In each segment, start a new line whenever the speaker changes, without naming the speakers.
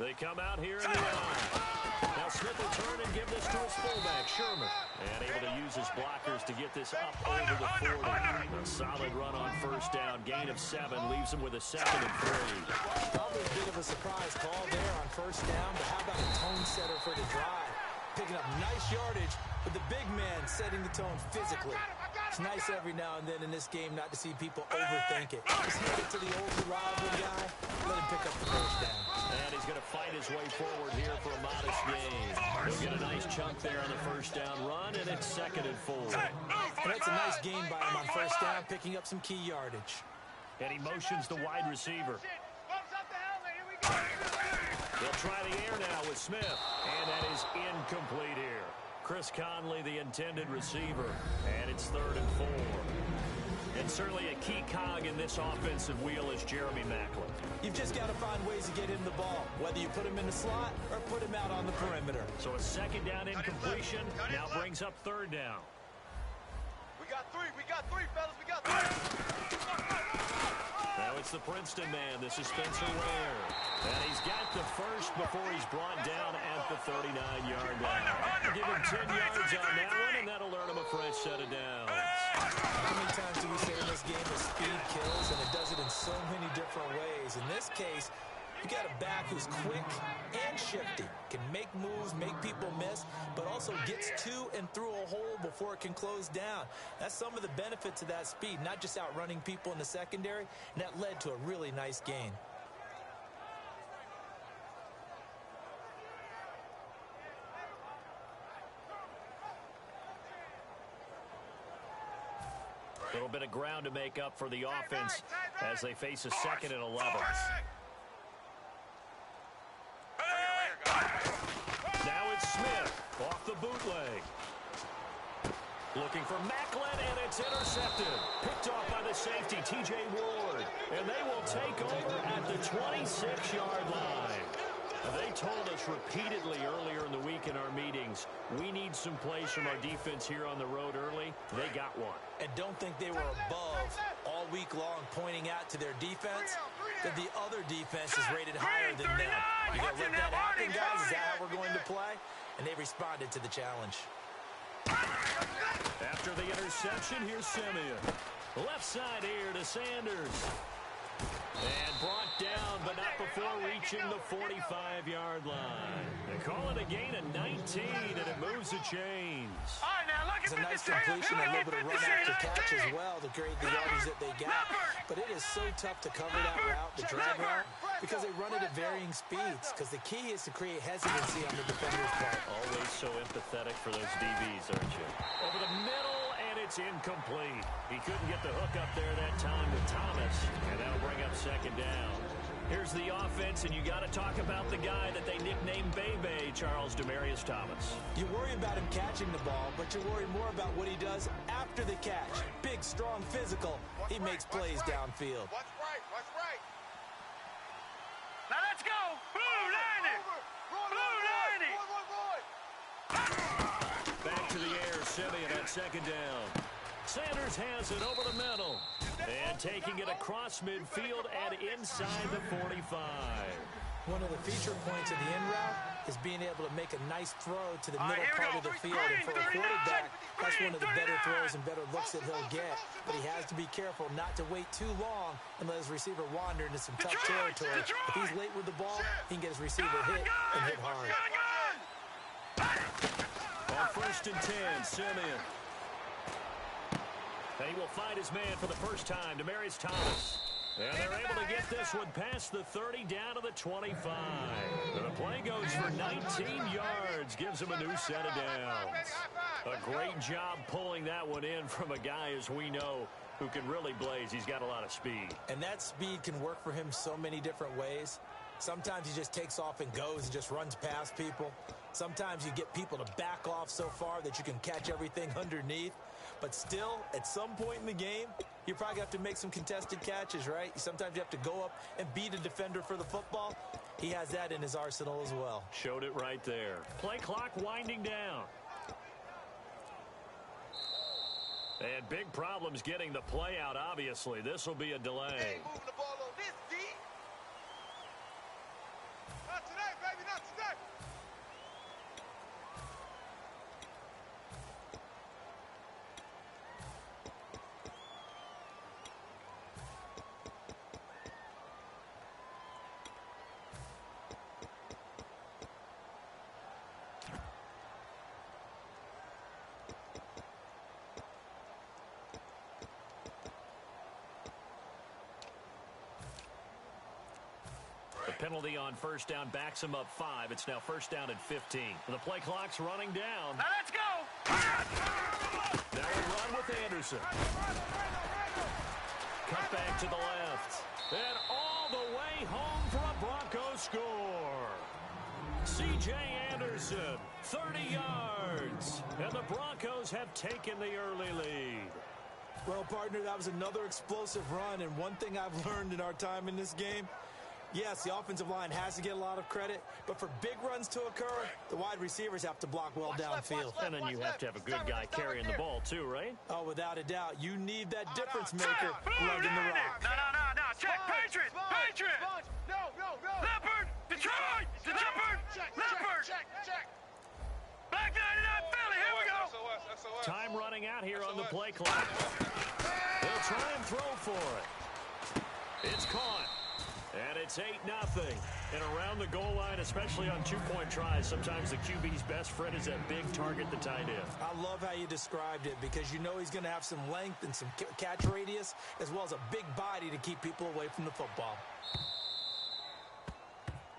They come out here in the line. Now Smith will turn and give this to his fullback, Sherman. And able to use his blockers to get this up over the 40. A solid run on first down. Gain of 7 leaves him with a 2nd and 3.
Probably a bit of a surprise call there on first down, but how about a tone setter for the drive? Picking up nice yardage with the big man setting the tone physically. It's nice every now and then in this game not to see people overthink it. Just hand it to the old reliable guy, let him pick up the first down.
And he's going to fight his way forward here for a modest gain. He'll get a nice chunk there on the first down run, and it's 2nd and 4.
And that's a nice gain by him on first down, picking up some key yardage.
And he motions the wide receiver. They'll try the air now with Smith, and that is incomplete here. Chris Conley, the intended receiver, and it's 3rd and 4. And certainly a key cog in this offensive wheel is Jeremy Maclin.
You've just got to find ways to get him the ball, whether you put him in the slot or put him out on the perimeter.
So a 2nd down incompletion now brings up 3rd down.
We got three, fellas, we got 3.
Now it's the Princeton man. This is Spencer Ware. And he's got the first before he's brought down at the 39-yard line. Give him 10 yards on that one, and that'll earn him a fresh set of downs.
How many times do we say in this game that speed kills, and it does it in so many different ways? In this case, you got a back who's quick and shifty, can make moves, make people miss, but also gets to and through a hole before it can close down. That's some of the benefits of that speed, not just outrunning people in the secondary, and that led to a really nice gain.
A little bit of ground to make up for the offense as they face a 2nd and 11. Now it's Smith off the bootleg. Looking for Maclin, and it's intercepted. Picked off by the safety, T.J. Ward. And they will take over at the 26-yard line. They told us repeatedly earlier in the week in our meetings, we need some plays from our defense here on the road early. They got one.
And don't think they were above all week long pointing out to their defense that the other defense is rated higher than them. You got to let that happen, guys. Is that how we're going to play? And they responded to the challenge.
After the interception, here's Simeon. Left side here to Sanders. And brought down, but not before reaching the 45-yard line. They call it a gain of 19, and it moves the chains.
It's a nice completion, a little bit of run after catch as well to create the yardage that they got. But it is so tough to cover that route, the drag route, because they run it at varying speeds. Because the key is to create hesitancy on the defender's part.
Always so empathetic for those DBs, aren't you? Over the middle, and it's incomplete. He couldn't get the hook up there that time with Thomas, and that'll bring up 2nd down. Here's the offense, and you got to talk about the guy that they nicknamed Bebe, Charles Demarius Thomas.
You worry about him catching the ball, but you worry more about what he does after the catch. Big, strong, physical. He makes plays downfield.
Watch right.
Now let's go. Blue 90.
Back to the air, Simeon at 2nd down. Sanders has it over the middle. And taking it across midfield and inside the 45.
One of the feature points of the in route is being able to make a nice throw to the middle part of the field. And for a quarterback, that's one of the better throws and better looks that he'll get. But he has to be careful not to wait too long and let his receiver wander into some tough territory. If he's late with the ball, he can get his receiver hit and hit hard.
On 1st and 10, Simeon. And he will find his man for the first time, Demarius Thomas. And they're able to get this one past the 30 down to the 25. And the play goes for 19 yards, gives him a new set of downs. A great job pulling that one in from a guy, as we know, who can really blaze. He's got a lot of speed.
And that speed can work for him so many different ways. Sometimes he just takes off and goes and just runs past people. Sometimes you get people to back off so far that you can catch everything underneath. But still, at some point in the game, you probably have to make some contested catches, right? Sometimes you have to go up and beat a defender for the football. He has that in his arsenal as well.
Showed it right there. Play clock winding down. And big problems getting the play out, obviously. This will be a delay.
Moving the ball on this, D. Not today, baby, not today.
The penalty on first down backs him up 5. It's now first down at 15. The play clock's running down.
Now let's go.
Now we run with Anderson. Cut back to the left. And all the way home for a Broncos score. C.J. Anderson, 30 yards. And the Broncos have taken the early lead.
Well, partner, that was another explosive run. And one thing I've learned in our time in this game, yes, the offensive line has to get a lot of credit, but for big runs to occur, the wide receivers have to block well downfield.
And then you have to have a good guy carrying the ball too, right?
Oh, without a doubt. You need that difference maker lugging the rock.
No. Check. Patriot.
No.
Leopard. Detroit. Leopard.
Check.
Black 99 Philly. Here we go.
SOS.
Time running out here on the play clock. They'll try and throw for it. It's caught. And it's 8-0. And around the goal line, especially on two-point tries, sometimes the QB's best friend is that big target, the tight end.
I love how you described it because you know he's going to have some length and some catch radius as well as a big body to keep people away from the football.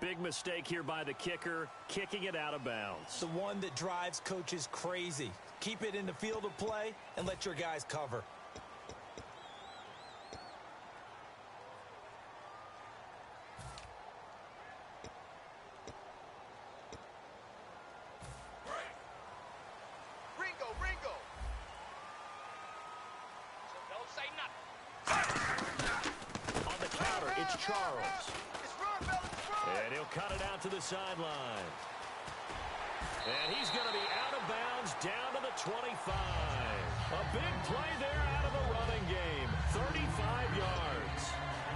Big mistake here by the kicker, kicking it out of bounds.
The one that drives coaches crazy. Keep it in the field of play and let your guys cover.
Ringo.
So don't say nothing.
On the counter, it's Charles.
It's run, fellas,
And he'll cut it out to the sideline. And he's going to be out of bounds down to the 25. A big play there out of the running game. 35 yards.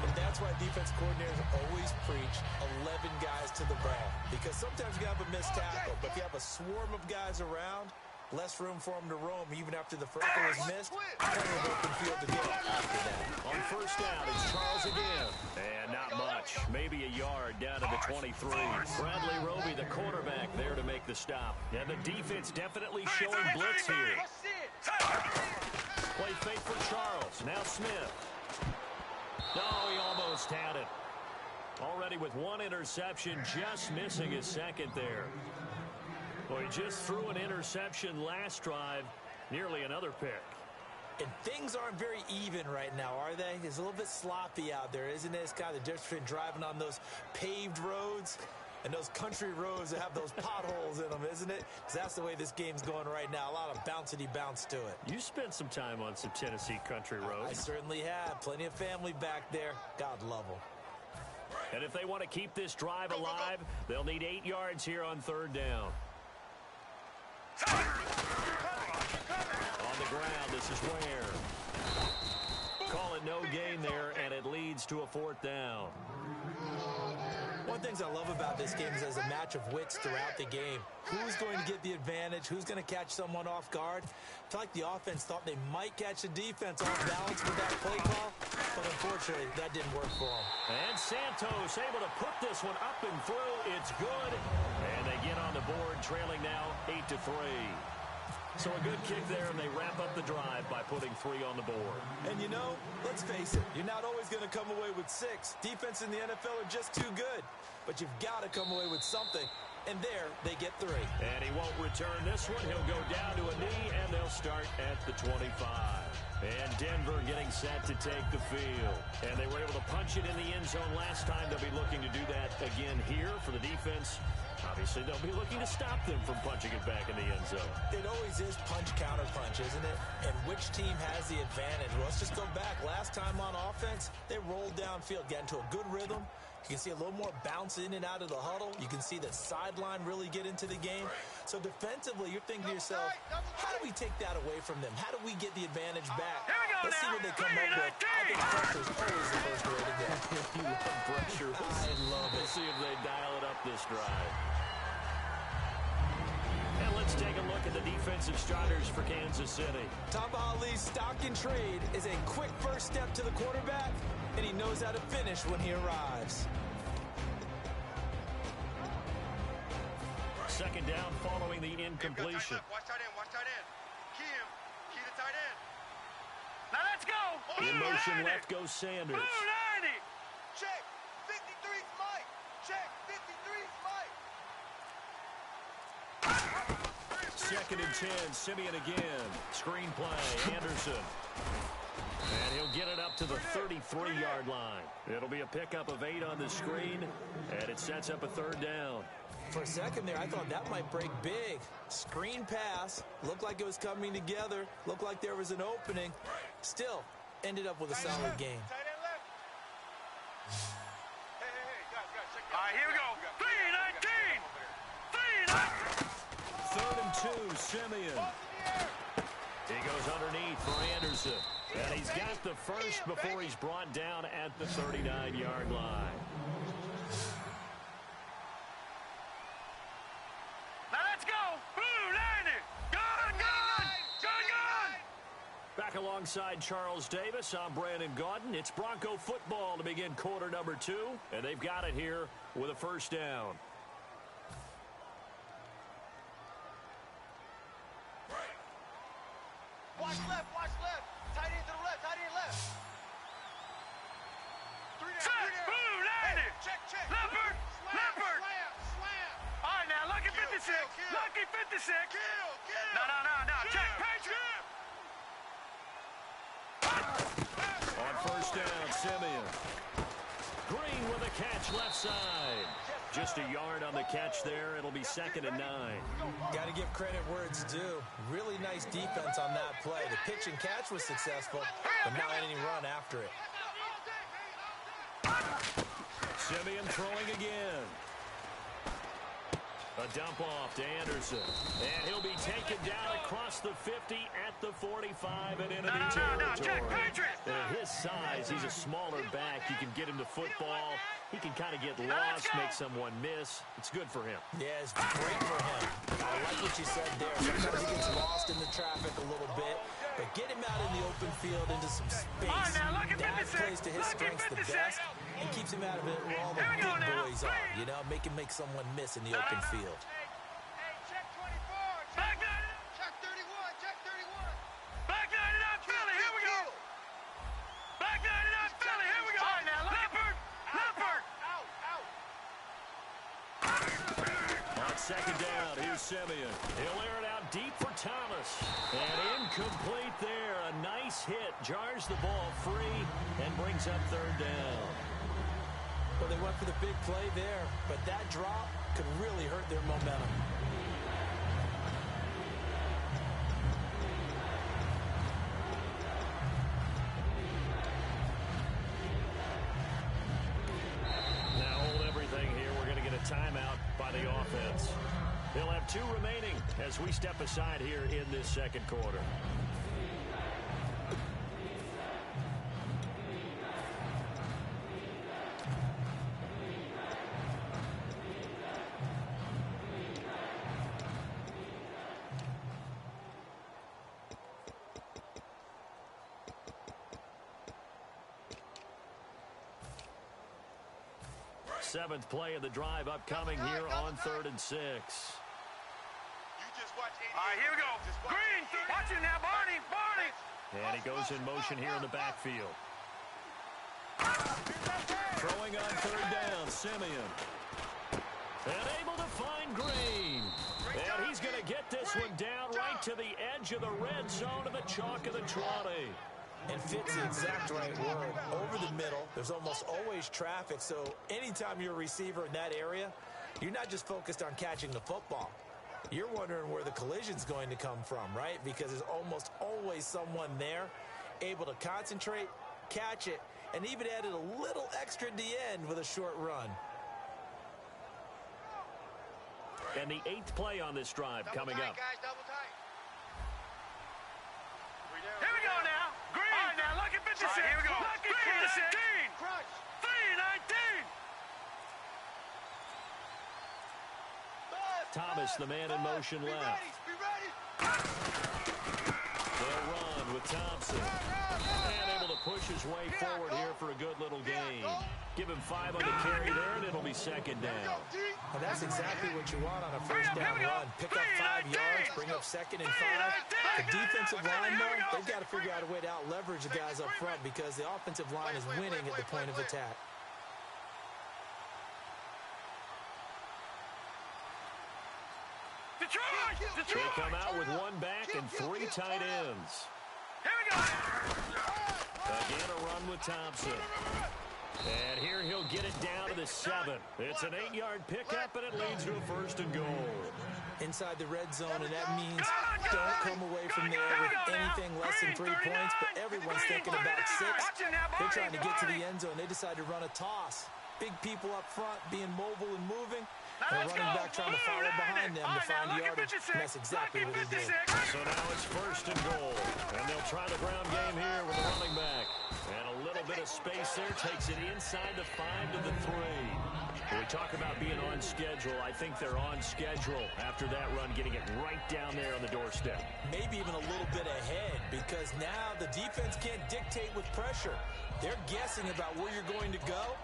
And that's why defense coordinators always preach 11 guys to the ball. Because sometimes you have a missed tackle, but if you have a swarm of guys around, less room for them to roam even after the first one was missed. Plenty of open field to get after that.
On first down, it's Charles again. And not much. Maybe a yard down to the 23. Bradley Roby, the quarterback, there to make the stop. And the defense definitely showing blitz here. Play fake for Charles. Now Smith. No, he almost had it. Already with one interception, just missing his second there. Well, he just threw an interception last drive, nearly another pick.
And things aren't very even right now, are they? It's a little bit sloppy out there, isn't it? It's kind of the difference between driving on those paved roads and those country roads that have those potholes in them, isn't it? 'Cause that's the way this game's going right now. A lot of bouncy bounce to it.
You spent some time on some Tennessee country roads.
I certainly have. Plenty of family back there. God love them.
And if they want to keep this drive alive, they'll need 8 yards here on third down. On the ground, this is Ware. Call it no gain there, and it leads to a fourth down.
One of the things I love about this game is there's a match of wits throughout the game. Who's going to get the advantage? Who's going to catch someone off guard? I feel like the offense thought they might catch the defense off balance with that play call, but unfortunately, that didn't work for them.
And Santos able to put this one up and through. It's good. And they get on the board, trailing now 8-3. So a good kick there, and they wrap up the drive by putting 3 on the board.
And you know, let's face it, you're not always going to come away with 6. Defense in the NFL are just too good. But you've got to come away with something. And there, they get 3.
And he won't return this one. He'll go down to a knee, and they'll start at the 25. And Denver getting set to take the field. And they were able to punch it in the end zone last time. They'll be looking to do that again here for the defense. Obviously, they'll be looking to stop them from punching it back in the end zone.
It always is punch, counter punch, isn't it? And which team has the advantage? Well, let's just go back. Last time on offense, they rolled downfield, got into a good rhythm. You can see a little more bounce in and out of the huddle. You can see the sideline really get into the game. So defensively, you're thinking to yourself, how do we take that away from them? How do we get the advantage back? back.
Here we go
Let's see
now.
what they come up with. I think pressure's always the first way to go.
You love pressure.
I love it.
We'll see if they dial it up this drive. And let's take a look at the defensive starters for Kansas City.
Tom Ali's stock in trade is a quick first step to the quarterback, and he knows how to finish when he arrives.
Second down following the incompletion.
Watch tight end, watch tight end. Key him. Key the tight end.
Now let's go.
In
Blue
motion
90.
left goes Sanders.
Blue 90.
Check. 53's Mike. Check. 53's Mike.
Second and 10, Simeon again. Screen play, Anderson. And he'll get it up to the 33-yard line. It'll be a pickup of 8 on the screen, and it sets up a third down.
For a second there, I thought that might break big. Screen pass. Looked like it was coming together. Looked like there was an opening. Still, ended up with a solid game.
Tight end left. Hey, guys, check
All right, here we go. 3-19. 3-19.
Third and 2, Simeon. He goes underneath for Anderson. And he's got the first before he's brought down at the 39-yard line.
Now let's go. Blue 90. Gun.
Back alongside Charles Davis, I'm Brandon Gaudin. It's Bronco football to begin quarter number 2. And they've got it here with a first down.
Watch left. Tight end to the left, tight end left. 3 down, 3
Set.
down.
Blue 90.
Check.
Leopard. Leopard.
Slam.
All right, now lucky 56.
Kill.
Lucky 56.
Kill.
No. Check. Patriot.
On first down, Simeon. Green with a catch left side. Just a yard on the catch there. It'll be second and 9.
Got to give credit where it's due. Really nice defense on that play. The pitch and catch was successful, but not any run after it.
Simeon throwing again. A dump off to Anderson. And he'll be taken down across the 50 at the 45 in enemy territory.
Check. Patriot.
And at his size, he's a smaller back. You can get him to football. He can kind of get lost, make someone miss. It's good for him.
Yeah, it's great for him. I like what you said there. Sometimes he gets lost in the traffic a little bit, but get him out in the open field into some space. That plays to his strengths the best and keeps him out of it where all the big boys are. You know, make him make someone miss in the open field.
Hey, check 24.
Back 90.
Check 31. Check 31.
Back 99 Philly. Here we go. Back 99 Philly. Here we go. All right, now Leopard.
Out.
On second down, here's Simeon. He'll air it out deep for Thomas. And incomplete there. A nice hit. Jars the ball free and brings up third down.
Well, they went for the big play there, but that drop could really hurt their momentum.
Now hold everything here. We're going to get a timeout by the offense. They'll have 2 remaining as we step aside here in this second quarter. Seventh play of the drive upcoming here on 3rd and 6.
You just watch 88.
All right, here we go. Green. Watch it now, Barney.
And he goes in motion here in the backfield. Throwing on third down, Simeon. And able to find Green. And he's going to get this one down right to the edge of the red zone of the chalk of the 20.
And fits the exact right word. Over the middle, there's almost always traffic, so anytime you're a receiver in that area, you're not just focused on catching the football. You're wondering where the collision's going to come from, right? Because there's almost always someone there able to concentrate, catch it, and even added a little extra at the end with a short run.
And the 8th play on this drive coming up.
Guys, double tight.
Here we go now. 3:19. 3:19.
Thomas, the man in motion left.
Be ready.
They'll run with Thompson. And able to push his way forward here for a good little gain. Give him 5 on the carry there, and it'll be second down.
And that's exactly what you want on a first down run. Pick up 5 yards, bring up second and 5. The defensive line, though, they've got to figure out a way to out-leverage the guys up front because the offensive line is winning at the point of attack.
Detroit!
They come out with 1 back and 3 tight ends.
Here we go.
Again, a run with Thompson. And here he'll get it down to the 7. It's an 8-yard pickup, and it leads to a 1st and goal.
Inside the red zone, and that means don't come away from there with anything less than 3 points, but everyone's thinking about 6. They're trying to get to the end zone. They decide to run a toss. Big people up front being mobile and moving, and running back trying to follow behind them to find yardage. And that's exactly what he did.
So now it's 1st and goal, and they'll try the ground game here with the running back. And a little bit of space there takes it inside the 5 to the 3. When we talk about being on schedule, I think they're on schedule after that run, getting it right down there on the doorstep.
Maybe even a little bit ahead, because now the defense can't dictate with pressure. They're guessing about where you're going to go.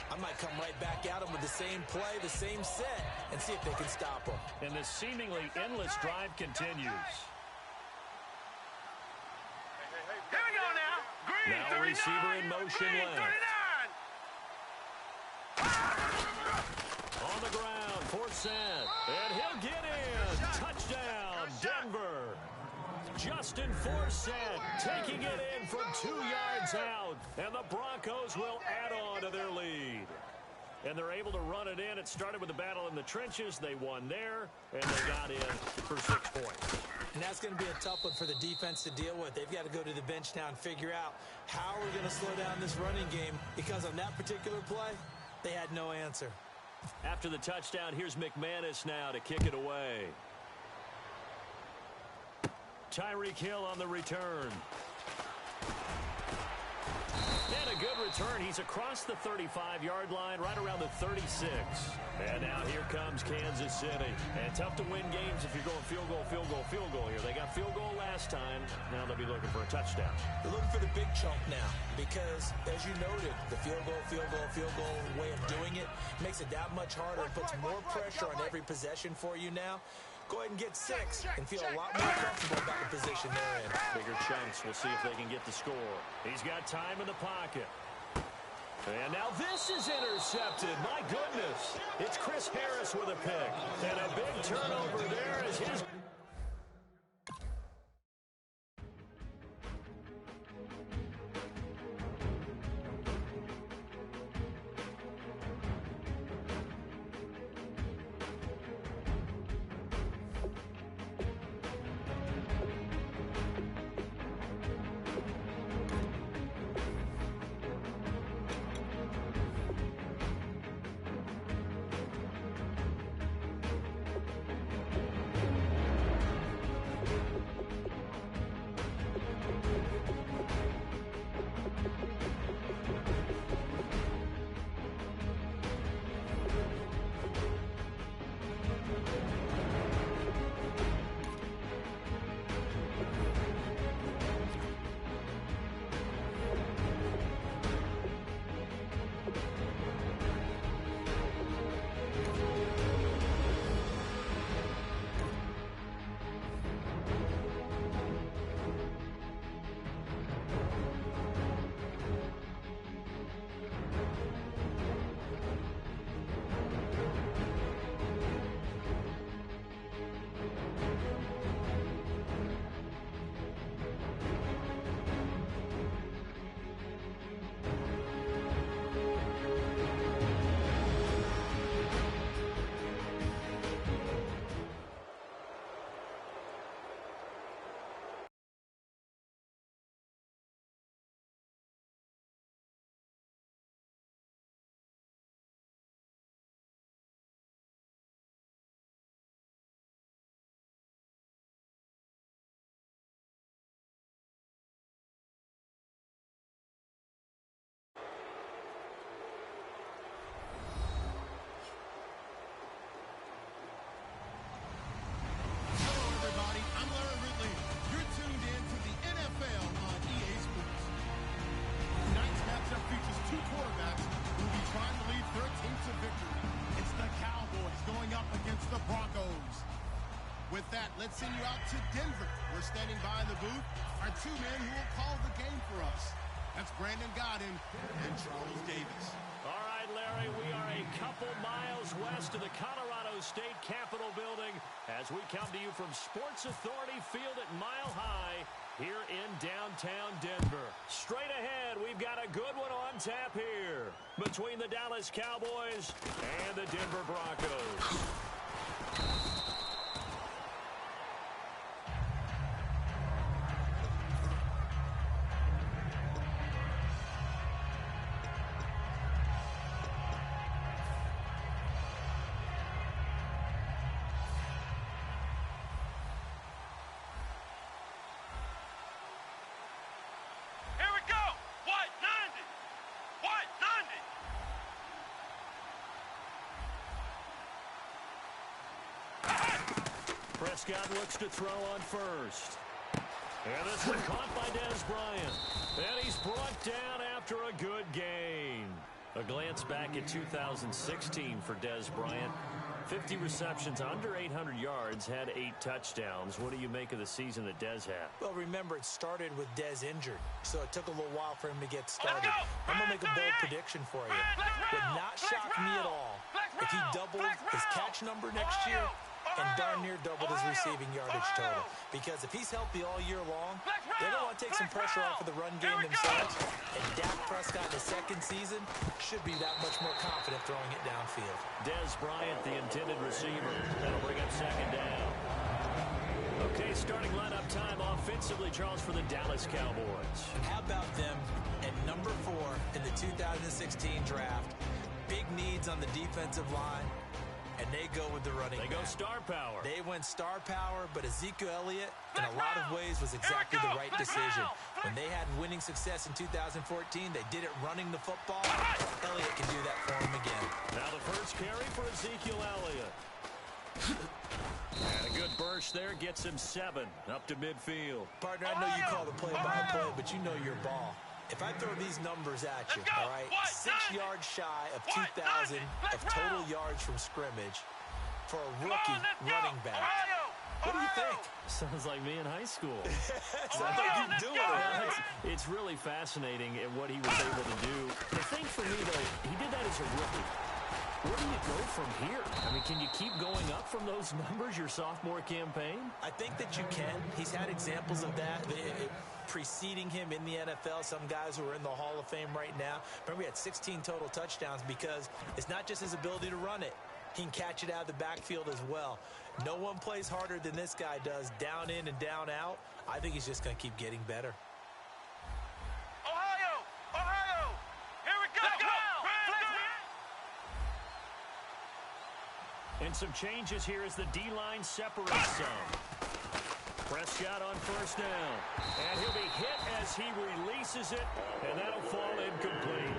I might come right back at them with the same play, the same set, and see if they can stop them.
And this seemingly endless drive continues.
Here we go now. Green,
Now a
39.
receiver in motion
Green,
left.
39.
On the ground, Forsett, and he'll get in. Touchdown, Denver. Justin Forsett taking it in from 2 yards out, and the Broncos will add on to their lead. And they're able to run it in. It started with a battle in the trenches. They won there, and they got in for 6 points.
And that's going to be a tough one for the defense to deal with. They've got to go to the bench now and figure out how we're going to slow down this running game, because on that particular play, they had no answer.
After the touchdown, here's McManus now to kick it away. Tyreek Hill on the return. And a good return. He's across the 35-yard line, right around the 36. And now here comes Kansas City. And tough to win games if you're going field goal, field goal, field goal here. They got field goal last time. Now they'll be looking for a touchdown.
They're looking for the big chunk now because, as you noted, the field goal way of doing it makes it that much harder. It puts more pressure on every possession for you now. Go ahead and get 6 and feel a lot more comfortable about the position they're in.
Bigger chunks. We'll see if they can get the score. He's got time in the pocket. And now this is intercepted. My goodness. It's Chris Harris with a pick. And a big turnover there as his...
With that, let's send you out to Denver. We're standing by in the booth are two men who will call the game for us. That's Brandon Godden and Charles Davis.
All right, Larry, we are a couple miles west of the Colorado State Capitol building as we come to you from Sports Authority Field at Mile High here in downtown Denver. Straight ahead, we've got a good one on tap here between the Dallas Cowboys and the Denver Broncos. Prescott looks to throw on first. And this one caught by Dez Bryant. And he's brought down after a good gain. A glance back at 2016 for Dez Bryant. 50 receptions, under 800 yards, had 8 touchdowns. What do you make of the season that Dez had?
Well, remember, it started with Dez injured, so it took a little while for him to get started. I'm going to make a bold prediction for you. Would not shock me at all if he doubled his catch number next year and darn near doubled his receiving yardage total. Because if he's healthy all year long, they're going to want to take some pressure off of the run game themselves. And Dak Prescott in his second season should be that much more confident throwing it downfield.
Dez Bryant, the intended receiver. That'll bring up second down. Okay, starting lineup time offensively, Charles, for the Dallas Cowboys.
How about them at number 4 in the 2016 draft? Big needs on the defensive line. And they go with the running back.
They go star power.
They went star power, but Ezekiel Elliott, in a lot of ways, was exactly the right decision. When they had winning success in 2014, they did it running the football. Elliott can do that for them again.
Now the first carry for Ezekiel Elliott. And a good burst there gets him 7 up to midfield.
Partner, I know you call the play-by-play, but you know your ball. If I throw these numbers at you, all right, 6 yards shy of 2,000 of total yards from scrimmage for a rookie running back. What do you think?
Sounds like me in high school.
Sounds like you doing it.
It's really fascinating at what he was able to do. The thing for me, though, he did that as a rookie. Where do you go from here? I mean, can you keep going up from those numbers your sophomore campaign?
I think that you can. He's had examples of that preceding him in the NFL. Some guys who are in the Hall of Fame right now. Remember, he had 16 total touchdowns because it's not just his ability to run it. He can catch it out of the backfield as well. No one plays harder than this guy does, down in and down out. I think he's just going to keep getting better.
Ohio! Here we go!
And some changes here as the D-line separates some. Prescott on first down. And he'll be hit as he releases it, and that'll fall incomplete.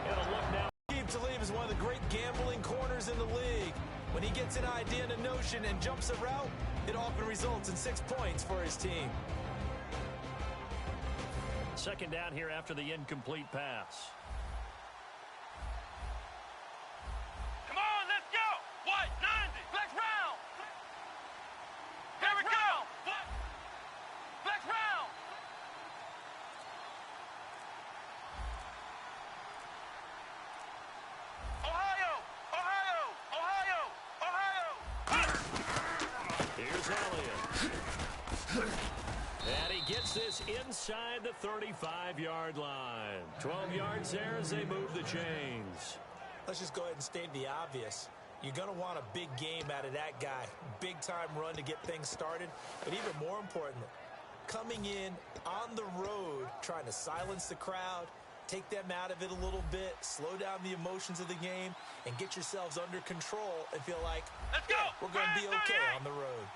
And a look now.
Talib is one of the great gambling corners in the league. When he gets an idea and a notion and jumps a route, it often results in 6 points for his team.
Second down here after the incomplete pass.
Come on, let's go! What? 90! Flex round! Here we go! Flex round!
Here's Elliott. And he gets this inside the 35-yard line. 12 yards there as they move the chains.
Let's just go ahead and state the obvious. You're going to want a big game out of that guy. Big-time run to get things started. But even more importantly, coming in on the road, trying to silence the crowd, take them out of it a little bit, slow down the emotions of the game, and get yourselves under control and feel like, yeah, we're going to be okay on the road.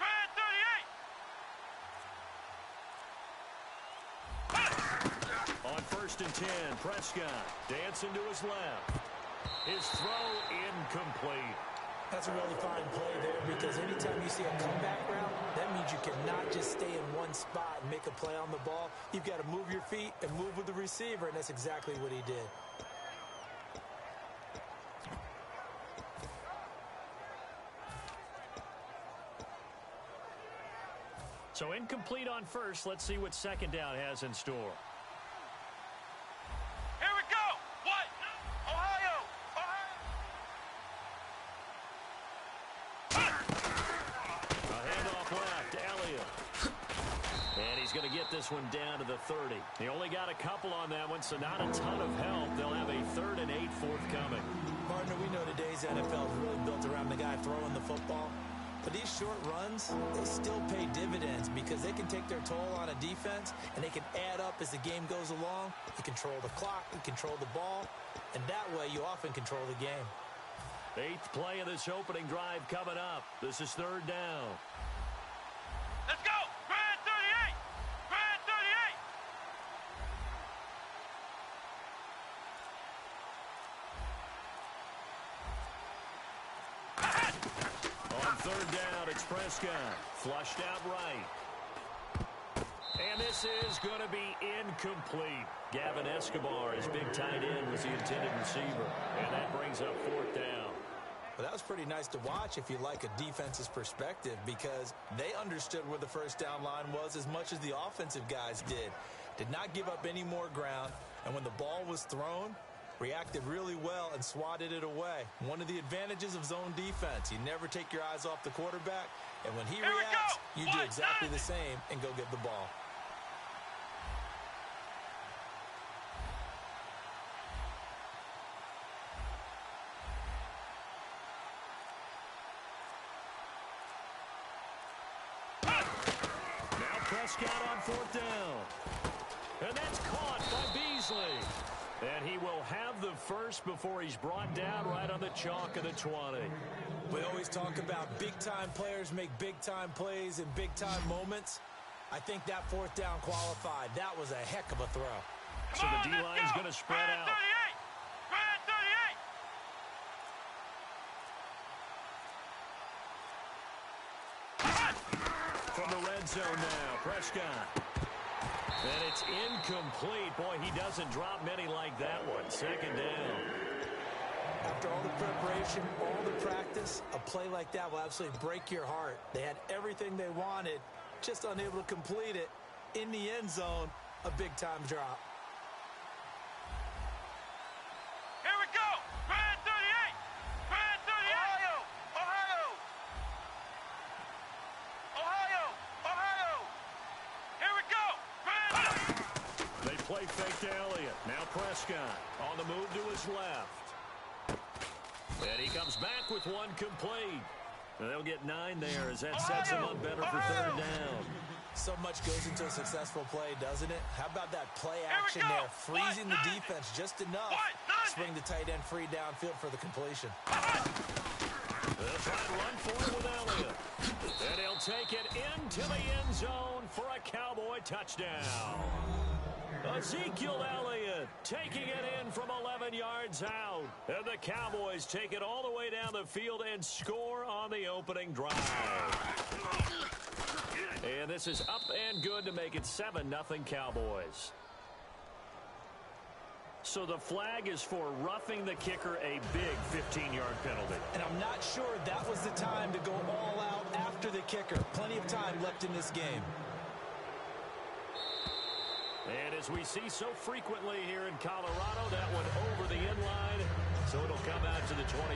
On first and 10, Prescott dancing to his left. His throw incomplete.
That's a really fine play there because anytime you see a comeback route, that means you cannot just stay in one spot and make a play on the ball. You've got to move your feet and move with the receiver, and that's exactly what he did.
So incomplete on first. Let's see what second down has in store.
Here we go. What? Ohio.
A handoff left. Elliott. And he's going to get this one down to the 30. He only got a couple on that one, so not a ton of help. They'll have a 3rd and 8 forthcoming.
Partner, we know today's NFL is really built around the guy throwing the football. But these short runs, they still pay dividends because they can take their toll on a defense, and they can add up as the game goes along. You control the clock, you control the ball, and that way you often control the game.
8th play of this opening drive coming up. This is 3rd down.
Let's go. Grand 38. Grand 38.
On 3rd down, it's Prescott. Flushed out right. And this is going to be incomplete. Gavin Escobar, his big tight end, was the intended receiver. And that brings up 4th down.
Well, that was pretty nice to watch if you like a defense's perspective because they understood where the first down line was as much as the offensive guys did. Did not give up any more ground, and when the ball was thrown, reacted really well and swatted it away. One of the advantages of zone defense, you never take your eyes off the quarterback, and when he reacts, you do exactly the same and go get the ball.
Prescott on 4th down. And that's caught by Beasley. And he will have the first before he's brought down right on the chalk of the 20.
We always talk about big-time players make big-time plays in big-time moments. I think that 4th down qualified. That was a heck of a throw.
So the D-line's going to spread out.
Grand 38.
From the red zone now, Prescott. And it's incomplete. Boy, he doesn't drop many like that one. 2nd down.
After all the preparation, all the practice, a play like that will absolutely break your heart. They had everything they wanted, just unable to complete it. In the end zone, a big-time drop.
Here we go. Grand 38. Grand 38. Ohio.
They play fake to Elliott. Now Prescott on the move to his left. And he comes back with one complete. And they'll get 9 there as that sets him up better for 3rd down.
So much goes into a successful play, doesn't it? How about that play action there? Freezing the defense just enough. Swing the tight end free downfield for the completion.
They'll try to run for it with Elliott. And he'll take it into the end zone for a Cowboy touchdown. Ezekiel Elliott taking it in from 11 yards out. And the Cowboys take it all the way down the field and score on the opening drive. And this is up and good to make it 7-0 Cowboys. So the flag is for roughing the kicker, a big 15-yard penalty.
And I'm not sure that was the time to go all out after the kicker. Plenty of time left in this game.
And as we see so frequently here in Colorado, that one over the end line, so it'll come out to the 25.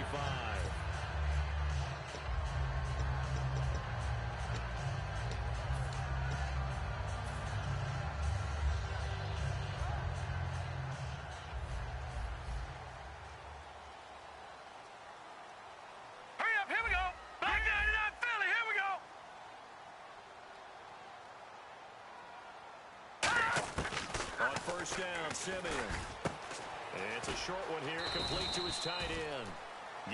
Hurry up, here we go. Black 99 Philly, here we go.
On 1st down, Simeon. It's a short one here, complete to his tight end.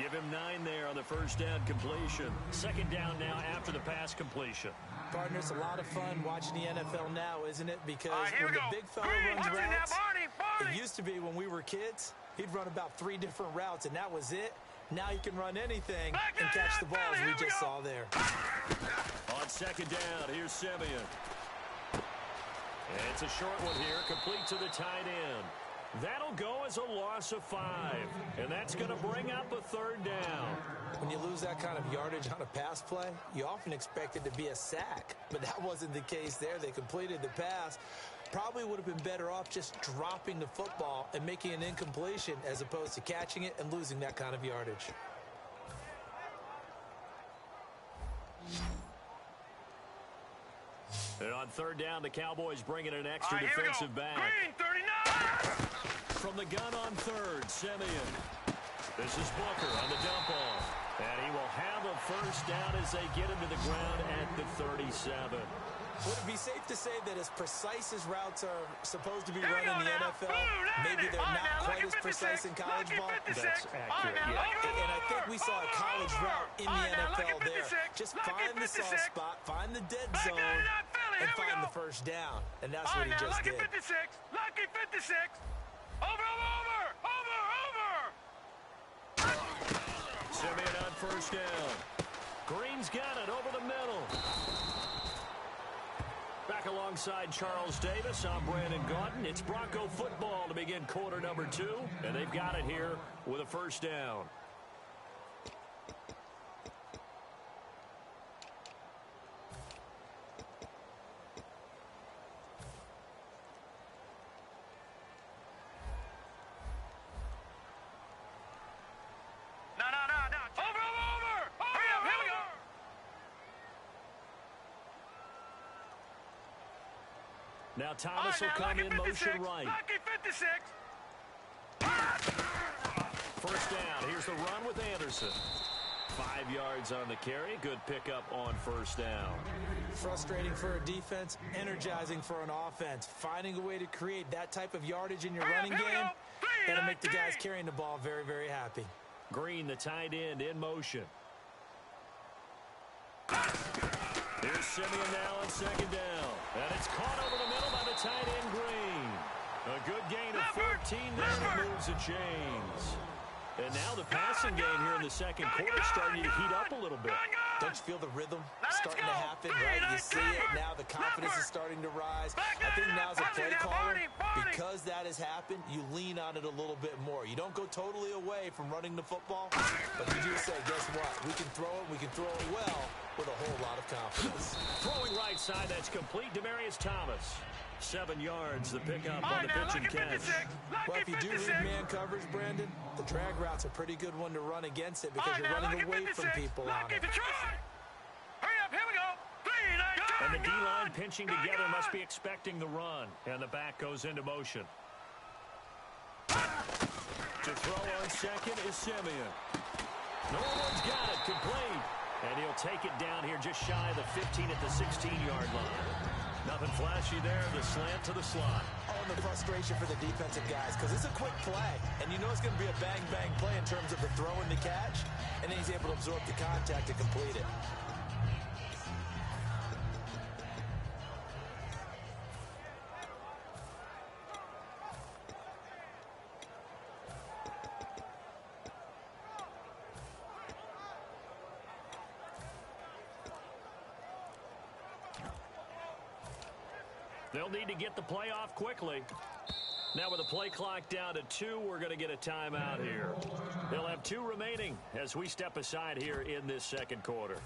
Give him 9 there on the 1st down completion. 2nd down now after the pass completion.
Partner, it's a lot of fun watching the NFL now, isn't it? Because when the big fella
Green,
runs routes,
Barney.
it used to be when we were kids, he'd run about 3 different routes, and that was it. Now you can run anything and catch the balls we just saw there.
On 2nd down, here's Simeon. And it's a short one here, complete to the tight end. That'll go as a loss of 5, and that's going to bring up a 3rd down.
When you lose that kind of yardage on a pass play, you often expect it to be a sack, but that wasn't the case there. They completed the pass. Probably would have been better off just dropping the football and making an incompletion as opposed to catching it and losing that kind of yardage.
And on 3rd down, the Cowboys bring in an extra defensive back.
Green, 39!
From the gun on 3rd, Simeon. This is Booker on the dump off. And he will have a 1st down as they get him to the ground at the 37.
Would it be safe to say that as precise as routes are supposed to be run in the NFL, maybe they're not quite as precise in college ball?
That's accurate, yeah.
And I think we saw a college route in the NFL there. Just find the soft spot, find the dead zone, and find the 1st down. And that's what he just did.
Lucky 56! Lucky 56! Over!
Simeon on 1st down. Green's got it over the middle. Back alongside Charles Davis, I'm Brandon Gaudin. It's Bronco football to begin quarter number 2, and they've got it here with a 1st down.
No. Over! Hurry up, here we go!
Now Thomas will come in motion right.
Lucky 56!
1st down. Here's the run with Anderson. 5 yards on the carry. Good pickup on 1st down.
Frustrating for a defense, energizing for an offense. Finding a way to create that type of yardage in your running game, that'll make the guys carrying the ball very, very happy.
Green, the tight end, in motion. Here's Simeon now on 2nd down. And it's caught over the middle by the tight end, Green. A good gain of 14 there, and moves the chains. And now the passing game here in the 2nd quarter is starting to heat up a little bit.
Don't you feel the rhythm starting to happen, right? You see it now. The confidence is starting to rise. I think now as a play caller, because that has happened, you lean on it a little bit more. You don't go totally away from running the football, but you do say, guess what? We can throw it. We can throw it well with a whole lot of confidence.
Throwing right side, that's complete. Demarius Thomas. 7 yards, the pickup on the pitch and catch.
Well, if you do read man coverage, Brandon, the drag route's a pretty good one to run against it because you're running away from people on it.
Hurry up, here we go!
And the D-line pinching together must be expecting the run. And the back goes into motion. To throw on 2nd is Simeon. No one's got it, complete. And he'll take it down here just shy of the 15 at the 16-yard line. Nothing flashy there, the slant to the slot.
Oh, and the frustration for the defensive guys, because it's a quick play, and you know it's going to be a bang-bang play in terms of the throw and the catch, and then he's able to absorb the contact to complete it.
They'll need to get the play off quickly. Now with the play clock down to 2, we're going to get a timeout here. They'll have 2 remaining as we step aside here in this 2nd quarter.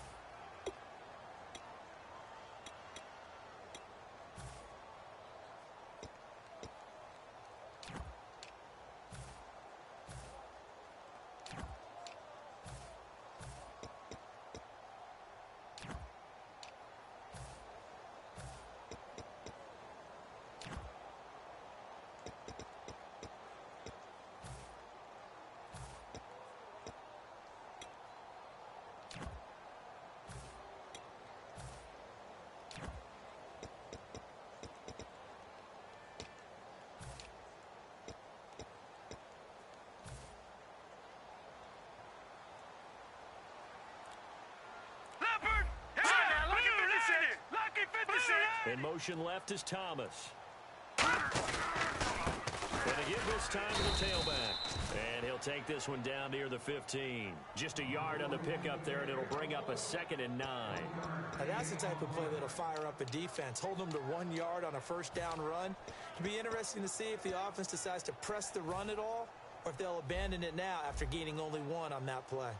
In motion left is Thomas. And they give this time to the tailback. And he'll take this one down near the 15. Just a yard on the pickup there, and it'll bring up a 2nd and 9.
Now that's the type of play that'll fire up a defense. Hold them to 1 yard on a first down run. It'll be interesting to see if the offense decides to press the run at all, or if they'll abandon it now after gaining only 1 on that play.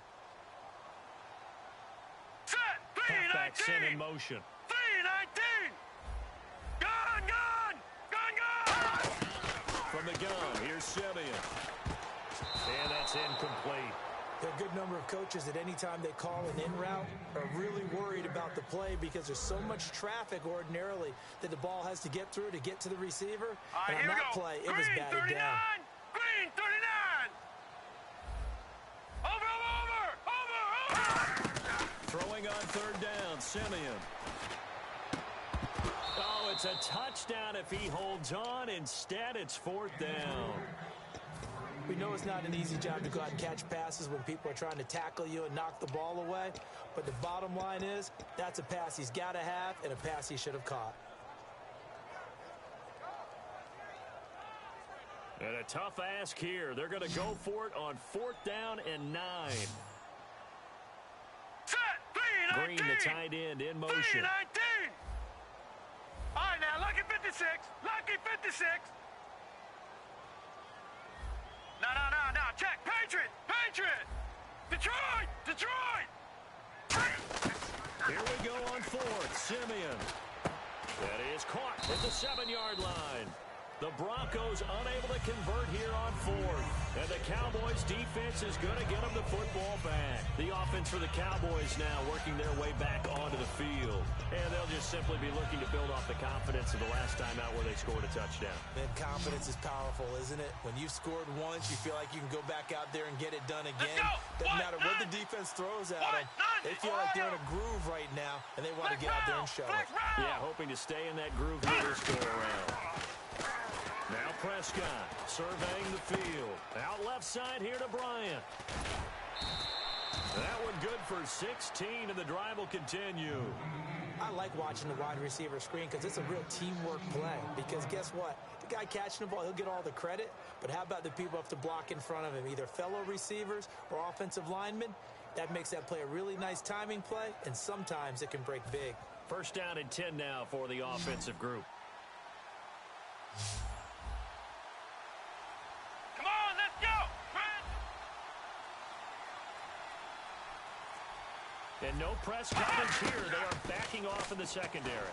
Set.
Halfback
3-19.
sent in motion.
3-19. Gun.
From the gun, here's Simeon. And that's incomplete.
There are a good number of coaches that any time they call an in route are really worried about the play because there's so much traffic ordinarily that the ball has to get through to get to the receiver.
All right,
And on
here we
that
go.
play, it
Green
was batted
39.
down.
Green 39. Over.
Throwing on 3rd down, Simeon. Oh, it's a touchdown if he holds on. Instead, it's 4th down.
We know it's not an easy job to go out and catch passes when people are trying to tackle you and knock the ball away. But the bottom line is, that's a pass he's got to have and a pass he should have caught.
And a tough ask here. They're going to go for it on 4th down and 9.
Set. 3-19.
Green, the tight end, in motion.
3-19. All right, now, lucky 56. Lucky 56. No. Check. Patriot. Detroit.
Here we go on 4th. Simeon. That is caught at the 7-yard line. The Broncos unable to convert here on 4th. And the Cowboys defense is going to get them the football back. The offense for the Cowboys now working their way back onto the field. And they'll just simply be looking to build off the confidence of the last time out where they scored a touchdown.
Man, confidence is powerful, isn't it? When you've scored once, you feel like you can go back out there and get it done again. Doesn't matter what the defense throws at them. They feel like they're in a groove right now, and they want to get out there and show it.
Yeah, hoping to stay in that groove here this go-around. Now Prescott surveying the field. Out left side here to Bryant. That one good for 16, and the drive will continue.
I like watching the wide receiver screen because it's a real teamwork play. Because guess what? The guy catching the ball, he'll get all the credit. But how about the people have to block in front of him, either fellow receivers or offensive linemen? That makes that play a really nice timing play, and sometimes it can break big.
1st down and 10 now for the offensive group.
Come on, let's go.
And no press coverage here. They are backing off in the secondary.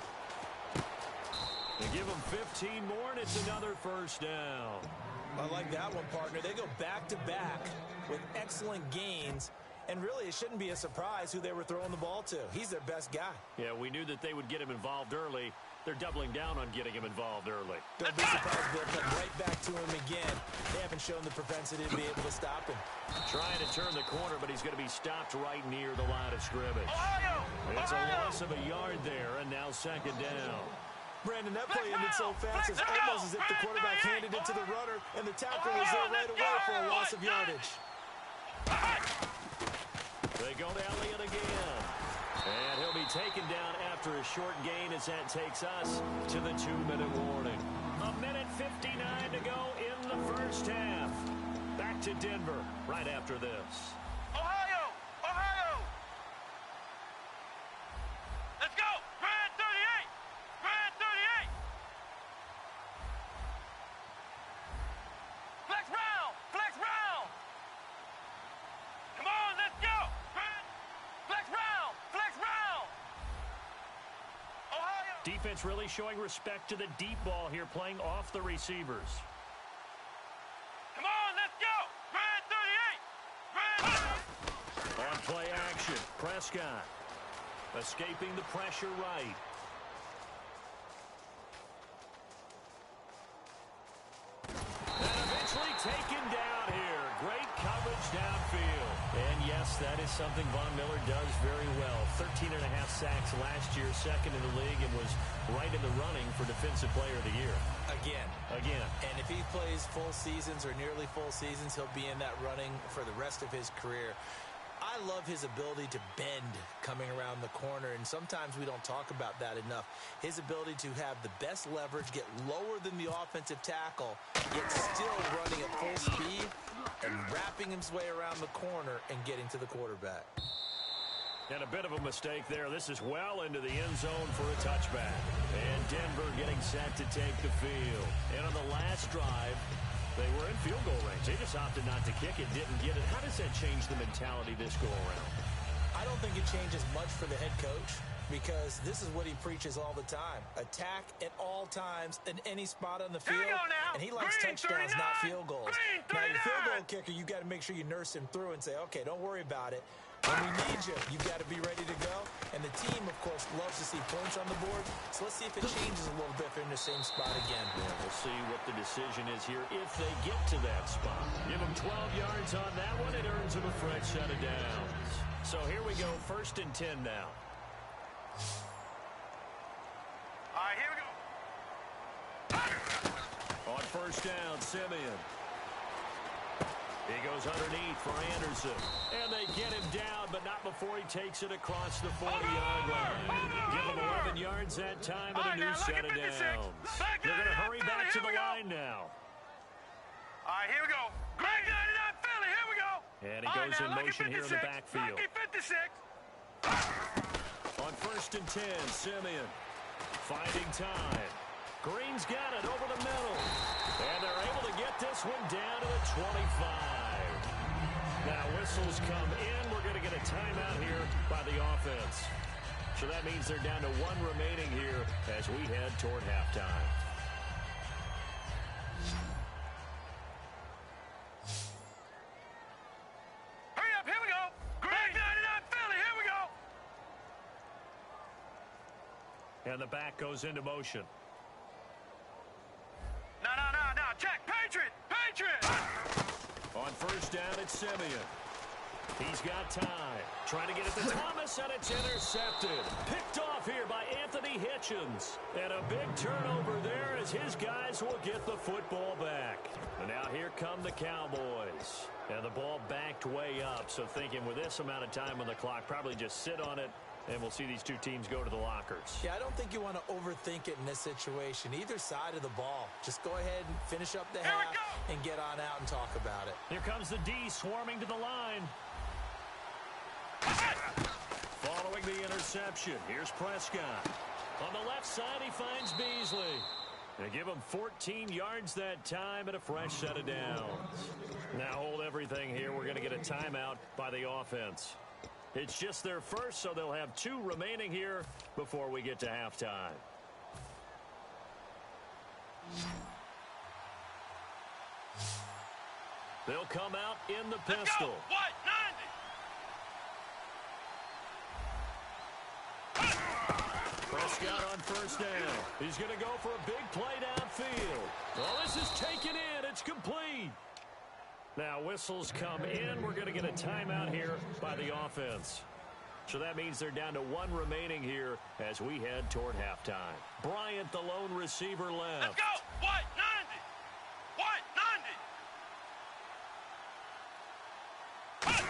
They give them 15 more, and it's another 1st down.
I like that one, partner. They go back-to-back with excellent gains. And really, it shouldn't be a surprise who they were throwing the ball to. He's their best guy.
Yeah, we knew that they would get him involved early. They're doubling down on getting him involved early.
Don't be surprised they'll come right back to him again. They haven't shown the propensity to be able to stop him.
Trying to turn the corner, but he's going to be stopped right near the line of scrimmage.
Ohio.
It's a loss of a yard there, and now 2nd down.
Brandon, that play ended so fast, it's almost as if the quarterback handed it to the runner, and the tackle was there right away for a loss of yardage.
They go to Elliott again. And he'll be taken down after a short gain as that takes us to the 2-minute warning. 1:59 to go in the 1st half. Back to Denver right after this.
Ohio. Let's go. Grand 38. Flex round. Come on, let's go. Flex round. Ohio.
Defense really showing respect to the deep ball here, playing off the receivers.
Come on, let's go. Grand 38.
On play action, Prescott escaping the pressure right. And eventually taken down here. Great coverage downfield. And yes, that is something Von Miller does very well. 13.5 sacks last year, 2nd in the league, and was right in the running for Defensive Player of the Year.
Again. And if he plays full seasons or nearly full seasons, he'll be in that running for the rest of his career. I love his ability to bend coming around the corner, and sometimes we don't talk about that enough. His ability to have the best leverage, get lower than the offensive tackle, yet still running at full speed and wrapping his way around the corner and getting to the quarterback.
And a bit of a mistake there. This is well into the end zone for a touchback. And Denver getting set to take the field. And on the last drive, they were in field goal range. They just opted not to kick it, didn't get it. How does that change the mentality this go around?
I don't think it changes much for the head coach because this is what he preaches all the time. Attack at all times in any spot on the field. And he likes touchdowns, not field goals. Now, your field goal kicker, you got to make sure you nurse him through and say, okay, don't worry about it. When we need you, you've got to be ready to go. And the team, of course, loves to see points on the board. So let's see if it changes a little bit if they're in the same spot again.
Yeah, we'll see what the decision is here if they get to that spot. Give them 12 yards on that one. It earns them a fresh set of downs. So here we go, 1st and 10 now.
All right, here we go.
On 1st down, Simeon. He goes underneath for Anderson. And they get him down, but not before he takes it across the 40-yard line. Give him 11 yards that time and a new set of downs. They're going to hurry back to the line now.
All right, here we go. Back 99 Philly, here we go.
And he goes in motion here in the backfield.
Lucky 56.
On 1st and 10, Simeon finding time. Green's got it over the middle. And they're able to get this one down to the 25. Now whistles come in. We're going to get a timeout here by the offense. So that means they're down to 1 remaining here as we head toward halftime.
Hurry up, here we go. Back 99 Philly, here we go.
And the back goes into motion.
No. Check. Patriot.
On 1st down, it's Simeon. He's got time. Trying to get it to Thomas, and it's intercepted. Picked off here by Anthony Hitchens. And a big turnover there as his guys will get the football back. And now here come the Cowboys. And the ball backed way up, so thinking with this amount of time on the clock, probably just sit on it, and we'll see these two teams go to the lockers.
Yeah, I don't think you want to overthink it in this situation. Either side of the ball. Just go ahead and finish up the half and get on out and talk about it.
Here comes the D swarming to the line. Following the interception, here's Prescott. On the left side, he finds Beasley. They give him 14 yards that time and a fresh set of downs. Now hold everything here. We're going to get a timeout by the offense. It's just their first, so they'll have 2 remaining here before we get to halftime. They'll come out in the pistol.
What? 90.
Prescott on 1st down. He's going to go for a big play downfield. Well, this is taken in. It's complete. Now whistles come in. We're going to get a timeout here by the offense. So that means they're down to 1 remaining here as we head toward halftime. Bryant, the lone receiver, left.
Let's go. What? 90.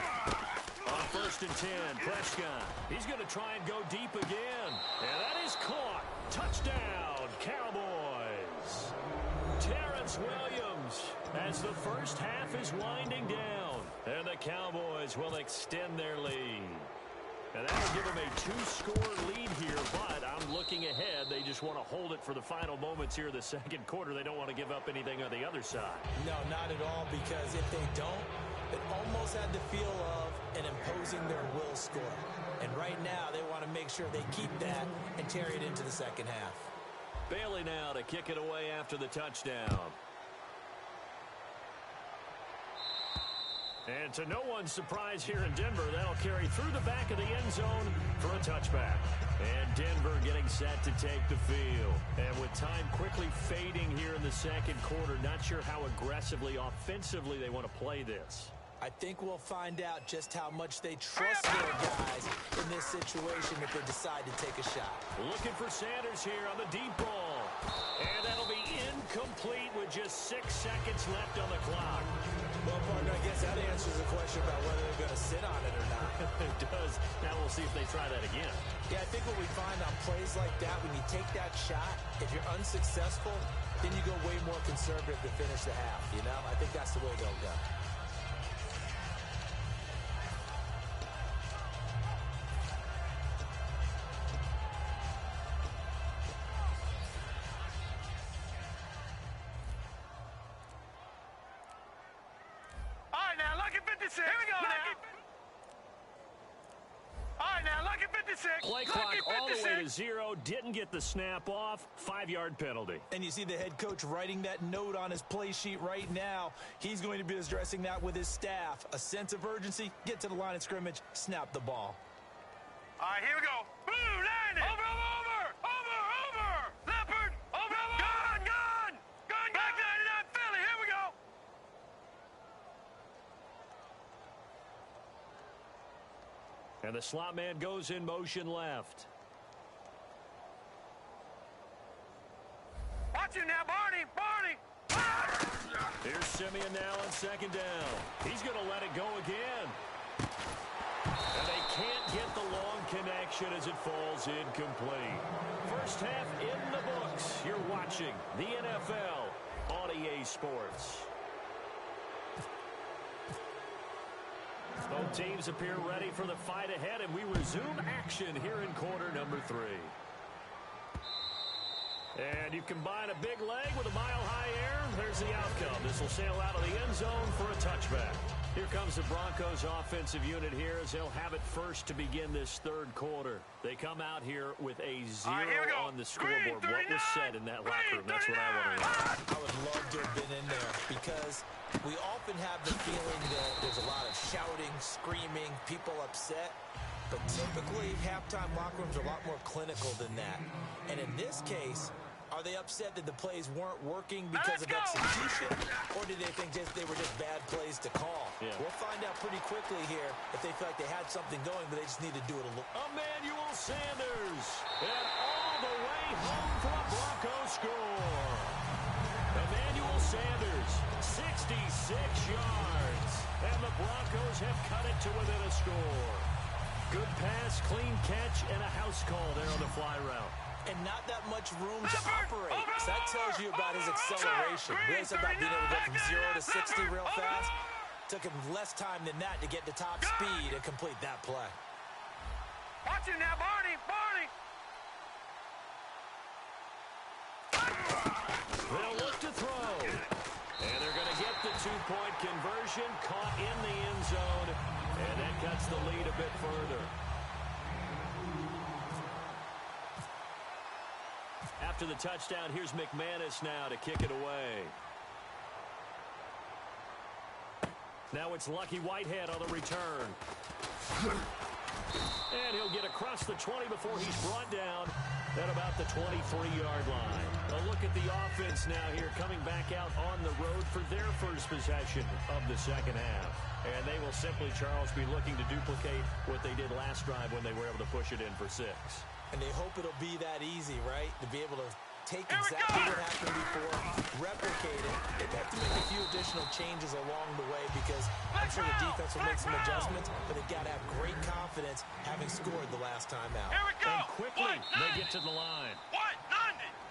On 1st and 10, Prescott. He's going to try and go deep again. And that is caught. Touchdown, Cowboys. Terrence Williams as the first half is winding down. And the Cowboys will extend their lead. And that'll give them a 2-score lead here, but I'm looking ahead. They just want to hold it for the final moments here in the 2nd quarter. They don't want to give up anything on the other side.
No, not at all, because if they don't, it almost had the feel of an imposing their will score. And right now, they want to make sure they keep that and carry it into the 2nd half.
Bailey now to kick it away after the touchdown. And to no one's surprise here in Denver, that'll carry through the back of the end zone for a touchback. And Denver getting set to take the field. And with time quickly fading here in the 2nd quarter, not sure how aggressively, offensively they want to play this.
I think we'll find out just how much they trust their guys in this situation if they decide to take a shot.
Looking for Sanders here on the deep ball. And that'll be incomplete with just 6 seconds left on the clock.
Well, partner, I guess that answers the question about whether they're going to sit on it or not.
It does. Now we'll see if they try that again.
Yeah, I think what we find on plays like that, when you take that shot, if you're unsuccessful, then you go way more conservative to finish the half, you know? I think that's the way they'll go.
All right, now, lucky 56. Here we go now. All right, now, lucky 56.
Play clock all the way to 0. Didn't get the snap off. 5-yard penalty.
And you see the head coach writing that note on his play sheet right now. He's going to be addressing that with his staff. A sense of urgency, get to the line of scrimmage, snap the ball.
All right, here we go. Blue, 90. Over. Leopard. Over. Gun. Back 99, Philly. Here we go.
And the slot man goes in motion left.
Watch him now, Barney.
Here's Simeon now on second down. He's going to let it go again. And they can't get the long connection as it falls incomplete. First half in the books. You're watching the NFL on EA Sports. Both teams appear ready for the fight ahead, and we resume action here in quarter number 3. And you combine a big leg with a mile-high air, there's the outcome. This will sail out of the end zone for a touchback. Here comes the Broncos offensive unit here as they'll have it first to begin this third quarter. They come out here with a 0 on the scoreboard. What was said in that locker room? That's what I want to know.
I would love to have been in there because we often have the feeling that there's a lot of shouting, screaming, people upset. But typically, halftime locker rooms are a lot more clinical than that. And in this case, are they upset that the plays weren't working because of execution? Or do they think they were just bad plays to call?
Yeah.
We'll find out pretty quickly here if they feel like they had something going, but they just need to do it a little.
Emmanuel Sanders. And all the way home for a Broncos score. Emmanuel Sanders, 66 yards. And the Broncos have cut it to within a score. Good pass, clean catch, and a house call there on the fly route.
And not that much room to operate. So that tells you about his acceleration. Really about being able to go from 0 to 60 real fast. Took him less time than that to get to top speed and complete that play.
Watch him now, Barney.
They'll look to throw. And they're going to get the 2-point conversion, caught in the end zone. And that cuts the lead a bit further. After the touchdown, here's McManus now to kick it away. Now it's Lucky Whitehead on the return. And he'll get across the 20 before he's brought down at about the 23-yard line. A look at the offense now here, coming back out on the road for their first possession of the second half. And they will simply, Charles, be looking to duplicate what they did last drive when they were able to push it in for 6.
And they hope it'll be that easy, right? To be able to take exactly what happened before, replicate it. They have to make a few additional changes along the way because I'm sure the defense will make some adjustments, but they've got to have great confidence having scored the last time out.
And quickly, they get to the line.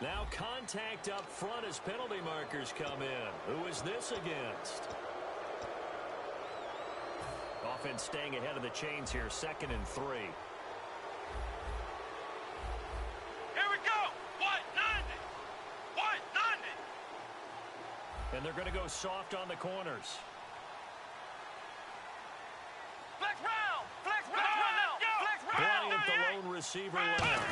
Now contact up front as penalty markers come in. Who is this against? Offense staying ahead of the chains here, 2nd and 3. And they're going to go soft on the corners.
Flex round!
Bryant, the lone receiver left.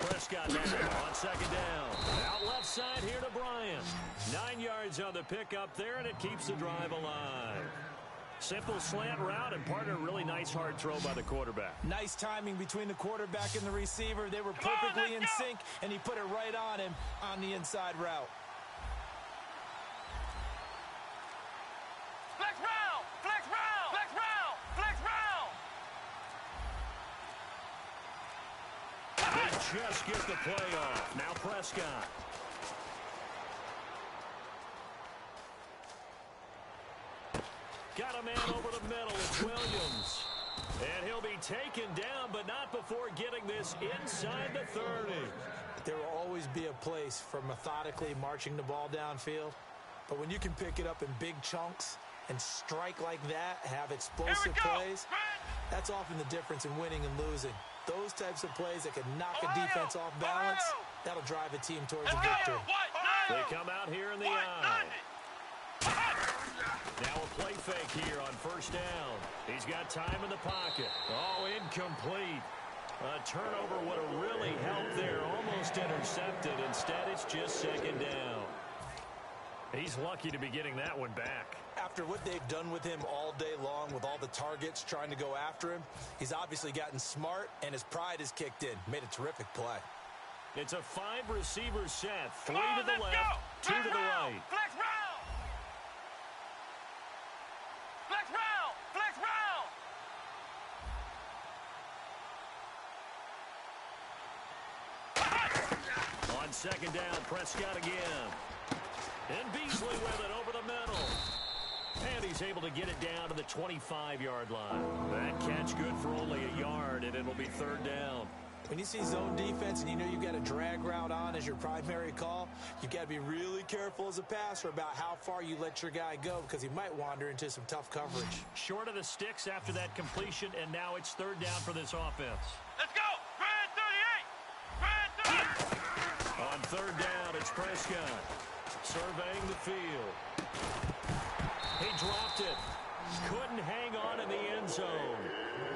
Prescott now on second down. Out left side here to Bryant. 9 yards on the pickup there, and it keeps the drive alive. Simple slant route, and partner, really nice hard throw by the quarterback.
Nice timing between the quarterback and the receiver. They were perfectly in sync, and he put it right on him on the inside route.
Just get the play off. Now Prescott. a man over the middle. It's Williams. And he'll be taken down, but not before getting this inside the 30.
There will always be a place for methodically marching the ball downfield. But when you can pick it up in big chunks and strike like that, have explosive plays, that's often the difference in winning and losing. Those types of plays that can knock a defense off balance, that'll drive a team towards a victory.
They come out here in the I. Now a play fake here on first down. He's got time in the pocket. Oh, incomplete. A turnover would have really helped there. Almost intercepted. Instead, it's just second down. He's lucky to be getting that one back.
After what they've done with him all day long with all the targets trying to go after him, he's obviously gotten smart, and his pride has kicked in. Made a terrific play.
It's a 5-receiver set. 3 to the left, 2 to the right.
Flex round! Flex round! Flex round!
On second down, Prescott again. And Beasley with it over the middle. And he's able to get it down to the 25-yard line. That catch good for only a yard, and it'll be third down.
When you see zone defense and you know you've got a drag route on as your primary call, you've got to be really careful as a passer about how far you let your guy go because he might wander into some tough coverage.
Short of the sticks after that completion, and now it's third down for this offense.
Let's go! Grand 38! Grand 38!
On third down, it's Prescott. Surveying the field. He dropped it. Couldn't hang on in the end zone.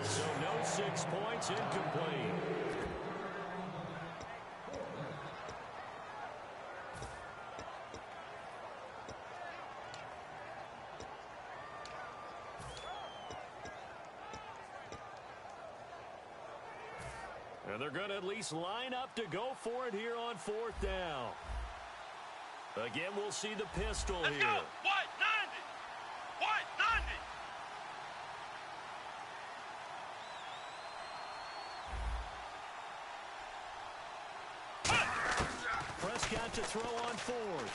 So no 6 points, incomplete. And they're going to at least line up to go for it here on fourth down. Again, we'll see the pistol
Let's
here.
go! White 90! White 90!
Prescott to throw on fourth.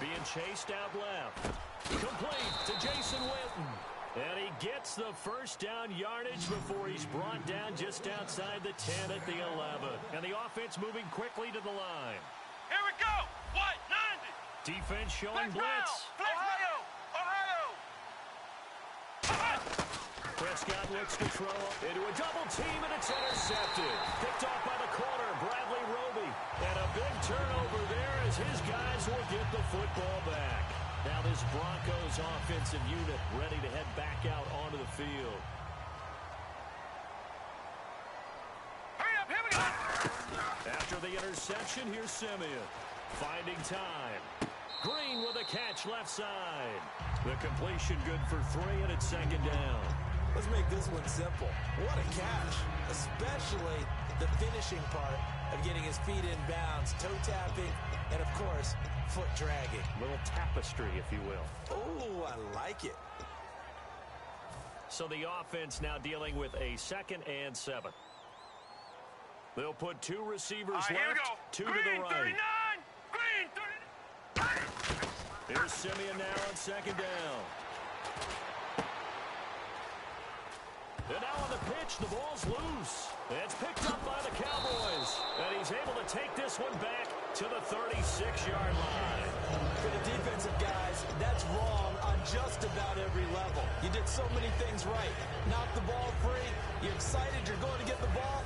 Being chased out left. Complete to Jason Witten. And he gets the first down yardage before he's brought down just outside the 10 at the 11. And the offense moving quickly to the line.
Here we go! White 90!
Defense showing
Flex
blitz.
round! Flex Ohio! Ohio!
Prescott looks to throw into a double team, and it's intercepted. Picked off by the corner, Bradley Roby. And a big turnover there as his guys will get the football back. Now this Broncos offensive unit ready to head back out onto the field.
Hurry up, here we go!
After the interception, here's Simeon. Finding time. Green with a catch left side. The completion good for 3, and it's second down.
Let's make this one simple. What a catch, especially the finishing part of getting his feet in bounds, toe tapping, and of course, foot dragging.
Little tapestry, if you will.
Oh, I like it.
So the offense now dealing with a 2nd and 7. They'll put 2 receivers
Here we
left,
go.
2
Green,
to the right.
39! Green 39!
Here's Simeon now on second down. And now on the pitch, the ball's loose. It's picked up by the Cowboys. And he's able to take this one back to the 36-yard line.
For the defensive guys, that's wrong on just about every level. You did so many things right. Knocked the ball free. You're excited you're going to get the ball.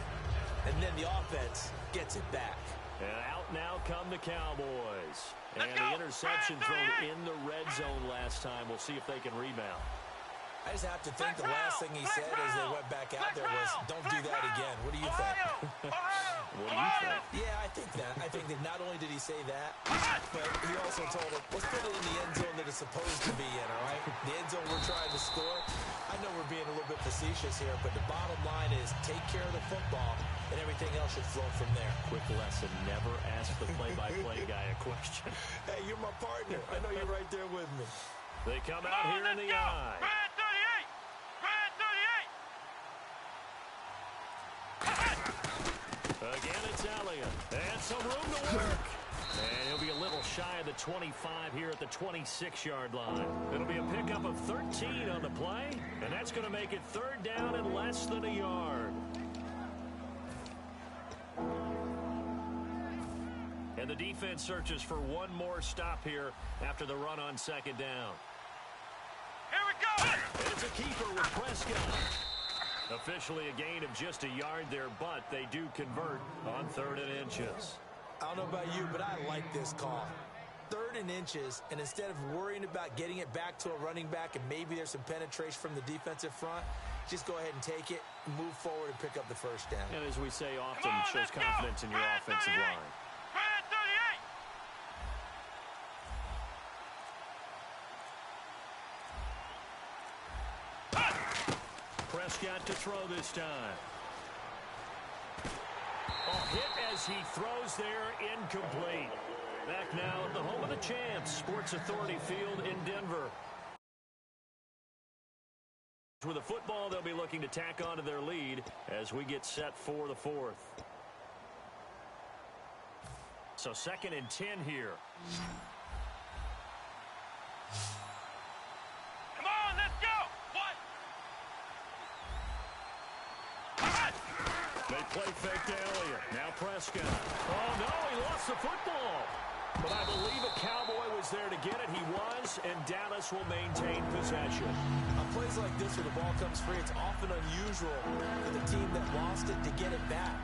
And then the offense gets it back.
And out now come the Cowboys. And
Let's go.
the interception
Red
thrown
38.
in the red zone last time. We'll see if they can rebound.
I just have to think the last thing he said as they went back out there was, don't do that again. What do you think?
What do you think?
Yeah, I think that. I think that not only did he say that, but he also told him, let's put it in the end zone that it's supposed to be in, all right? The end zone we're trying to score. I know we're being a little bit facetious here, but the bottom line is take care of the football, and everything else should flow from there.
Quick lesson, never ask the play-by-play guy a question.
Hey, you're my partner. I know you're right there with me.
They come out here in the eye.
Grand 38! Grand 38!
Again, it's Elliott. And some room to work. And he'll be a little shy of the 25 here at the 26-yard line. It'll be a pickup of 13 on the play, and that's going to make it third down and less than a yard. And the defense searches for one more stop here after the run on second down.
Here we go!
And it's a keeper with Prescott. Officially a gain of just a yard there, but they do convert on 3rd and inches.
I don't know about you, but I like this call. 3rd and inches, and instead of worrying about getting it back to a running back and maybe there's some penetration from the defensive front, just go ahead and take it, move forward, and pick up the first down.
And as we say often, shows confidence in your offensive line. Prescott to throw this time. Hit as he throws there, incomplete. Back now at the home of the champs, Sports Authority Field in Denver. With a football, they'll be looking to tack onto their lead as we get set for the 4th. So 2nd and 10 here.
Come on, let's go! What?
They play fake to Elliott. Now Prescott. Oh, no, he lost the football. But I believe a Cowboy was there to get it. He was, and Dallas will maintain possession.
On plays like this where the ball comes free, it's often unusual for the team that lost it to get it back.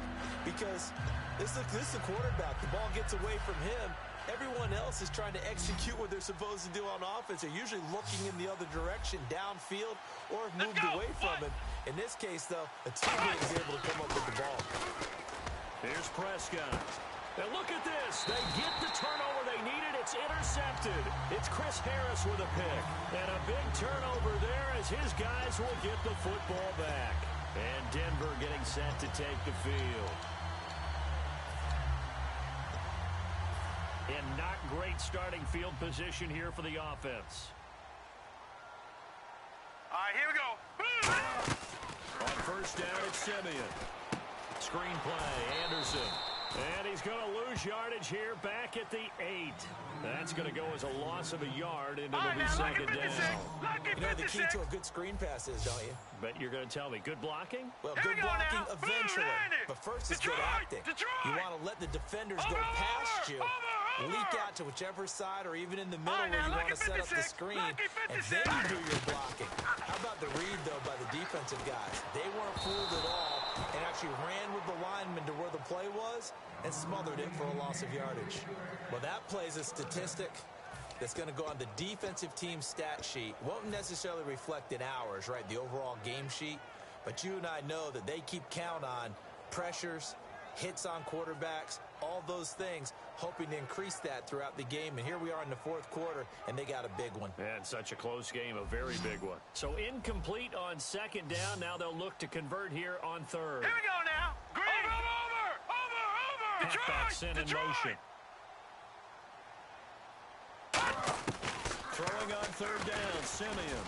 Because this is the quarterback. The ball gets away from him. Everyone else is trying to execute what they're supposed to do on offense. They're usually looking in the other direction, downfield, or have moved away from him. In this case, though, a teammate is able to come up with the ball.
Here's Prescott. And look at this. They get the turnover they needed. It's intercepted. It's Chris Harris with a pick. And a big turnover there as his guys will get the football back. And Denver getting set to take the field. And not great starting field position here for the offense.
All right, here we go.
On first down, it's Simeon. Screen play, Anderson. And he's going to lose yardage here back at the 8. That's going to go as a loss of a yard, and it'll be second down.
You know the key to a good screen pass is, don't you?
Bet you're going to tell me. Good blocking?
Well, good blocking eventually. But first it's good acting. You want to let the defenders go past you, leak out to whichever side or even in the middle where you want to set up the screen, and then you do your blocking. How about the read, though, by the defensive guys? They weren't fooled at all and actually ran with the lineman to where the play was and smothered it for a loss of yardage. Well, that plays a statistic that's going to go on the defensive team stat sheet. Won't necessarily reflect in ours, right, the overall game sheet, but you and I know that they keep count on pressures, hits on quarterbacks, all those things, hoping to increase that throughout the game. And here we are in the 4th quarter, and they got a big one.
And such a close game, a very big one. So incomplete on second down. Now they'll look to convert here on 3rd.
Here we go now. Green. Over.
Halfback sent in motion. Throwing on 3rd down, Simeon.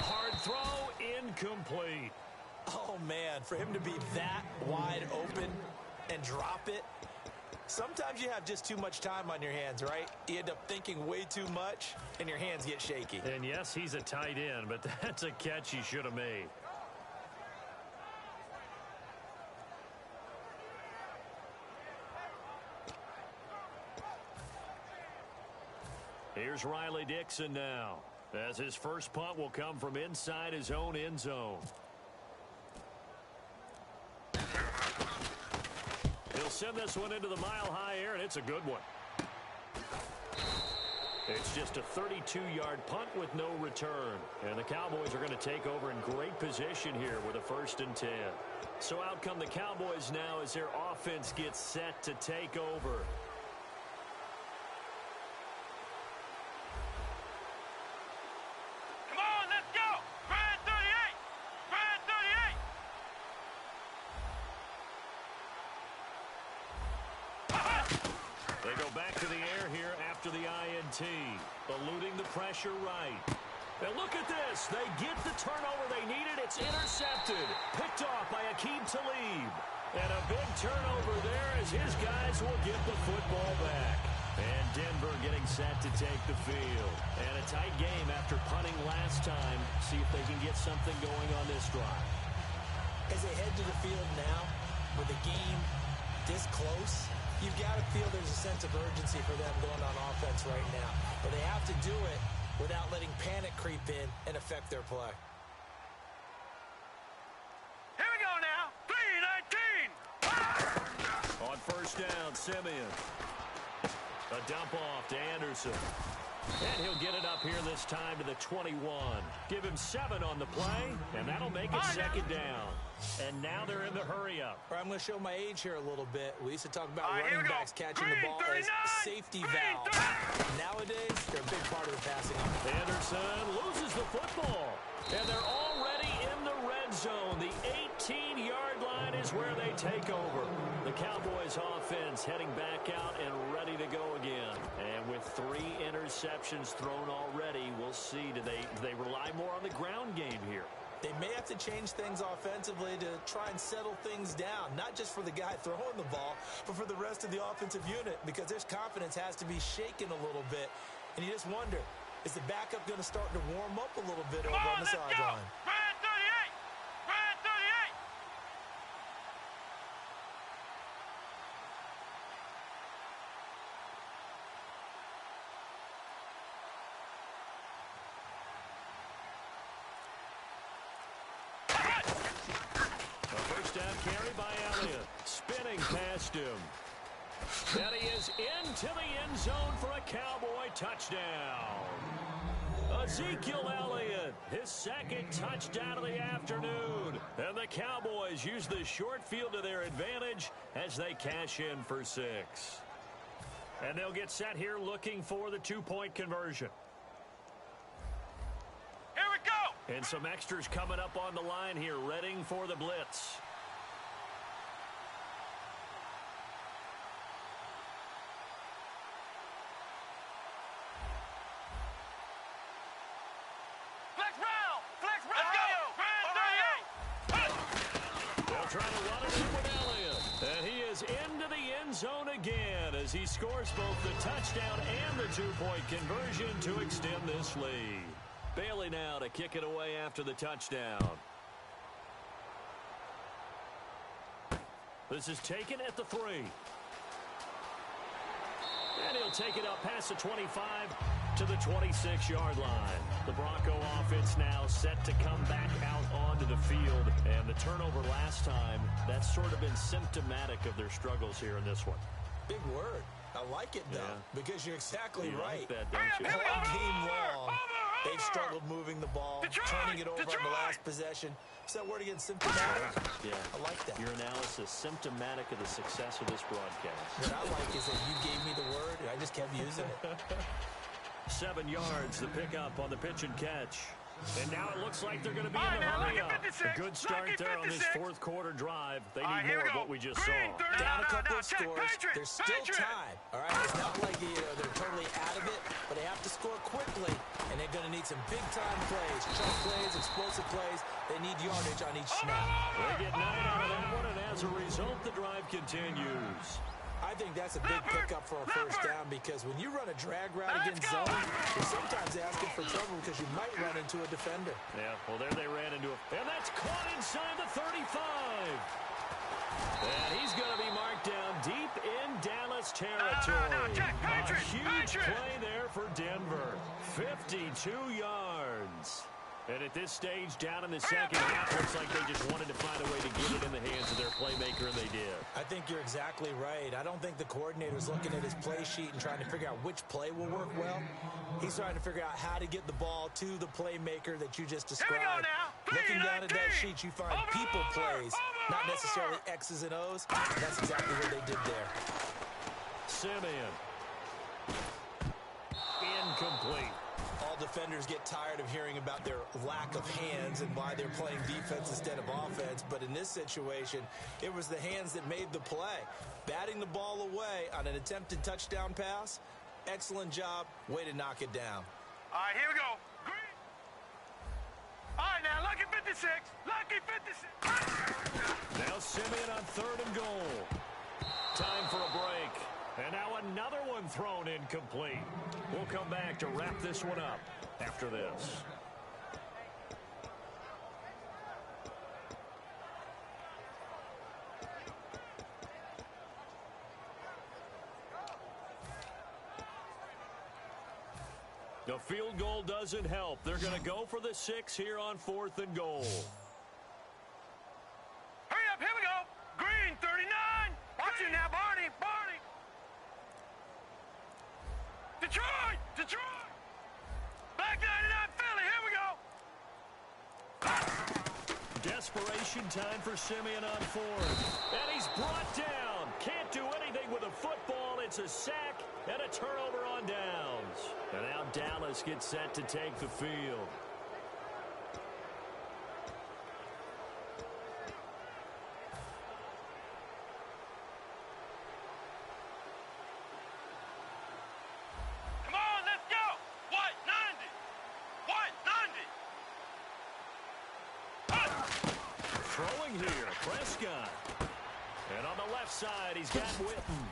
Hard throw, incomplete.
Oh, man, for him to be that wide open and drop it, sometimes you have just too much time on your hands, right? You end up thinking way too much, and your hands get shaky.
And yes, he's a tight end, but that's a catch he should have made. Here's Riley Dixon now, as his first punt will come from inside his own end zone. He'll send this one into the mile-high air, and it's a good one. It's just a 32-yard punt with no return. And the Cowboys are going to take over in great position here with a 1st and 10. So out come the Cowboys now as their offense gets set to take over.
Come on, let's go. Brad 38. Brad 38.
They go back to the air here after the INT. Eluding the pressure right. And look at this. They get the turnover they needed. It's intercepted. Picked off by Aqib Talib. And a big turnover there as his guys will get the football back. And Denver getting set to take the field. And a tight game after punting last time. See if they can get something going on this drive.
As they head to the field now, with the game this close, you've got to feel there's a sense of urgency for them going on offense right now. But they have to do it without letting panic creep in and affect their play.
Here we go now. 3-19.
On first down, Simeon. A dump off to Anderson. And he'll get it up here this time to the 21. Give him 7 on the play, and that'll make it second down. And now they're in the hurry-up.
All right, I'm going to show my age here a little bit. We used to talk about
Here
running
we go.
backs catching
Green,
the ball
39,
as safety
green,
valves.
39.
Nowadays, they're a big part of the passing offense.
Anderson loses the football. And they're already in the red zone. The 18-yard line is where they take over. The Cowboys offense heading back out and ready to go again. And with 3 interceptions thrown already, we'll see. Do they rely more on the ground game here?
They may have to change things offensively to try and settle things down, not just for the guy throwing the ball, but for the rest of the offensive unit, because their confidence has to be shaken a little bit. And you just wonder, is the backup going to start to warm up a little bit over on the sideline?
Brand 38. Brand 38.
A first down carry by Elliott. Spinning past him. And he is into the end zone for a Cowboy touchdown. Ezekiel Elliott, his second touchdown of the afternoon. And the Cowboys use the short field to their advantage as they cash in for 6. And they'll get set here looking for the 2-point conversion.
Here we go.
And some extras coming up on the line here, readying for the blitz.
Flex round. Flex round. Let's go. Brand 38.
They'll try to run it in with Elliott. And he is into the end zone again as he scores both the touchdown and the 2-point conversion to extend this lead. Bailey now to kick it away after the touchdown. This is taken at the 3. And he'll take it up past the 25 to the 26-yard line. The Bronco offense now set to come back out onto the field. And the turnover last time, that's sort of been symptomatic of their struggles here in this one.
Big word. I like it, though, because you're exactly
You
right.
like that, don't you?
All game long, they've struggled moving the ball, turning it over on the last possession. Is that word again, symptomatic?
Yeah.
I like that.
Your analysis, symptomatic of the success of this broadcast.
What I like is that you gave me the word, and I just kept using it.
7 yards, the pickup on the pitch and catch. And now it looks like they're going to be in the
now,
hurry
lucky
up.
56,
A good start
lucky
there on this
56.
fourth quarter drive. They
All right,
need
here
more
we
of
go.
what we just
Green,
saw.
30.
Down a couple of
Check,
scores.
Patriot,
There's still
Patriot.
time. All right, it's not like they're totally out of it, but they have to score quickly, and they're going to need some big-time plays, chunk plays, explosive plays. They need yardage on each snap.
They get 9 out of that one, and as a result, the drive continues.
I think that's a big pickup for a first down because when you run a drag route against zone, you're sometimes asking for trouble because you might run into a defender.
Yeah, well, there they ran into it. And that's caught inside the 35. And he's going to be marked down deep in Dallas territory. A huge play there for Denver. 52 yards. And at this stage, down in the second half, looks like they just wanted to find a way to get it in the hands of their playmaker, and they did.
I think you're exactly right. I don't think the coordinator's looking at his play sheet and trying to figure out which play will work well. He's trying to figure out how to get the ball to the playmaker that you just described.
Here we go now.
Looking down at that
3-19.
sheet, you find people plays, not necessarily X's and O's. And that's exactly what they did there.
Simeon. Incomplete.
All defenders get tired of hearing about their lack of hands and why they're playing defense instead of offense. But in this situation, it was the hands that made the play. Batting the ball away on an attempted touchdown pass, excellent job. Way to knock it down.
All right, here we go. Green. All right, now, lucky 56. Lucky 56.
Now Simeon in on 3rd and goal. Time for a break. And now another one thrown incomplete. We'll come back to wrap this one up after this. The field goal doesn't help. They're going to go for the 6 here on 4th and goal.
Hurry up, here we go. Green, 39. Watch it now, Barney. Detroit. Back 99, Philly, here we go.
Desperation time for Simeon on 4th. And he's brought down. Can't do anything with a football. It's a sack and a turnover on downs. And now Dallas gets set to take the field.
Come on, let's go. White 90.
Throwing here, Prescott. And on the left side, he's got Witten.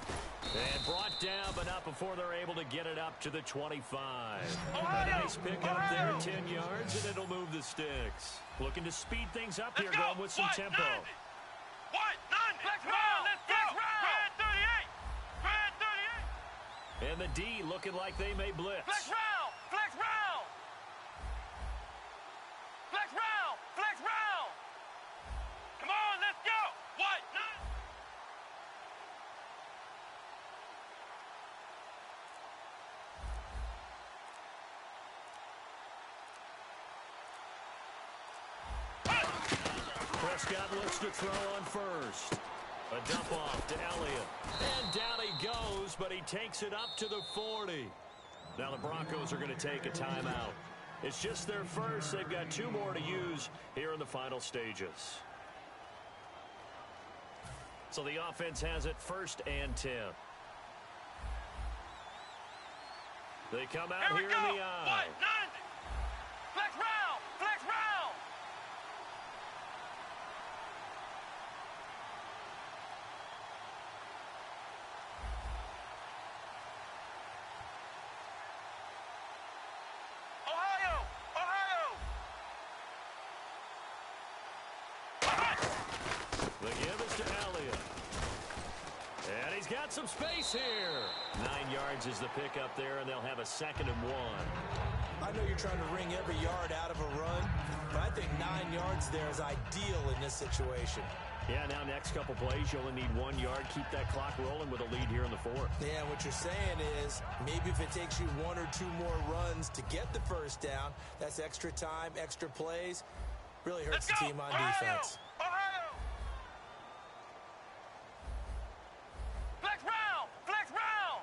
And brought down, but not before they're able to get it up to the 25. A nice pickup there, 10 yards, and it'll move the sticks. Looking to speed things up here, going with some tempo.
White 90. Let's round. Red 38.
And the D looking like they may blitz.
Flex round. Come on, let's go. White 90.
Prescott looks to throw on 1st. A dump off to Elliott. And down he goes, but he takes it up to the 40. Now the Broncos are going to take a timeout. It's just their first. They've got 2 more to use here in the final stages. So the offense has it 1st and 10. They come out here in the eye.
White 90. Flex round.
The give is to Elliott. And he's got some space here. 9 yards is the pickup there, and they'll have a 2nd and 1.
I know you're trying to wring every yard out of a run, but I think 9 yards there is ideal in this situation.
Yeah, now next couple plays, you only need 1 yard. Keep that clock rolling with a lead here in the 4th.
Yeah, what you're saying is maybe if it takes you 1 or 2 more runs to get the first down, that's extra time, extra plays. Really hurts the team on defense.
Flex round.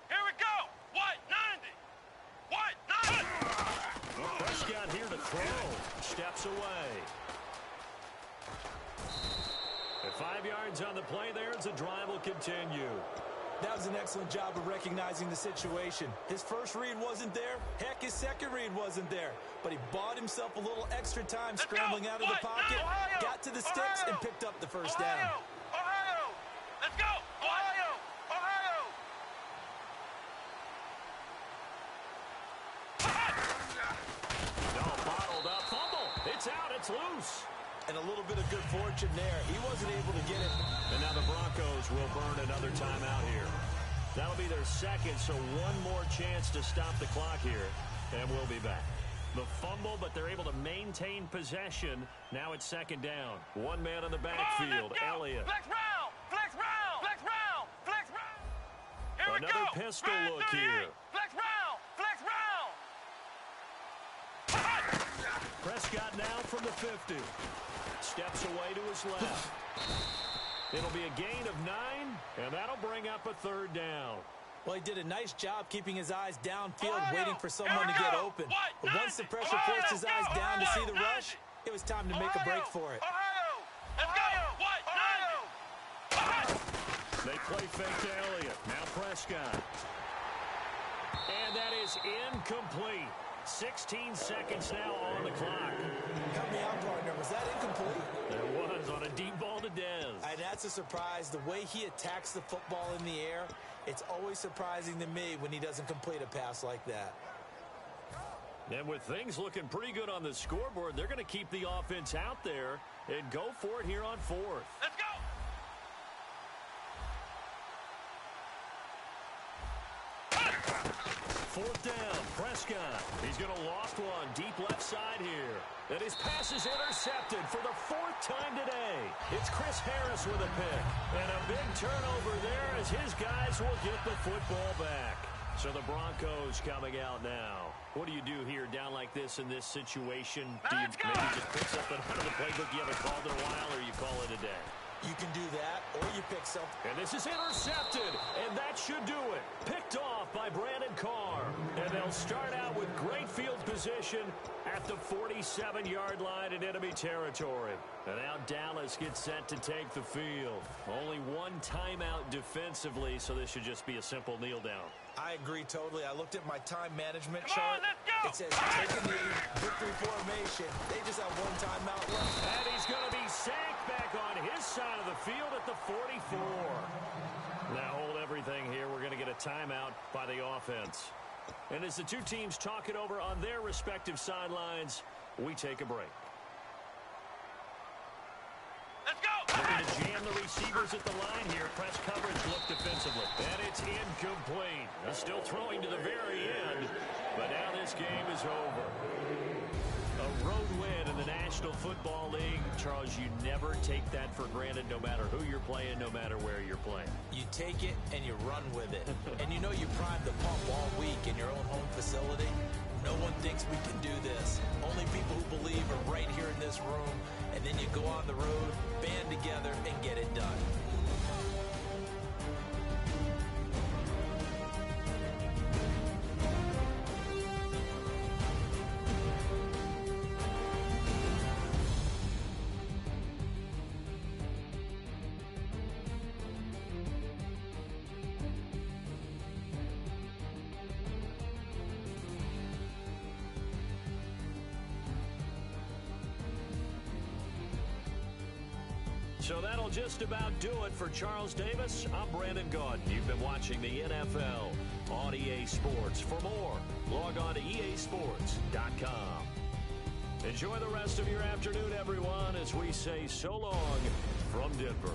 Here we go. White 90.
Prescott here to throw. Steps away. And 5 yards on the play there as the drive will continue.
That was an excellent job of recognizing the situation. His first read wasn't there. Heck, his second read wasn't there. But he bought himself a little extra time scrambling out of the pocket, got to the sticks, and picked up the first down.
Ohio. Let's go. Ohio.
No, bottled up. Fumble. It's out. It's loose.
And a little bit of good fortune there. He wasn't able to get it.
And now the Broncos will burn another timeout here. That'll be their 2nd, so 1 more chance to stop the clock here. And we'll be back. The fumble, but they're able to maintain possession. Now it's 2nd down. 1 man on the backfield, Elliott.
Flex round. Here we go.
Another pistol look here.
Flex round.
Prescott now from the 50. Steps away to his left. It'll be a gain of 9, and that'll bring up a 3rd down.
Well, he did a nice job keeping his eyes downfield, waiting for someone to get open. But once the pressure forced his eyes down to see the rush, it was time to make a break for it.
Let's go.
They play fake to Elliott. Now Prescott. And that is incomplete. 16 seconds now on the clock.
Help me out, partner. Was that incomplete?
It was on a deep ball to Dez.
That's a surprise. The way he attacks the football in the air, it's always surprising to me when he doesn't complete a pass like that.
And with things looking pretty good on the scoreboard, they're going to keep the offense out there and go for it here on fourth.
Let's go!
Fourth down, Prescott. He's going to loft one deep left side here. And his pass is intercepted for the fourth time today. It's Chris Harris with a pick. And a big turnover there as his guys will get the football back. So the Broncos coming out now. What do you do here down like this in this situation? Do you maybe just pick something out of the playbook you haven't called in a while, or you call it a day?
You can do that, or you pick something.
And this is intercepted, and that should do it. Picked off by Brandon Carr. And they'll start out with great field position at the 47-yard line in enemy territory. And now Dallas gets set to take the field. Only one timeout defensively, so this should just be a simple kneel down.
I agree totally. I looked at my time management
Come
chart.
on, let's go!
It says take a knee, victory formation. They just have one timeout left.
And he's going to be sacked back on his side of the field at the 44. Now hold everything here. We're going to get a timeout by the offense. And as the two teams talk it over on their respective sidelines, we take a break.
Let's go!
Looking to jam the receivers at the line here. Press coverage look defensively. And it's incomplete. Still throwing to the very end. But now this game is over. A road win in the National Football League. Charles, you never take that for granted no matter who you're playing, no matter where you're playing.
You take it and you run with it. And you know you primed the pump all week in your own home facility. No one thinks we can do this. Only people who believe are right here in this room. And then you go on the road, band together, and get it done.
So that'll just about do it for Charles Davis. I'm Brandon Gaudin. You've been watching the NFL on EA Sports. For more, log on to easports.com. Enjoy the rest of your afternoon, everyone, as we say so long from Denver.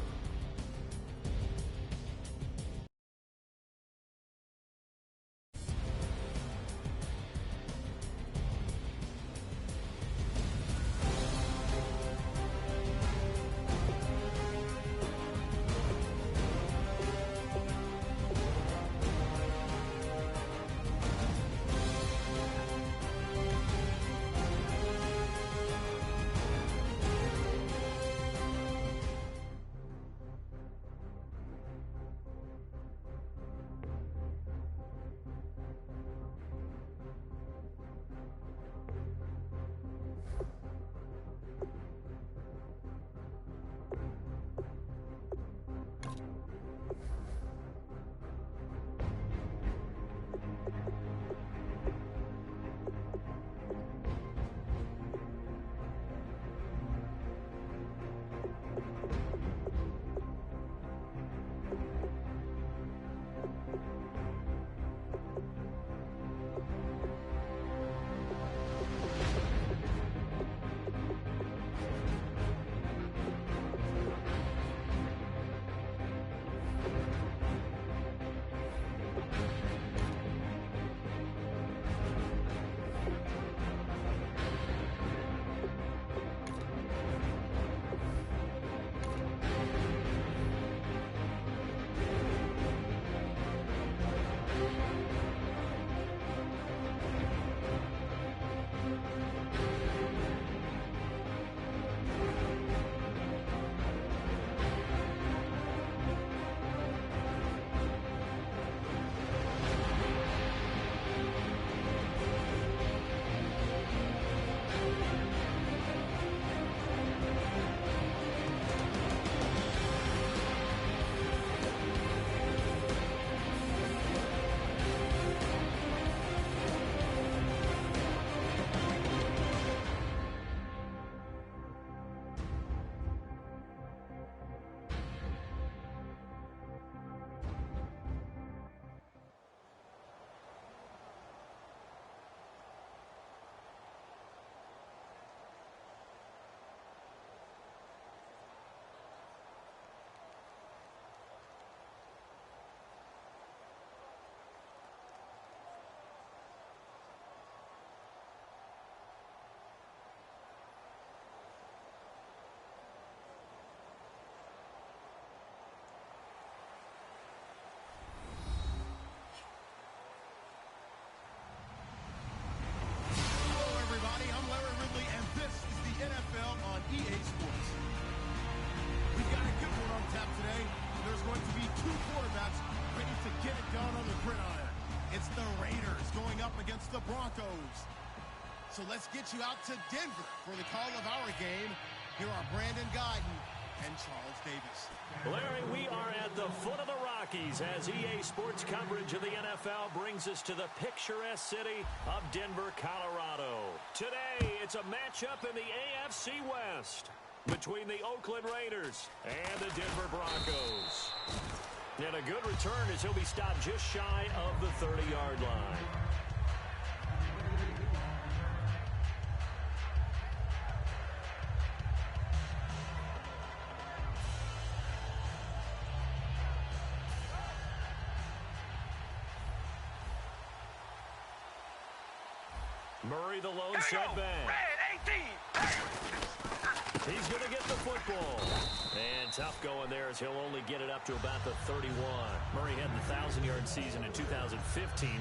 the Broncos. So let's get you out to Denver for the call of our game. Here are Brandon Gaudin and Charles Davis.
Larry, we are at the foot of the Rockies as EA Sports coverage of the NFL brings us to the picturesque city of Denver, Colorado. Today, it's a matchup in the AFC West between the Oakland Raiders and the Denver Broncos. And a good return as he'll be stopped just shy of the 30-yard line. Murray, the lone setback. He's going to get the football. And tough going there as he'll only get it up to about the 31. Murray had the 1,000-yard season in 2015,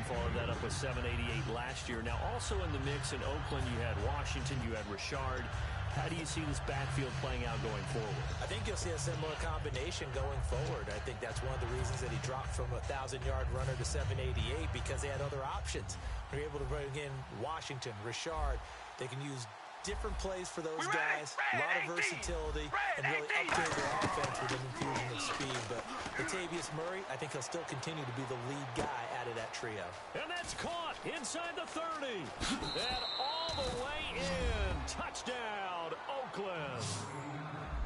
followed that up with 788 last year. Now, also in the mix in Oakland, you had Washington, you had Richard. How do you see this backfield playing out going forward?
I think you'll see a similar combination going forward. I think that's one of the reasons that he dropped from a 1,000-yard runner to 788 because they had other options. They're able to bring in Washington, Richard. They can use different plays for those guys, a lot of versatility, and really upgrade their offense with an infusion of speed. But Latavius Murray, I think he'll still continue to be the lead guy out of that trio.
And that's caught inside the 30. And all the way in. Touchdown, Oakland.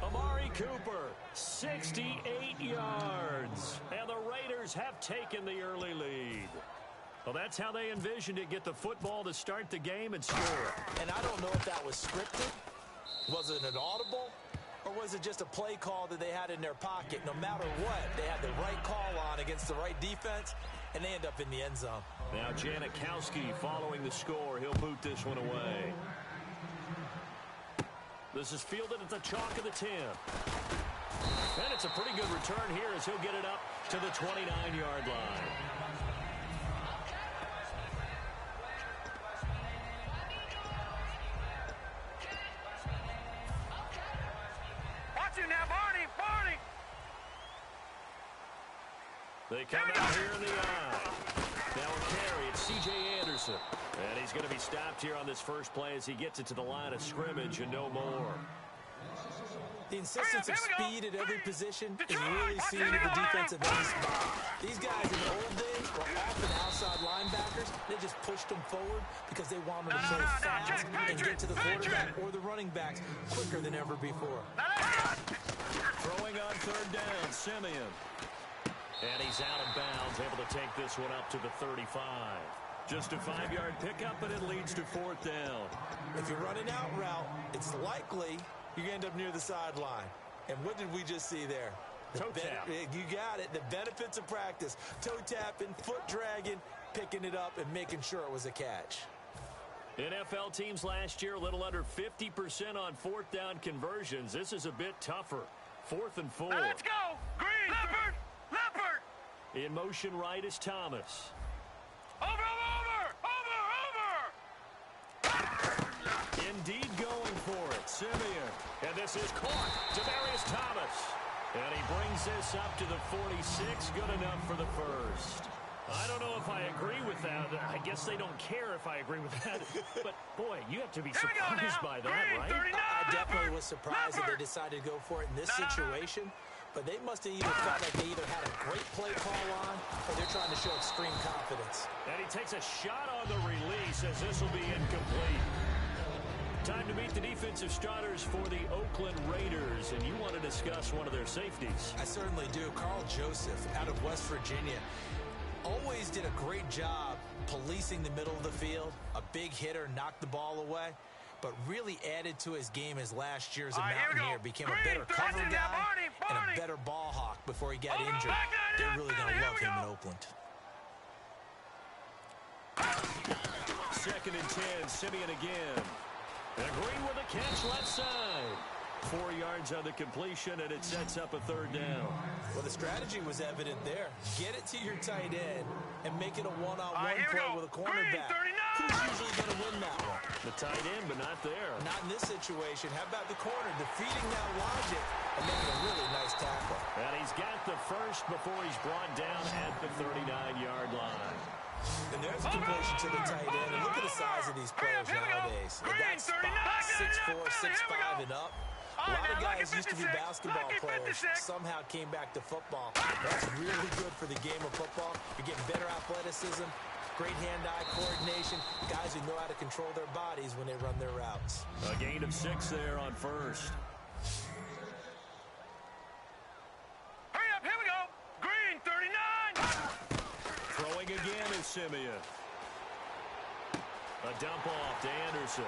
Amari Cooper, 68 yards. And the Raiders have taken the early lead. Well, that's how they envisioned it. Get the football to start the game and score.
And I don't know if that was scripted. Was it an audible? Or was it just a play call that they had in their pocket? No matter what, they had the right call on against the right defense, and they end up in the end zone.
Now Janikowski following the score. He'll boot this one away. This is fielded at the chalk of the 10. And it's a pretty good return here as he'll get it up to the 29-yard line.
Now, Barney!
They come out here in the eye. Now a carry, it's C.J. Anderson. And he's going to be stopped here on this first play as he gets it to the line of scrimmage and no more.
The insistence of speed at every position is really seen in the defensive end spot. These guys in the old days were often outside linebackers. They just pushed them forward because they wanted to play fast and get to the quarterback or the running backs quicker than ever before.
Throwing on third down, Simeon. And he's out of bounds, able to take this one up to the 35. Just a 5-yard pickup, and it leads to fourth down.
If you're running out route, it's likely you're going to end up near the sideline. And what did we just see there?
Toe tap.
You got it. The benefits of practice. Toe tapping, foot dragging, picking it up, and making sure it was a catch.
NFL teams last year, a little under 50% on fourth down conversions. This is a bit tougher. 4th and 4.
Now let's go! Green! Leopard!
In motion right is Thomas.
Over!
Indeed going for it, Simeon. And this is caught. Demaryius Thomas. And he brings this up to the 46. Good enough for the first. I don't know if I agree with that. I guess they don't care if I agree with that. But, boy, you have to be surprised by that, right?
I definitely was surprised that they decided to go for it in this situation. But they must have either felt like they either had a great play call on or they're trying to show extreme confidence.
And he takes a shot on the release as this will be incomplete. Time to meet the defensive starters for the Oakland Raiders, and you want to discuss one of their safeties.
I certainly do. Carl Joseph out of West Virginia always did a great job policing the middle of the field. A big hitter, knocked the ball away, but really added to his game as last year as a Mountaineer. Became a better cover guy and a better ball hawk before he got injured. They're really going to love him in Oakland.
2nd and 10, Simeon again. And Green with a catch left side. 4 yards on the completion, and it sets up a third down.
Well, the strategy was evident there. Get it to your tight end and make it a one-on-one play with a cornerback. Who's usually going to win that one?
The tight end, but not there.
Not in this situation. How about the corner defeating that logic and making a really nice tackle?
And he's got the first before he's brought down at the 39-yard line.
And there's a completion to the tight end. And look at the size of these players nowadays. At that spot, 6'4", 6'5", and up. A lot of guys used to be basketball players, somehow came back to football. That's really good for the game of football. You're getting better athleticism, great hand-eye coordination, guys who know how to control their bodies when they run their routes.
A gain of 6 there on first.
Hurry up, here we go. Green, 39.
Throwing again is Simeon. A dump off to Anderson.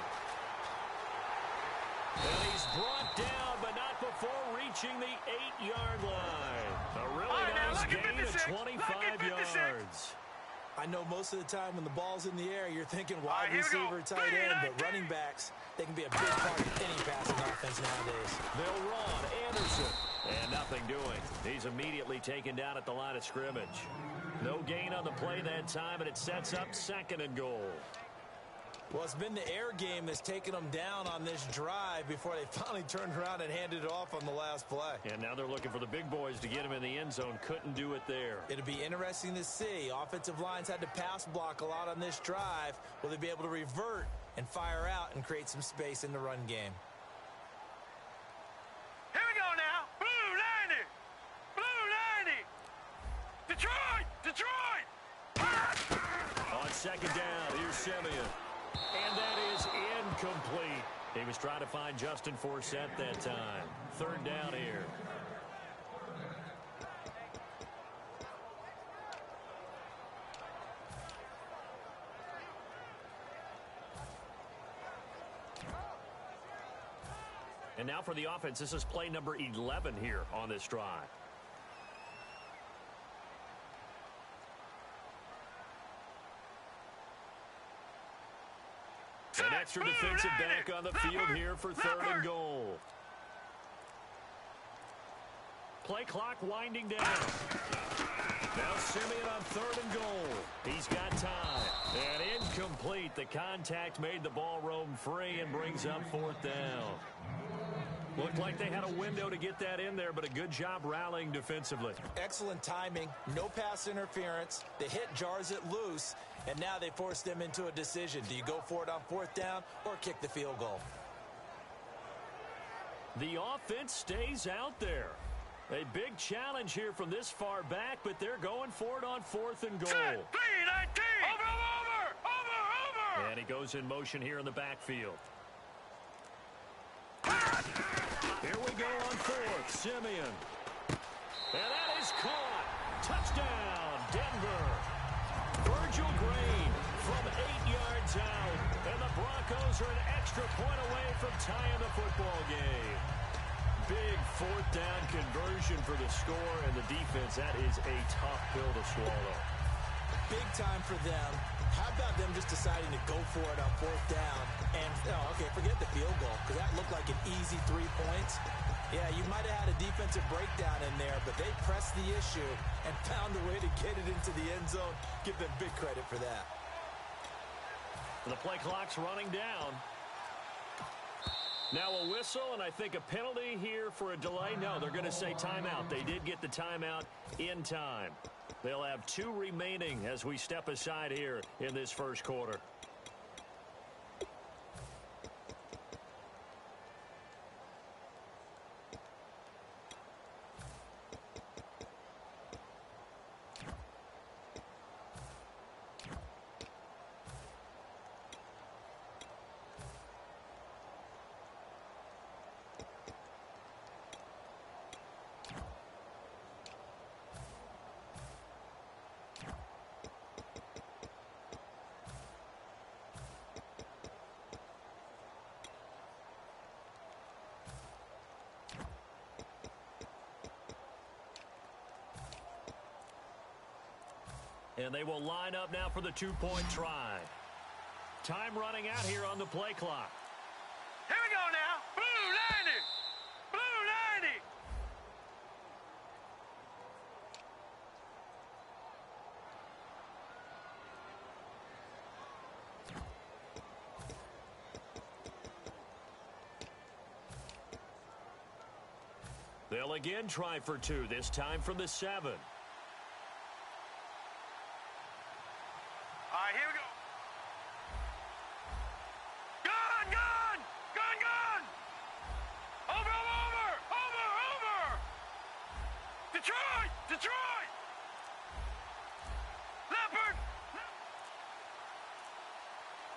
And he's brought down, but not before reaching the 8-yard line. A really nice gain of 25 yards.
I know most of the time when the ball's in the air, you're thinking wide receiver, tight end, but running backs, they can be a big part of any passing offense nowadays.
They'll run. Anderson. And nothing doing. He's immediately taken down at the line of scrimmage. No gain on the play that time, and it sets up 2nd and goal.
Well, it's been the air game that's taken them down on this drive before they finally turned around and handed it off on the last play.
And now they're looking for the big boys to get him in the end zone. Couldn't do it there.
It'll be interesting to see. Offensive lines had to pass block a lot on this drive. Will they be able to revert and fire out and create some space in the run game?
Here we go now. Blue 90. Blue 90. Detroit. Detroit.
On 2nd down, here's Simeon. And that is incomplete. He was trying to find Justin Forsett that time. 3rd down here. And now for the offense, this is play number 11 here on this drive. An extra defensive back on the field here for 3rd and goal. Play clock winding down. Now Simeon on 3rd and goal. He's got time. And incomplete. The contact made the ball roam free and brings up 4th down. Looked like they had a window to get that in there, but a good job rallying defensively.
Excellent timing. No pass interference. The hit jars it loose. And now they force them into a decision. Do you go for it on 4th down or kick the field goal?
The offense stays out there. A big challenge here from this far back, but they're going for it on 4th and goal.
3-19. Over.
And he goes in motion here in the backfield. Here we go on 4th. Simeon. And that is caught. Touchdown, Denver. Virgil Green from 8 yards out. And the Broncos are an extra point away from tying the football game. Big 4th down conversion for the score, and the defense, that is a tough pill to swallow.
Big time for them. How about them just deciding to go for it on 4th down? And, okay, forget the field goal, because that looked like an easy 3 points. Yeah, you might have had a defensive breakdown in there, but they pressed the issue and found a way to get it into the end zone. Give them big credit for that.
The play clock's running down. Now a whistle, and I think a penalty here for a delay. No, they're going to say timeout. They did get the timeout in time. They'll have 2 remaining as we step aside here in this first quarter. And they will line up now for the 2-point try. Time running out here on the play clock.
Here we go now. Blue 90. Blue 90.
They'll again try for 2, this time from the 7.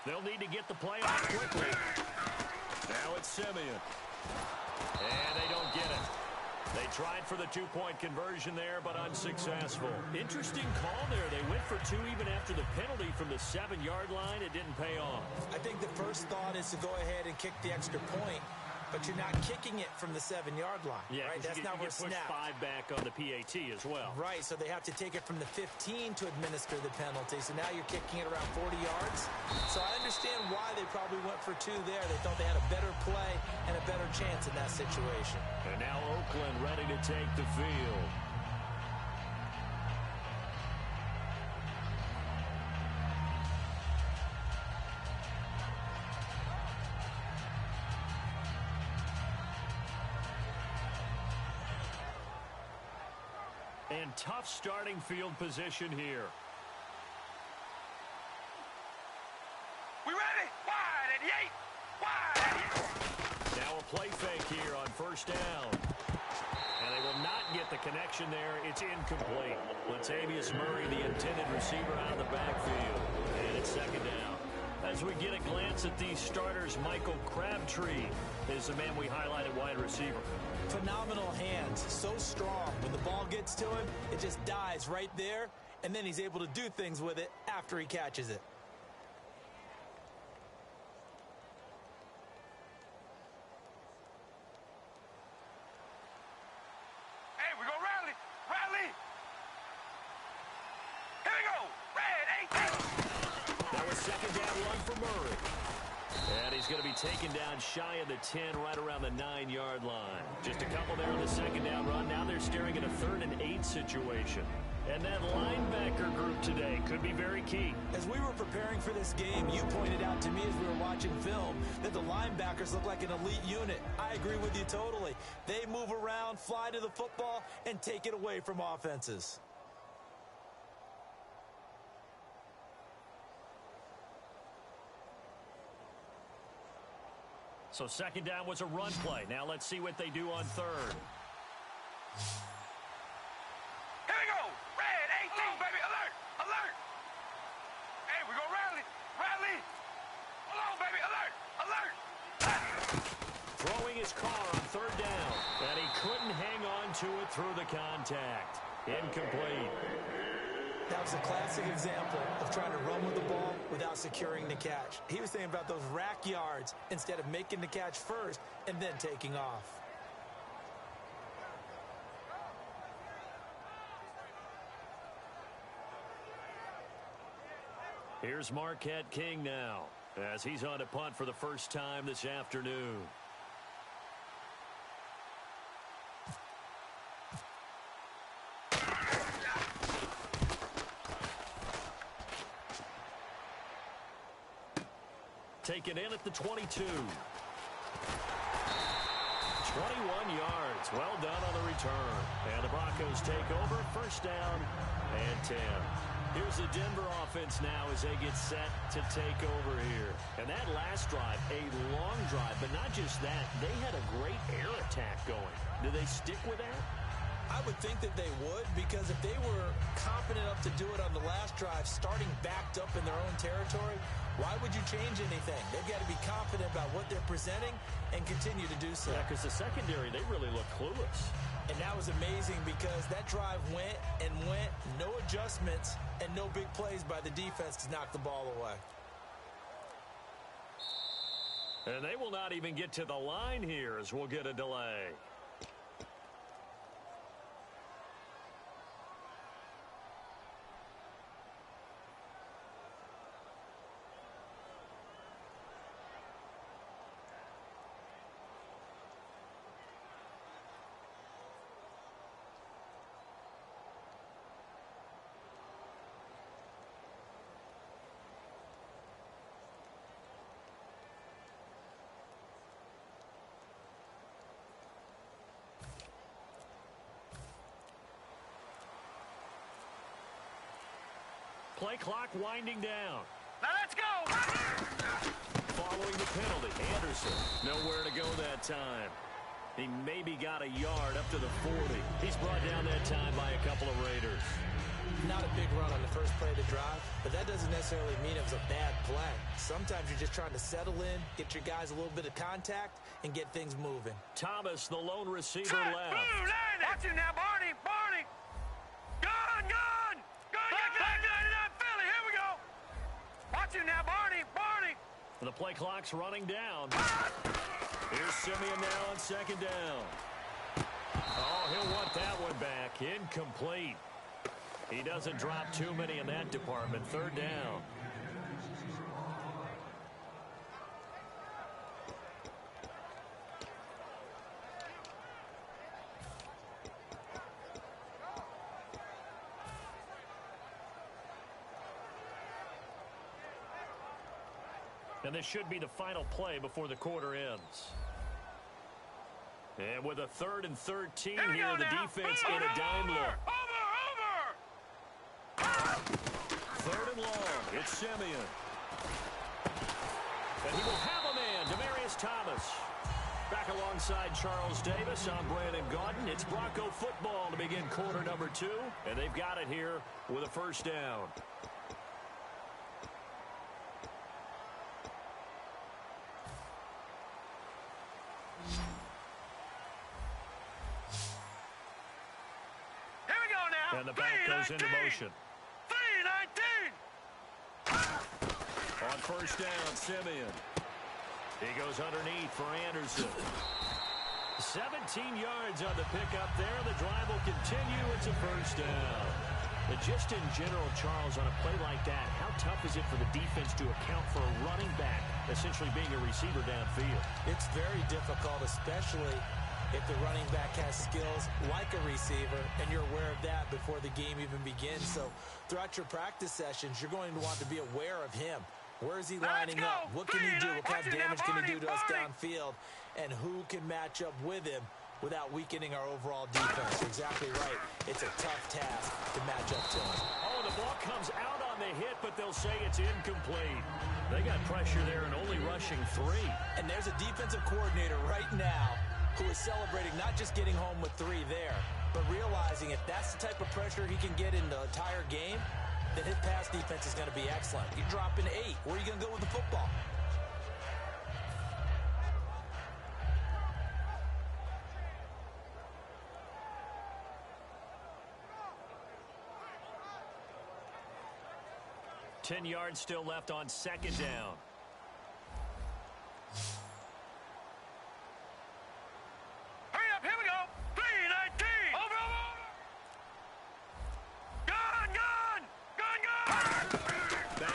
They'll need to get the play on quickly. Now it's Simeon. And they don't get it. They tried for the two-point conversion there, but unsuccessful. Interesting call there. They went for two even after the penalty from the 7-yard line. It didn't pay off.
I think the first thought is to go ahead and kick the extra point, but you're not kicking it from the 7-yard line.
Yeah,
right? That's not where
you push 5 back on the PAT as well.
Right, so they have to take it from the 15 to administer the penalty. So now you're kicking it around 40 yards. So I understand why they probably went for 2 there. They thought they had a better play and a better chance in that situation.
And now Oakland ready to take the field. And tough starting field position here.
We ready? Wide and yay! Wide!
Now a play fake here on first down. And they will not get the connection there. It's incomplete. Latavius Murray, the intended receiver, out of the backfield. And it's second down. As we get a glance at these starters, Michael Crabtree is the man we highlighted wide receiver.
Phenomenal hands, so strong. When the ball gets to him, it just dies right there, and then he's able to do things with it after he catches it.
Hey, we gonna rally! Rally! Here we go! Red 18!
That was second down run for Murray. And he's going to be taken down shy of the 10, right around the 9-yard line. Just a couple there on the second down run. Now they're staring at a 3rd and 8 situation. And that linebacker group today could be very key.
As we were preparing for this game, you pointed out to me as we were watching film that the linebackers look like an elite unit. I agree with you totally. They move around, fly to the football, and take it away from offenses.
So second down was a run play. Now let's see what they do on 3rd.
Here we go! Red 18, baby! Alert! Alert! Hey, we gonna rally! Rally! Hold on, baby! Alert! Alert!
Throwing his car on 3rd down. And he couldn't hang on to it through the contact. Incomplete.
That was a classic example of trying to run with the ball without securing the catch. He was thinking about those rack yards instead of making the catch first and then taking off.
Here's Marquette King now, as he's on to punt for the first time this afternoon. Taken in at the 22. 21 yards. Well done on the return. And the Broncos take over. First down and 10. Here's the Denver offense now as they get set to take over here. And that last drive, a long drive, but not just that. They had a great air attack going. Do they stick with that?
I would think that they would, because if they were confident enough to do it on the last drive, starting backed up in their own territory, why would you change anything? They've got to be confident about what they're presenting and continue to do so.
Yeah, because the secondary, they really look clueless.
And that was amazing because that drive went and went, no adjustments, and no big plays by the defense to knock the ball away.
And they will not even get to the line here as we'll get a delay. Play clock winding down.
Now let's go!
Following the penalty, Anderson nowhere to go that time. He maybe got a yard up to the 40. He's brought down that time by a couple of Raiders.
Not a big run on the first play of the drive, but that doesn't necessarily mean it was a bad play. Sometimes you're just trying to settle in, get your guys a little bit of contact, and get things moving.
Thomas, the lone receiver,
Set,
left.
blue, line it. Watch you now, Barney. Barney. Gun. Philly. Here we go. Watch you now, Barney.
The play clock's running down. Here's Simeon now on second down. Oh, he'll want that one back. Incomplete. He doesn't drop too many in that department. Third down. And this should be the final play before the quarter ends. And with a 3rd and 13 here, the defense in a dime look. Third and long. It's Simeon. And he will have a man, Demaryius Thomas. Back alongside Charles Davis, I'm Brandon Gaudin. It's Bronco football to begin quarter number 2. And they've got it here with a first down. And the back goes into motion. 3-19. On first down, Simeon. He goes underneath for Anderson. 17 yards on the pickup there. The drive will continue. It's a first down. But just in general, Charles, on a play like that, how tough is it for the defense to account for a running back essentially being a receiver downfield?
It's very difficult, especially if the running back has skills like a receiver, and you're aware of that before the game even begins. So throughout your practice sessions, you're going to want to be aware of him. Where is he lining up? What can he do? What kind of damage can he do to us downfield? And who can match up with him without weakening our overall defense? You're exactly right. It's a tough task to match up to him.
Oh, the ball comes out on the hit, but they'll say it's incomplete. They got pressure there and only rushing 3.
And there's a defensive coordinator right now who is celebrating not just getting home with 3 there, but realizing if that's the type of pressure he can get in the entire game, then his pass defense is going to be excellent. You're dropping 8. Where are you going to go with the football?
Ten yards still left on second down.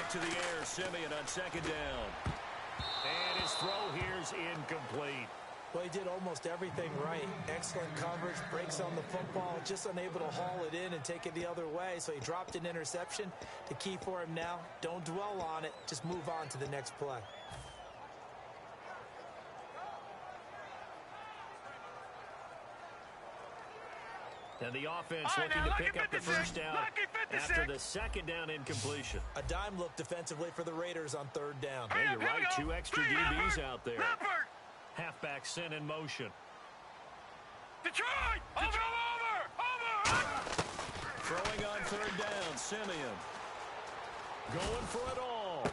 To the air, Simeon on second down. And his throw here's incomplete.
Well, he did almost everything right. Excellent coverage, breaks on the football, just unable to haul it in and take it the other way. So he dropped an interception. The key for him now, don't dwell on it. Just move on to the next play.
And the offense looking to pick up the first down after the second down incompletion.
A dime look defensively for the Raiders on third down.
Yeah, you're right. 2 extra DBs out there. Halfback sent in motion.
Detroit! Over!
Throwing on third down, Simeon. Going for it all.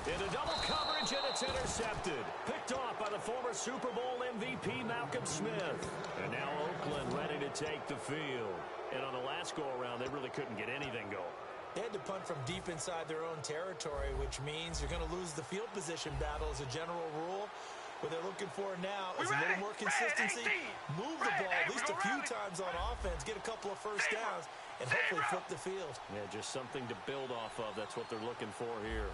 Into double coverage, and it's intercepted. Picked off by the former Super Bowl MVP, Malcolm Smith. And now Oakland ready to take the field. And on the last go-around, they really couldn't get anything going.
They had to punt from deep inside their own territory, which means you're going to lose the field position battle as a general rule. What they're looking for now is a little more consistency. Move the ball at least a few times on offense, get a couple of first downs, and hopefully flip the field.
Yeah, just something to build off of. That's what they're looking for here.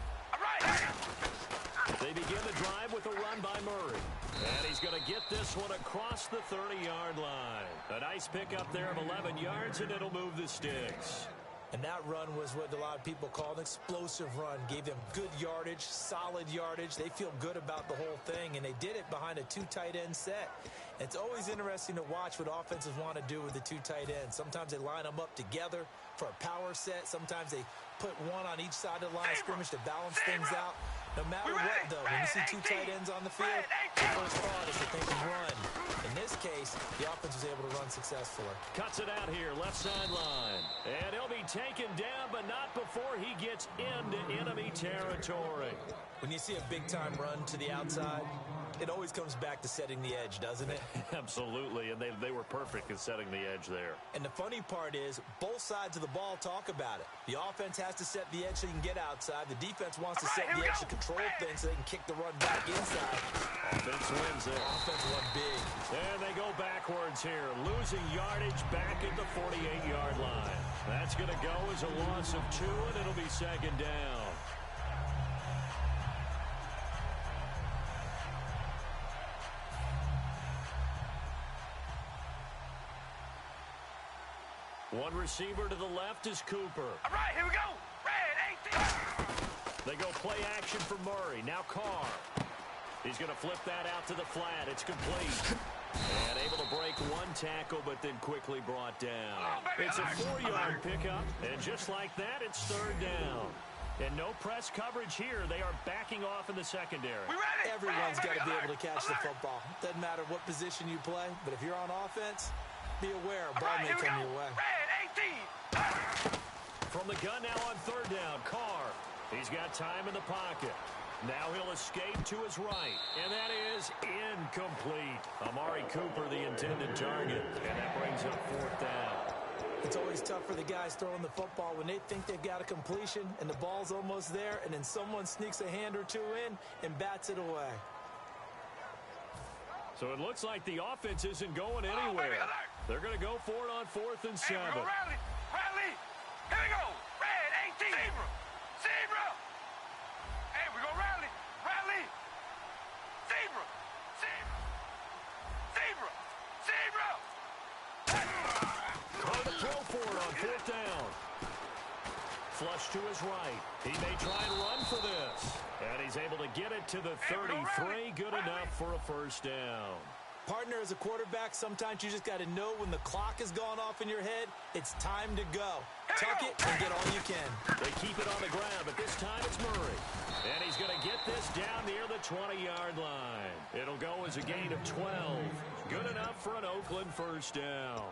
They begin the drive with a run by Murray. And he's going to get this one across the 30-yard line. A nice pickup there of 11 yards, and it'll move the sticks.
And that run was what a lot of people call an explosive run. Gave them good yardage, solid yardage. They feel good about the whole thing, and they did it behind a 2 tight end set. It's always interesting to watch what offenses want to do with the 2 tight ends. Sometimes they line them up together for a power set. Sometimes they put one on each side of the line of scrimmage to balance things out. No matter what, though, when you see 2 tight ends on the field, the first thought is that they can run. In this this case, the offense was able to run successfully.
Cuts it out here, left sideline. And he'll be taken down, but not before he gets into enemy territory.
When you see a big-time run to the outside, it always comes back to setting the edge, doesn't it?
Absolutely, and they were perfect in setting the edge there.
And the funny part is, both sides of the ball talk about it. The offense has to set the edge so you can get outside. The defense wants to set the edge to control things so they can kick the run back inside.
Offense wins there.
Offense won big.
And they go backwards here, losing yardage back at the 48-yard line. That's going to go as a loss of 2, and it'll be second down. One receiver to the left is Cooper.
All right, here we go. Red 18.
They go play action for Murray. Now Carr. He's going to flip that out to the flat. It's complete. And able to break one tackle, but then quickly brought down. It's a 4-yard pickup, and just like that, it's third down. And no press coverage here. They are backing off in the secondary.
We ready?
Everyone's got to be able to catch the football. Doesn't matter what position you play, but if you're on offense, be aware a ball may come your way.
Red 18.
From the gun now on third down, Carr. He's got time in the pocket. Now he'll escape to his right, and that is incomplete. Amari Cooper, the intended target, and that brings up fourth down.
It's always tough for the guys throwing the football when they think they've got a completion and the ball's almost there, and then someone sneaks a hand or two in and bats it away.
So it looks like the offense isn't going anywhere. They're going to go for it on 4th and 7.
Hey, we go rally. Rally. Here we go. Red 18. Zebra. Zebra. Hey, we go rally. Rally. Zebra. Zebra. Zebra. Zebra.
Carr to throw for it on 4th down. Flush to his right. He may try and run for this. And he's able to get it to the 33. Good enough for a first down.
Partner, as a quarterback, sometimes you just got to know when the clock has gone off in your head, it's time to go. Tuck it and get all you can.
They keep it on the ground, but this time it's Murray. And he's going to get this down near the 20-yard line. It'll go as a gain of 12. Good enough for an Oakland first down.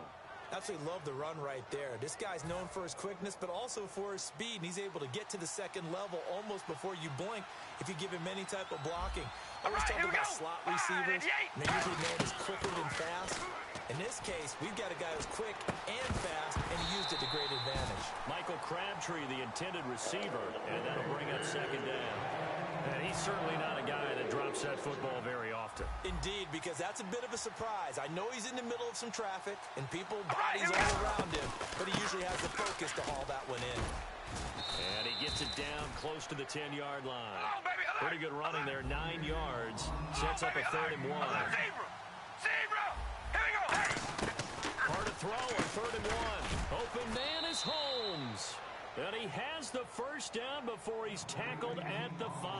Absolutely love the run right there. This guy's known for his quickness, but also for his speed, and he's able to get to the second level almost before you blink if you give him any type of blocking. I always talk about slot receivers, and they're usually known as quicker than fast. In this case, we've got a guy who's quick and fast, and he used it to great advantage.
Michael Crabtree, the intended receiver, and that'll bring up second down. And he's certainly not a guy that drops that football very often.
Indeed, because that's a bit of a surprise. I know he's in the middle of some traffic, and people, bodies all around him, but he usually has the focus to haul that one in.
And he gets it down close to the 10-yard line. Pretty good running there, 9 yards. Sets up a 3rd and 1.
Zebra. Zebra. Here we go.
Hard to throw on 3rd and 1. Open man is Holmes. And he has the first down before he's tackled at the 5.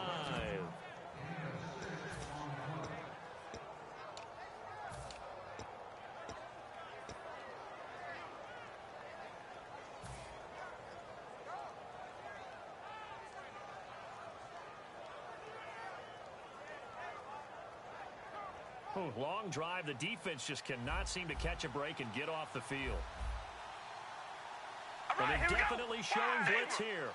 Long drive. The defense just cannot seem to catch a break and get off the field. And they're definitely showing blitz here.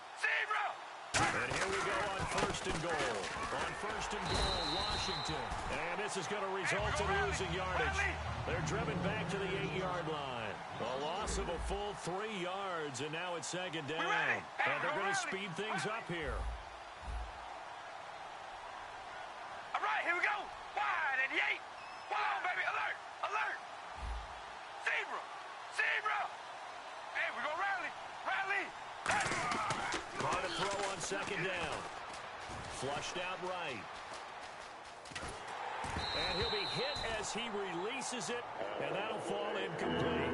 And here we go on 1st and goal. On 1st and goal, Washington. And this is going to result in losing yardage. They're driven back to the 8-yard line. A loss of a full 3 yards, and now it's second down. And they're going to speed things up here.
All right, here we go. Wide at the 8. Hold on, baby. Alert. Alert. Zebra. Zebra. Hey, we go rally. Rally.
Hard to throw on second down. Flushed out right. And he'll be hit as he releases it, and that'll fall incomplete.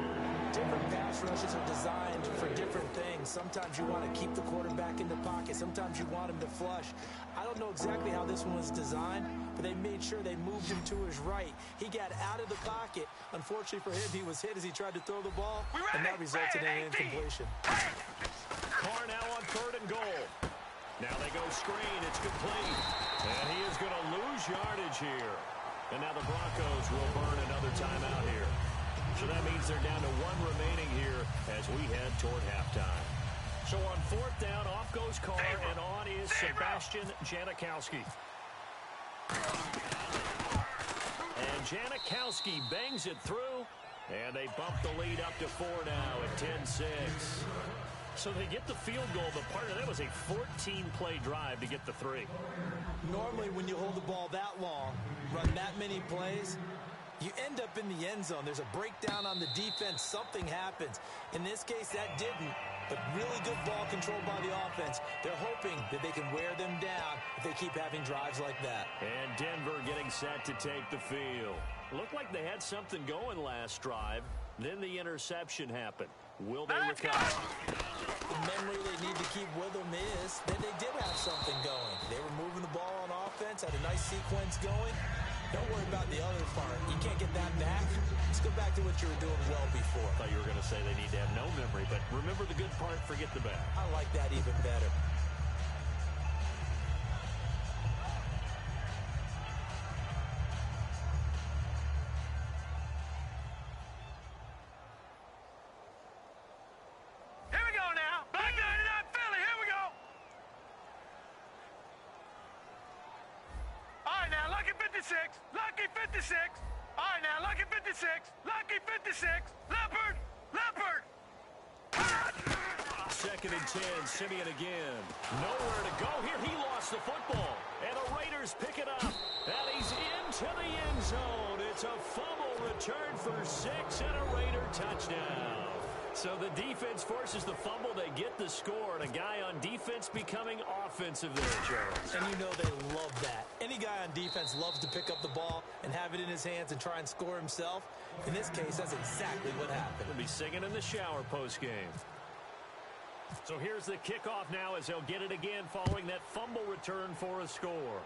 Different pass rushes are designed for different things. Sometimes you want to keep the quarterback in the pocket. Sometimes you want him to flush. I don't know exactly how this one was designed, but they made sure they moved him to his right. He got out of the pocket. Unfortunately for him, he was hit as he tried to throw the ball, and that resulted in an incompletion.
Carr now on 3rd and goal. Now they go screen. It's complete. And he is going to lose yardage here. And now the Broncos will burn another timeout here. So that means they're down to one remaining here as we head toward halftime. So on fourth down, off goes Carr, and on is Sebastian Janikowski. And Janikowski bangs it through, and they bump the lead up to 4 now at 10-6. So they get the field goal, but part of that was a 14-play drive to get the 3.
Normally, when you hold the ball that long, run that many plays, you end up in the end zone. There's a breakdown on the defense. Something happens. In this case, that didn't. But really good ball control by the offense. They're hoping that they can wear them down if they keep having drives like that.
And Denver getting set to take the field. Looked like they had something going last drive. Then the interception happened. Will they recover?
The memory they need to keep with them is that they did have something going. They were moving the ball on offense, had a nice sequence going. Don't worry about the other part. You can't get that back. Let's go back to what you were doing well before.
I thought you were going to say they need to have no memory, but remember the good part, forget the bad.
I like that even better.
Here we go now. Black 99 Philly. Here we go. All right, now, Lucky 56. Lucky 56. All right, now, Lucky 56. Lucky 56. Leopard. Leopard.
Second and 10, Simeon again. Nowhere to go here. He lost the football. And the Raiders pick it up. And he's into the end zone. It's a fumble return for 6 and a Raider touchdown. So the defense forces the fumble. They get the score. And a guy on defense becoming offensive there, Charles.
And you know they love that. Any guy on defense loves to pick up the ball and have it in his hands and try and score himself. In this case, that's exactly what happened.
He'll be singing in the shower post-game. So here's the kickoff now as they'll get it again following that fumble return for a score.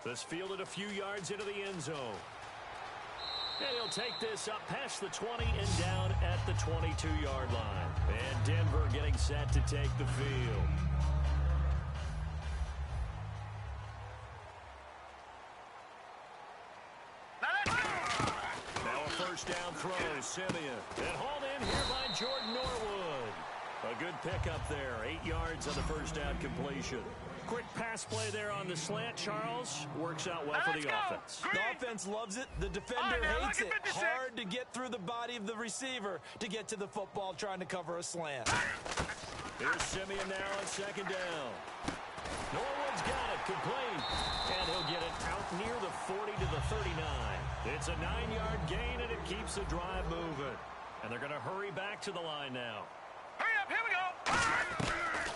This fielded a few yards into the end zone. And he'll take this up past the 20 and down at the 22-yard line. And Denver getting set to take the field. Now a first down throw, Simeon. And hauled in here by Jordan Norwood. A good pickup there, 8 yards on the first down completion. Quick pass play there on the slant, Charles. Works out well for the offense.
The offense loves it. The defender hates it. Hard to get through the body of the receiver to get to the football trying to cover a slant.
Here's Simeon now on second down. Norwood's got it, complete. And he'll get it out near the 40 to the 39. It's a 9-yard gain, and it keeps the drive moving. And they're going to hurry back to the line now.
Hurry up, here we go.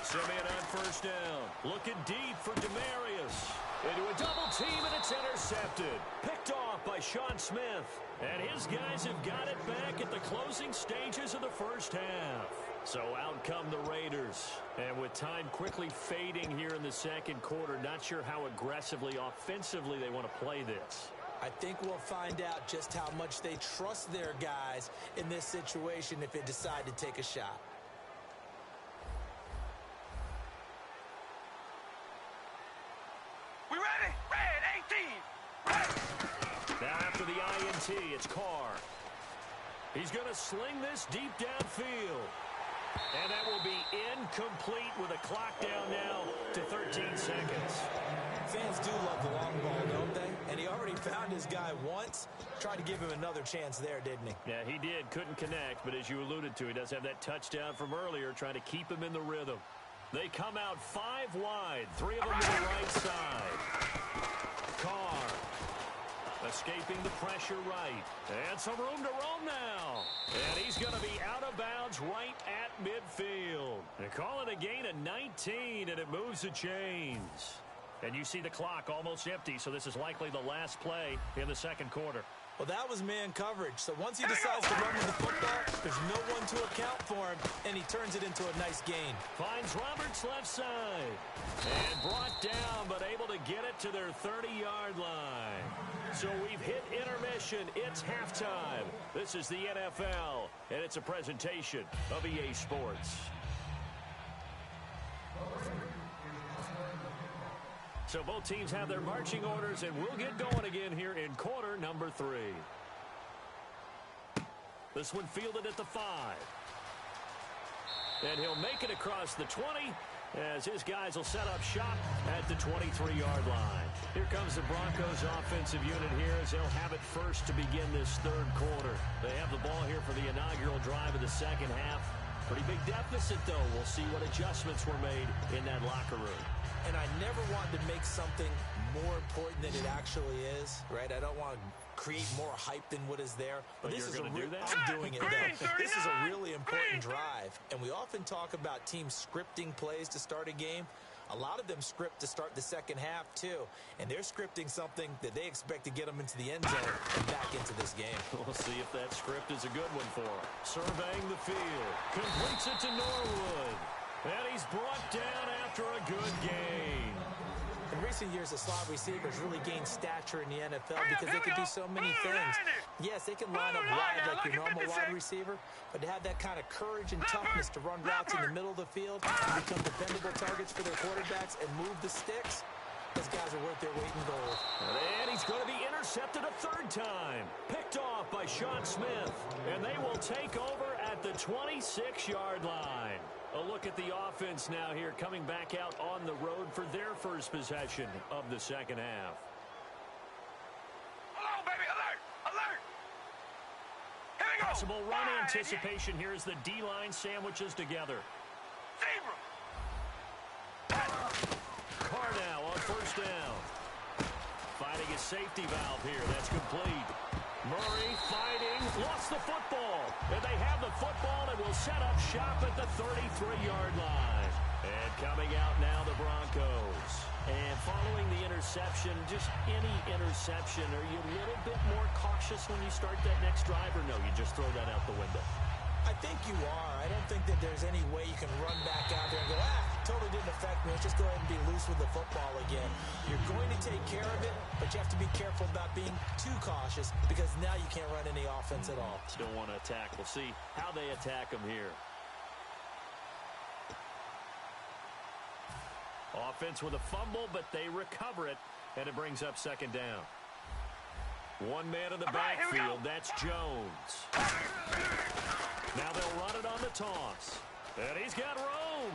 Simeon on first down. Looking deep for Demarius. Into a double team, and it's intercepted. Picked off by Sean Smith. And his guys have got it back at the closing stages of the first half. So out come the Raiders. And with time quickly fading here in the second quarter, not sure how aggressively, offensively they want to play this.
I think we'll find out just how much they trust their guys in this situation if they decide to take a shot.
We ready? Red 18. Red.
Now after the INT, it's Carr. He's going to sling this deep downfield. And that will be incomplete with a clock down now to 13 seconds.
Fans do love the long ball, don't they? And he already found his guy once. Tried to give him another chance there, didn't he?
Yeah, he did. Couldn't connect, but as you alluded to, he does have that touchdown from earlier, trying to keep him in the rhythm. They come out 5 wide, 3 of them to the right side. Carr escaping the pressure right. And some room to roam now. And he's going to be out of bounds right at midfield. They call it a gain of 19, and it moves the chains. And you see the clock almost empty, so this is likely the last play in the second quarter.
Well, that was man coverage. So once he decides to run with the football, there's no one to account for him, and he turns it into a nice gain. Finds Roberts left side.
And brought down, but able to get it to their 30-yard line. So we've hit intermission. It's halftime. This is the NFL, and it's a presentation of EA Sports. So both teams have their marching orders, and we'll get going again here in quarter number 3. This one fielded at the 5. And he'll make it across the 20 as his guys will set up shop at the 23-yard line. Here comes the Broncos offensive unit here as they'll have it first to begin this third quarter. They have the ball here for the inaugural drive of the second half. Pretty big deficit, though. We'll see what adjustments were made in that locker room.
And I never wanted to make something more important than it actually is, right? I don't want to create more hype than what is there.
But this is going to do that?
I'm doing it, though. This is a really important drive. And we often talk about teams scripting plays to start a game. A lot of them script to start the second half, too. And they're scripting something that they expect to get them into the end zone and back into this game.
We'll see if that script is a good one for him. Surveying the field. Completes it to Norwood. And he's brought down after a good gain.
In recent years, the slot receivers really gained stature in the NFL because they can do so many things. Yes, they can line up wide like your normal wide receiver, but to have that kind of courage and toughness to run routes in the middle of the field and become dependable targets for their quarterbacks and move the sticks, those guys are worth their weight in gold.
And he's going to be intercepted a third time. Picked off by Sean Smith. And they will take over at the 26-yard line. A look at the offense now here coming back out on the road for their first possession of the second half.
Hold on, baby. Alert! Alert! Here we go.
Possible run anticipation here as the D-line sandwiches together.
Zebra!
Carr now on first down. Finding his safety valve here. That's complete. Murray fighting. Lost the football. And they have the football and will set up shop at the 33-yard line. And coming out now, the Broncos. And following the interception, just any interception, are you a little bit more cautious when you start that next drive, or no, you just throw that out the window?
I think you are. I don't think that there's any way you can run back out there and go, totally didn't affect me. Let's just go ahead and be loose with the football again. You're going to take care of it, but you have to be careful about being too cautious because now you can't run any offense at all.
Still want to attack. We'll see how they attack them here. Offense with a fumble, but they recover it, and it brings up second down. One man in the backfield. That's Jones. Now they'll run it on the toss. And he's got room.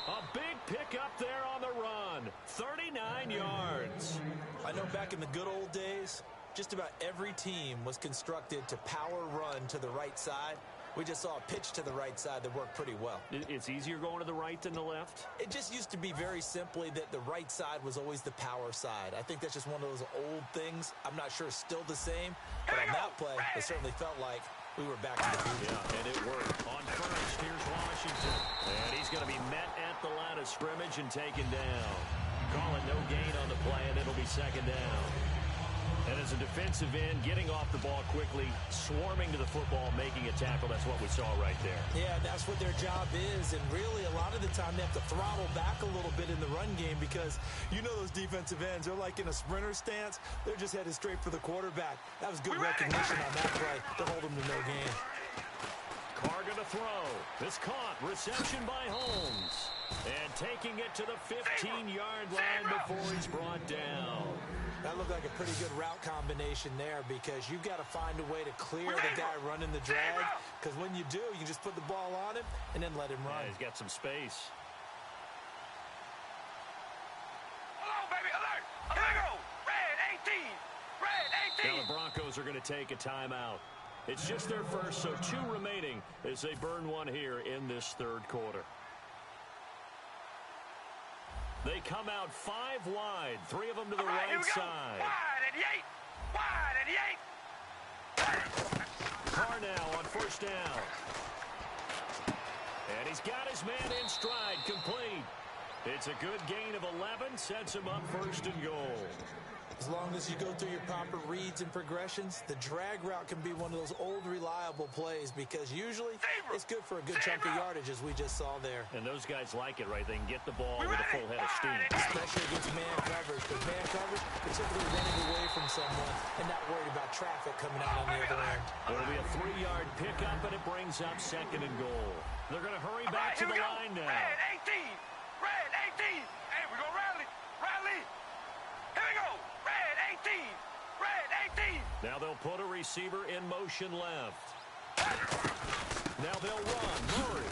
A big pickup there on the run. 39 yards.
I know back in the good old days, just about every team was constructed to power run to the right side. We just saw a pitch to the right side that worked pretty well.
It's easier going to the right than the left?
It just used to be very simply that the right side was always the power side. I think that's just one of those old things. I'm not sure it's still the same, but on that play, it certainly felt like we were back to the future.
Yeah, and it worked. On first, here's Washington. And he's going to be met at the line of scrimmage and taken down. Call it no gain on the play, and it'll be second down. And as a defensive end, getting off the ball quickly, swarming to the football, making a tackle, that's what we saw right there.
Yeah, that's what their job is. And really, a lot of the time, they have to throttle back a little bit in the run game because you know those defensive ends, they're like in a sprinter stance. They're just headed straight for the quarterback. That was good recognition on that play to hold them to no gain.
Carr going to throw. This caught. Reception by Holmes. And taking it to the 15-yard line before he's brought down.
That looked like a pretty good route combination there because you've got to find a way to clear the guy running the drag because when you do, you just put the ball on him and then let him run.
Yeah, he's got some space.
Hello, baby, alert! Here we go! Red 18! Red 18!
Now the Broncos are going to take a timeout. It's just their first, so 2 remaining as they burn one here in this third quarter. They come out 5 wide, 3 of them to the right side.
Wide and yate! Wide and yate!
Carr now on first down. And he's got his man in stride, complete. It's a good gain of 11, sets him up first and goal.
As long as you go through your proper reads and progressions, the drag route can be one of those old reliable plays because usually it's good for a good chunk of yardage as we just saw there.
And those guys like it, right? They can get the ball with a full head of steam.
Especially against man coverage. Because man coverage, they're typically running away from someone and not worried about traffic coming out on the other end.
It'll be a 3-yard pickup, and it brings up second and goal. They're going to hurry back to the line now.
Red 18! 18. Hey, we gonna rally. Rally. Here we go. Red 18. Red 18.
Now they'll put a receiver in motion left. Now they'll run. Murray.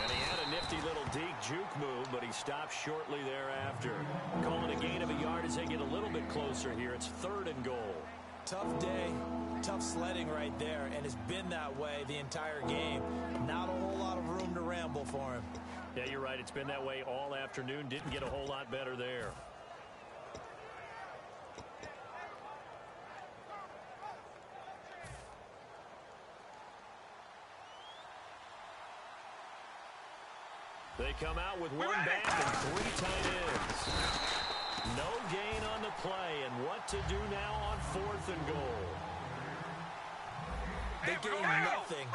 And he had a nifty little deke juke move, but he stopped shortly thereafter. Calling a gain of a yard as they get a little bit closer here. It's 3rd and goal.
Tough day, tough sledding right there, and it's been that way the entire game. Not a whole lot of room to ramble for him.
Yeah, you're right. It's been that way all afternoon. Didn't get a whole lot better there. They come out with one back and 3 tight ends. No gain on the play, and what to do now on 4th and goal.
They gain nothing,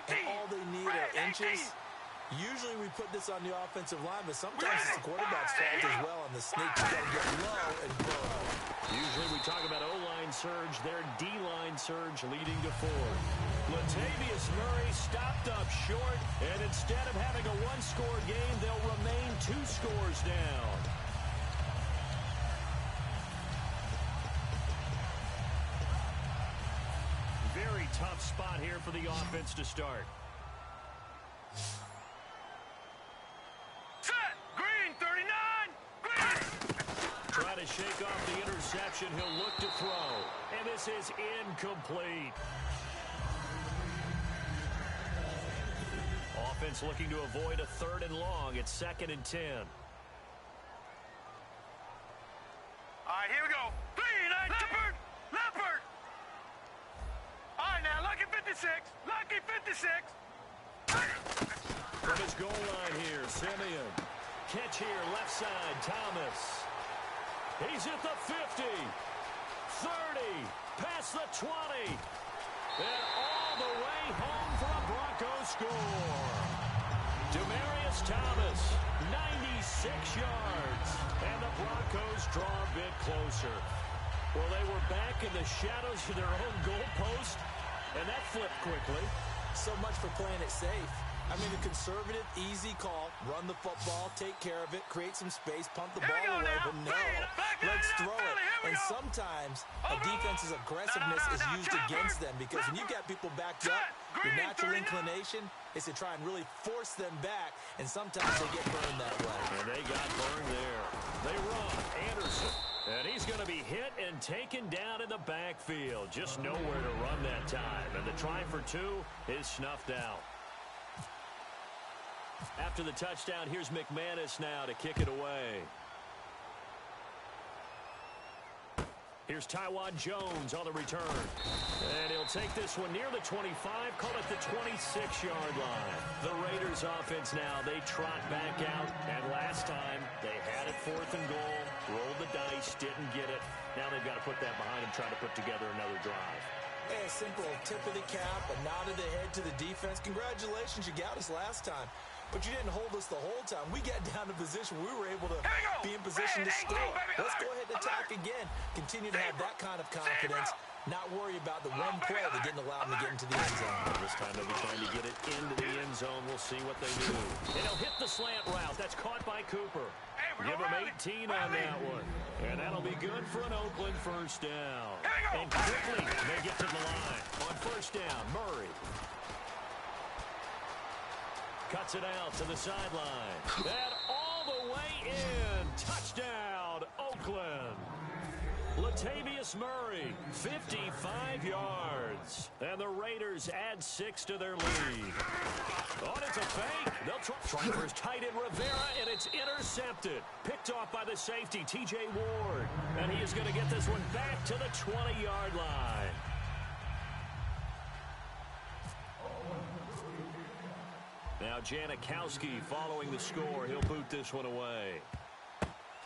and all they need are inches. Usually we put this on the offensive line, but sometimes it's the quarterback's fault as well on the sneak. You got to get low and go.
Usually we talk about O-line surge, their D-line surge leading to 4. Latavius Murray stopped up short, and instead of having a one-score game, they'll remain 2 scores down. Very tough spot here for the offense to start.
Set. Green 39. Green.
Try to shake off the interception. He'll look to throw. And this is incomplete. Offense looking to avoid a 3rd and long. It's 2nd and 10.
All right, here we go. 3-9. Leopard. Leopard. All right, now, lucky 56. Lucky 56.
From his goal line here, Simeon. Catch here, left side, Thomas. He's at the 50. 30. Past the 20. And all the way home for a Broncos score. Demaryius Thomas, 96 yards. And the Broncos draw a bit closer. Well, they were back in the shadows of their own goalpost, and that flipped quickly.
So much for playing it safe. I mean, a conservative, easy call. Run the football, take care of it, create some space, pump the ball away. But no, let's throw it. And sometimes a defense's aggressiveness is used against them because when you got people backed up, your natural inclination is to try and really force them back, and sometimes they get burned that way.
And they got burned there. They run. Anderson. And he's going to be hit and taken down in the backfield. Just nowhere to run that time. And the try for 2 is snuffed out. After the touchdown, here's McManus now to kick it away. Here's Tywan Jones on the return. And he'll take this one near the 25, call it the 26-yard line. The Raiders offense now, they trot back out. And last time, they had it 4th and goal, rolled the dice, didn't get it. Now they've got to put that behind them, try to put together another drive.
Hey, a simple tip of the cap, a nod of the head to the defense. Congratulations, you got us last time. But you didn't hold us the whole time. We got down to position. We were able to be in position to score. Let's go ahead and attack again. Continue to have that kind of confidence. Not worry about the one play that didn't allow them to get into the end zone.
This time they'll be trying to get it into the end zone. We'll see what they do. And he'll hit the slant route. That's caught by Cooper. Give him 18 on that one. And that'll be good for an Oakland first down. And quickly they get to the line. On first down, Murray. Cuts it out to the sideline. And all the way in. Touchdown, Oakland. Latavius Murray, 55 yards. And the Raiders add 6 to their lead. Oh, and it's a fake. They'll try for his tight end Rivera, and it's intercepted. Picked off by the safety, TJ Ward. And he is going to get this one back to the 20-yard line. Now Janikowski following the score. He'll boot this one away.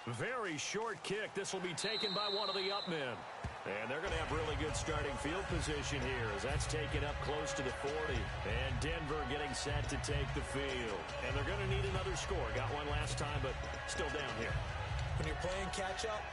Very short kick. This will be taken by one of the up men. And they're going to have really good starting field position here as that's taken up close to the 40. And Denver getting set to take the field. And they're going to need another score. Got one last time, but still down here.
When you're playing catch-up,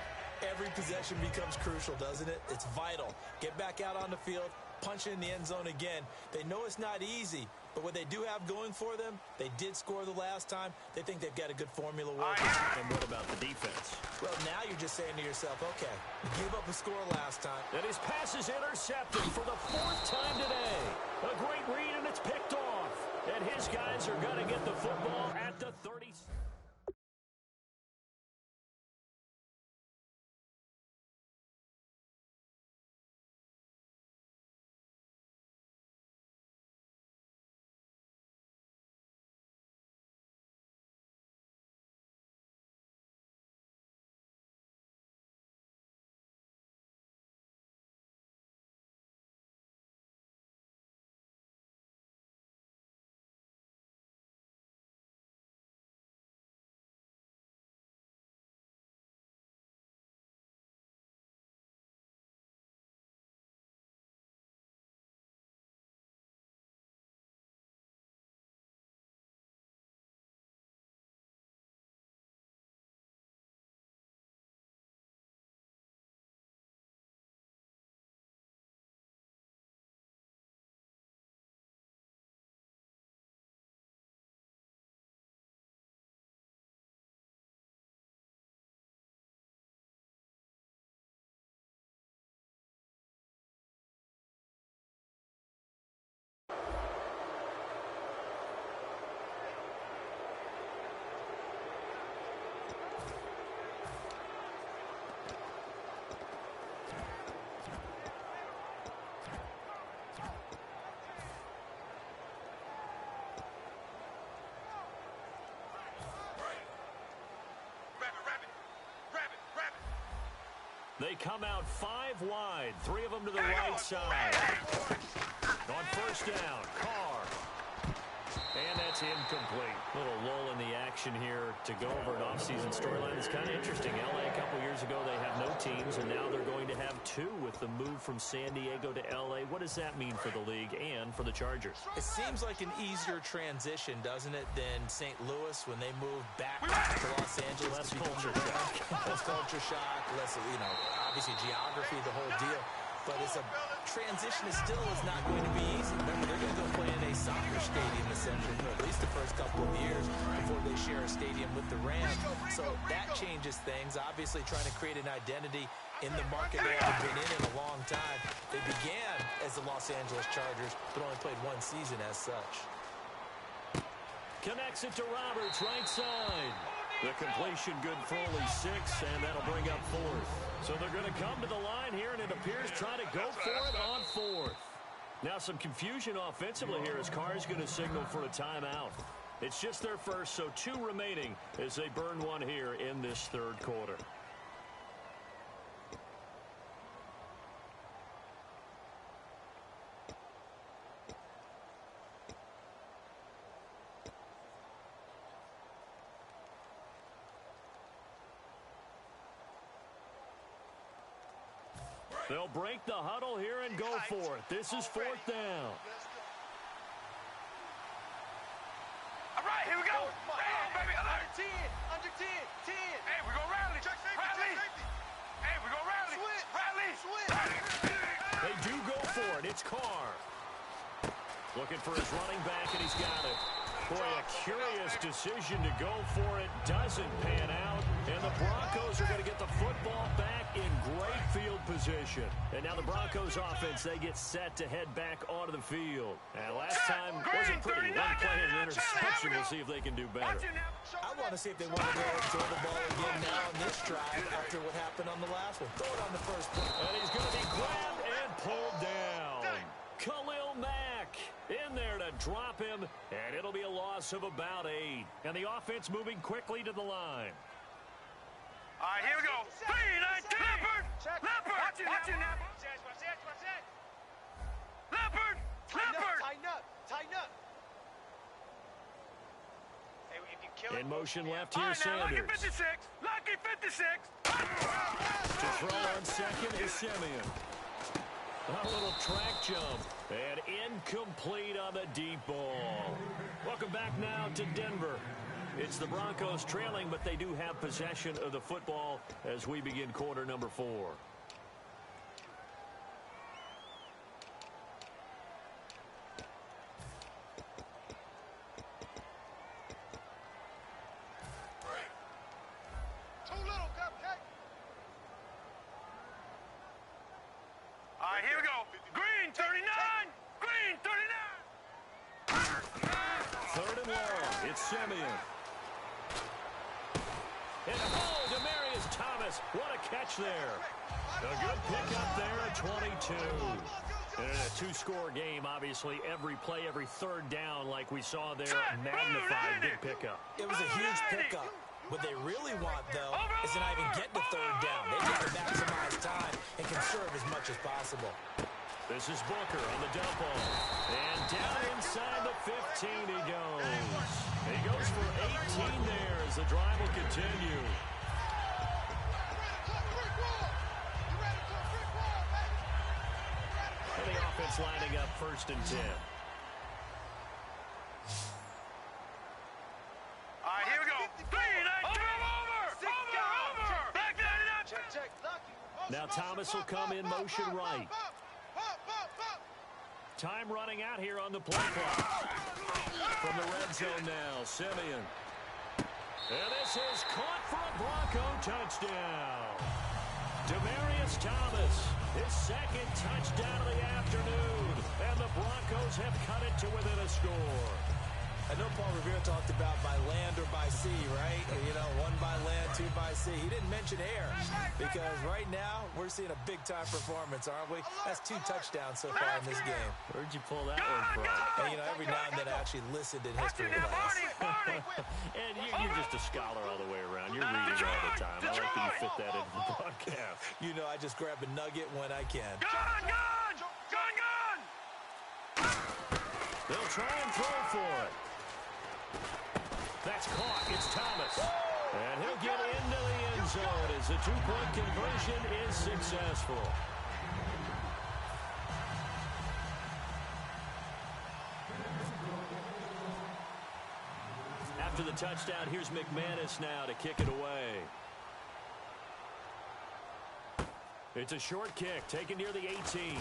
every possession becomes crucial, doesn't it? It's vital. Get back out on the field, punch it in the end zone again. They know it's not easy, But what they do have going for them, they did score the last time. They think they've got a good formula working.
And what about the defense?
Well, now you're just saying to yourself, okay, you gave up a score last time.
And his pass is intercepted for the 4th time today. A great read, and it's picked off. And his guys are going to get the football at the 30. They come out 5 wide, 3 of them to the right side. On first down, Carr. And that's incomplete. Little lull in the action here to go over an offseason storyline. It's kind of interesting. L.A. a couple years ago, they have no teams, and now they're going to have 2 with the move from San Diego to L.A. What does that mean for the league and for the Chargers?
It seems like an easier transition, doesn't it, than St. Louis when they moved back to Los Angeles.
Less culture shock.
Less culture shock, less, obviously geography, the whole deal. But it's a transition is not going to be easy. Remember, they're going to go play in a soccer stadium, essentially, for at least the first couple of years before they share a stadium with the Rams. So that changes things. Obviously, trying to create an identity in the market they haven't been in a long time. They began as the Los Angeles Chargers, but only played 1 season as such.
Connects it to Roberts, right side. The completion good for only 6, and that'll bring up 4th. So they're going to come to the line here, and it appears trying to go for it on 4th. Now some confusion offensively here as Carr's going to signal for a timeout. It's just their first, so 2 remaining as they burn 1 here in this 3rd quarter. They'll break the huddle here and go for it. This is 4th down.
All right, here we go. Baby, under 10, under 10, 10. Hey, we're going to rally. Check safety, rally. Check safety. Hey, we're going to rally. Switch. Rally. Switch.
They do go for it. It's Carr. Looking for his running back, and he's got it. Boy, a curious decision to go for it. Doesn't pan out. And the Broncos are going to get the football back in great field position. And now the Broncos offense, they get set to head back onto the field. And last time wasn't pretty. 1 play and an interception. We'll see if they can do better.
I want to see if they want to go and throw the ball again now on this drive after what happened on the last one. Throw it on the first play.
And he's going to be grabbed and pulled down. Khalil Mack in there to drop him, and it'll be a loss of about 8. And the offense moving quickly to the line.
All right, here we go. 3-19. Leopard. Leopard. Watch it now. Leopard. Leopard.
Tighten up. Tighten up. Hey, if you kill
In motion left
All
here,
right, now, Lucky
Sanders.
56. Lucky 56.
To throw on second is Simeon. A little track jump. And incomplete on the deep ball. Welcome back now to Denver. It's the Broncos trailing, but they do have possession of the football as we begin quarter number 4.
right, here we go. Green 39. Green 39.
Third and long. It's Simeon. And Demarius Thomas. What a catch there. A good pickup there at 22. And in a two-score game, obviously, every play, every third down, like we saw there, magnified big pickup.
It was a huge pickup. What they really want, though, is to not even get to third down. They need to maximize time and conserve as much as possible.
This is Booker on the dump off. And down inside the 15 he goes. He goes for 18 there as the drive will continue. And the offense lining up 1st and 10.
All right, here we go. 3, 19. Over. Back 99.
Check.
Now Thomas will come in motion right. Time running out here on the play clock. From the red zone now, Simeon. And this is caught for a Bronco touchdown. Demarius Thomas, his second touchdown of the afternoon. And the Broncos have cut it to within a score.
I know Paul Revere talked about by land or by sea, right? You know, 1 by land, 2 by sea. He didn't mention air because right now we're seeing a big-time performance, aren't we? That's 2 touchdowns so far in this game.
Where'd you pull that one from?
And, you know, every now and then I actually listened in history class.
And you're just a scholar all the way around. You're reading all the time. I like that you fit that into the broadcast.
You know, I just grab a nugget when I can.
Gun.
They'll try and throw for it. That's caught. It's Thomas. And he'll get into the end zone as the 2-point conversion is successful. After the touchdown, here's McManus now to kick it away. It's a short kick taken near the 18.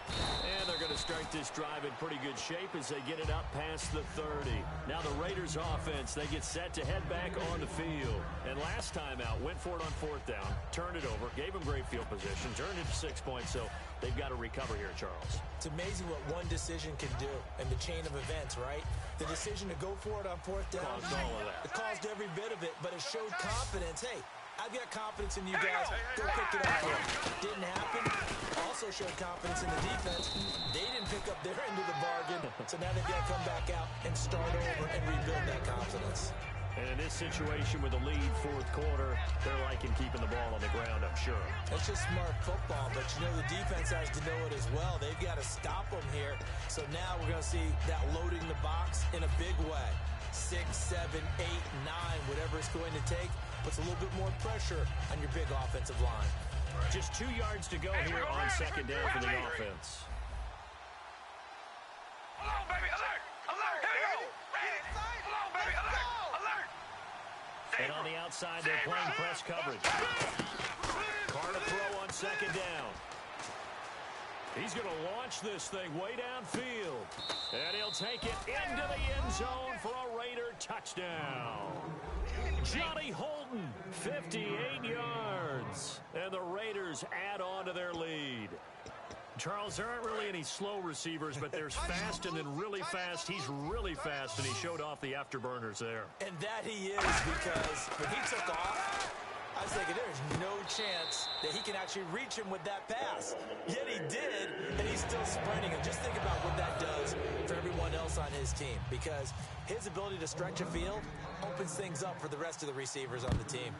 And they're going to start this drive in pretty good shape as they get it up past the 30. Now the Raiders offense, they get set to head back on the field. And last time out, went for it on 4th down, turned it over, gave them great field position, turned it to 6 points, so they've got to recover here, Charles.
It's amazing what one decision can do in the chain of events, right? The decision to go for it on 4th down.
Caused all of that.
It caused every bit of it, but it showed confidence. Hey, I've got confidence in you guys. Go pick it up. Didn't happen. Also showed confidence in the defense. They didn't pick up their end of the bargain, so now they've got to come back out and start over and rebuild that confidence.
And in this situation with the lead 4th quarter, they're liking keeping the ball on the ground, I'm sure.
It's just smart football, but you know the defense has to know it as well. They've got to stop them here. So now we're going to see that loading the box in a big way. 6, 7, 8, 9, whatever it's going to take, puts a little bit more pressure on your big offensive line.
Just 2 yards to go here on 2nd down for the offense.
Hold on, baby. Alert. Here we go. Hold on, baby. Alert.
And on the outside, they're playing press coverage. Carter throw on 2nd down. He's going to launch this thing way downfield. And he'll take it into the end zone for a Raider touchdown. Johnny Holden, 58 yards. And the Raiders add on to their lead. Charles, there aren't really any slow receivers, but there's fast and then really fast. He's really fast, and he showed off the afterburners there.
And that he is, because when he took off, I was thinking there's no chance that he can actually reach him with that pass. Yet he did, and he's still sprinting. And just think about what that does for everyone else on his team, because his ability to stretch a field opens things up for the rest of the receivers on the team.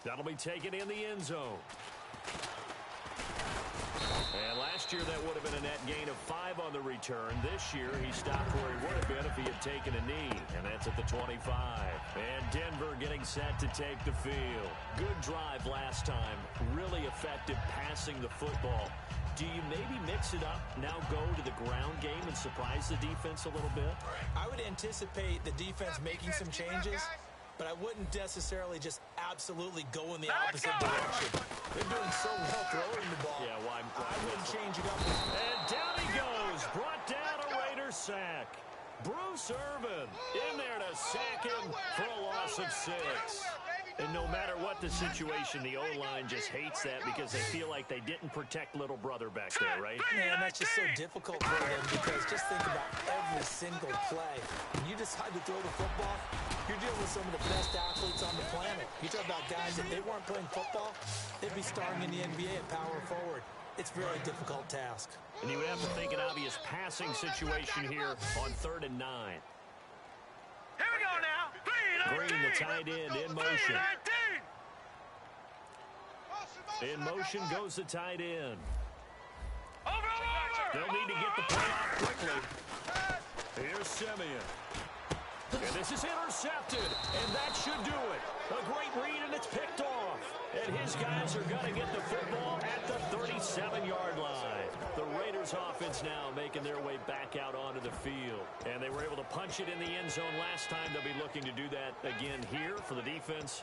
That'll be taken in the end zone. And last year, that would have been a net gain of 5 on the return. This year, he stopped where he would have been if he had taken a knee, and that's at the 25. And Denver getting set to take the field. Good drive last time. Really effective passing the football. Do you maybe mix it up, now go to the ground game and surprise the defense a little bit?
I would anticipate the defense making some changes, but I wouldn't necessarily just absolutely go in the opposite direction. They're doing so well throwing the ball.
Yeah, well,
I wouldn't change it up.
And down he goes. Brought down a Raider sack. Bruce Irvin in there to sack him for a loss of 6. And no matter what the situation, the O-line just hates that because they feel like they didn't protect little brother back there, right?
Man, that's just so difficult for them because just think about every single play. When you decide to throw the football, you're dealing with some of the best athletes on the planet. You talk about guys, if they weren't playing football, they'd be starring in the NBA at power forward. It's a really difficult task.
And you would have to think an obvious passing situation here on 3rd and 9.
Here we go now.
Green, the tight end, in motion. In motion goes the tight end. They'll need to get the play off quickly. Here's Simeon. And this is intercepted, and that should do it. A great read, and it's picked off. And his guys are going to get the football at the 37-yard line. The Raiders offense now making their way back out onto the field. And they were able to punch it in the end zone last time. They'll be looking to do that again here for the defense.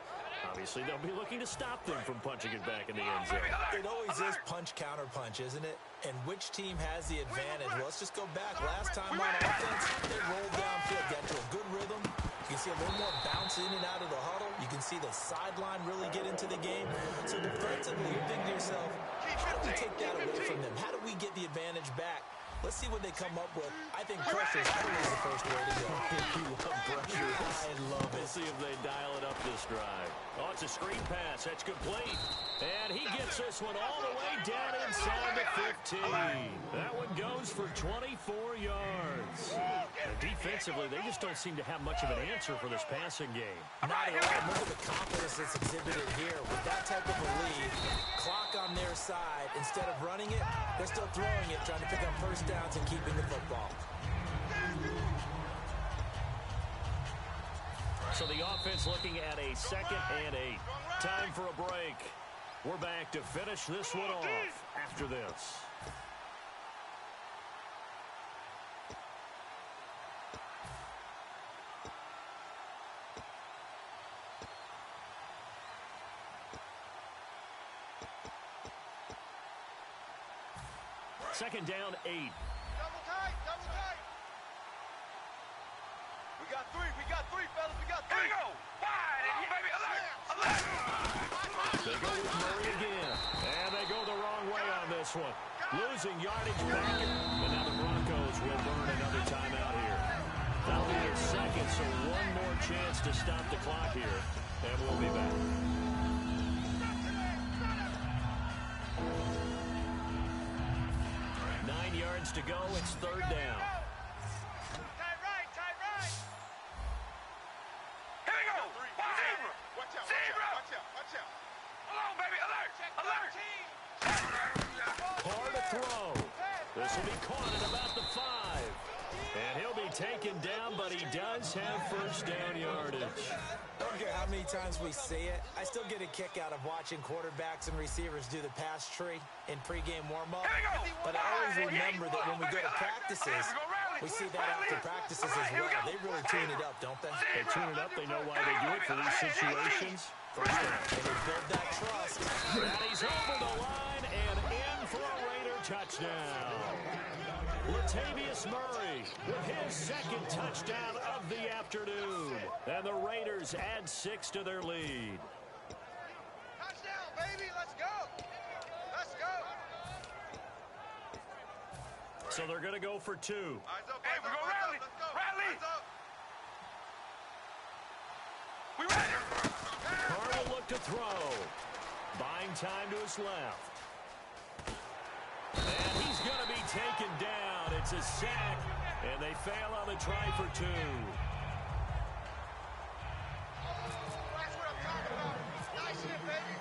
Obviously, they'll be looking to stop them from punching it back in the end zone.
It always is punch-counter-punch, isn't it? And which team has the advantage? Well, let's just go back. Last time on offense, they rolled downfield, got to a good rhythm. You can see a little more bounce in and out of the huddle. You can see the sideline really get into the game. So defensively, you're thinking to yourself, how do we take that away from them? How do we get the advantage back? Let's see what they come up with. I think pressure is always the first way to go.
You love pressure.
I love it.
We'll see if they dial it up this drive. Oh, it's a screen pass. That's complete. And he gets this one all the way down inside the 15. That one goes for 24 yards. And defensively, they just don't seem to have much of an answer for this passing game.
Not at all. Look at the confidence that's exhibited here. With that type of a lead, clock on their side, instead of running it, they're still throwing it, trying to pick up first downs and keeping the football.
So the offense looking at a 2nd and 8. Time for a break. We're back to finish this one off after this. Second down, 8.
Double tight, double tight. We got three, fellas, we got three.
Here we go. Wide, baby, alert, alert.
They go with Murray again. And they go the wrong way on this one. Losing yardage back. And now the Broncos will burn another timeout here. That'll be their second, so one more chance to stop the clock here. And we'll be back. 9 yards to go. It's 3rd down.
Tight right, tight right. Here we go. Zebra.
Watch out,
Zebra.
watch out, watch out.
Hold on, baby, alert, alert.
Hard to throw. This will be caught at about the 5. And he'll be taken down, but he does have first down yardage.
Don't care how many times we see it. I still get a kick out of watching quarterbacks and receivers do the pass tree in pregame warm-up. But I always remember that when we go to practices, we see that after practices as well. They really tune it up, don't they?
They tune it up. They know why they do it for these situations. First down.
And they build that trust.
And he's over the line and in for a Raider touchdown. Latavius Murray with his 2nd touchdown of the afternoon. And the Raiders add 6 to their lead.
Touchdown, baby, let's go. Let's go.
So they're going to go for 2.
Eyes up,
Hey, we go rally,
let's go.
rally.
Eyes up.
We ready?
Carr will look to throw. Buying time to his left. And he's going to be taken down. It's a sack, and they fail on the try for 2.
That's what I'm talking about. Nice hit, baby.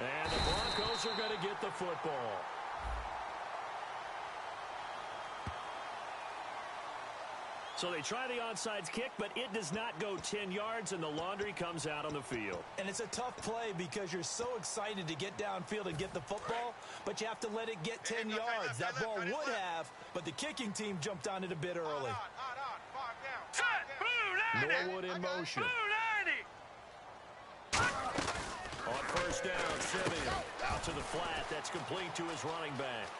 And the Broncos are going to get the football. So they try the onside kick, but it does not go 10 yards, and the laundry comes out on the field.
And it's a tough play because you're so excited to get downfield and get the football, but you have to let it get 10 yards. That ball would have, but the kicking team jumped on it a bit early.
Hot on. 5 down.
Set, blue 90.
Norwood in motion.
Blue 90.
On first down, Simeon out to the flat. That's complete to his running back.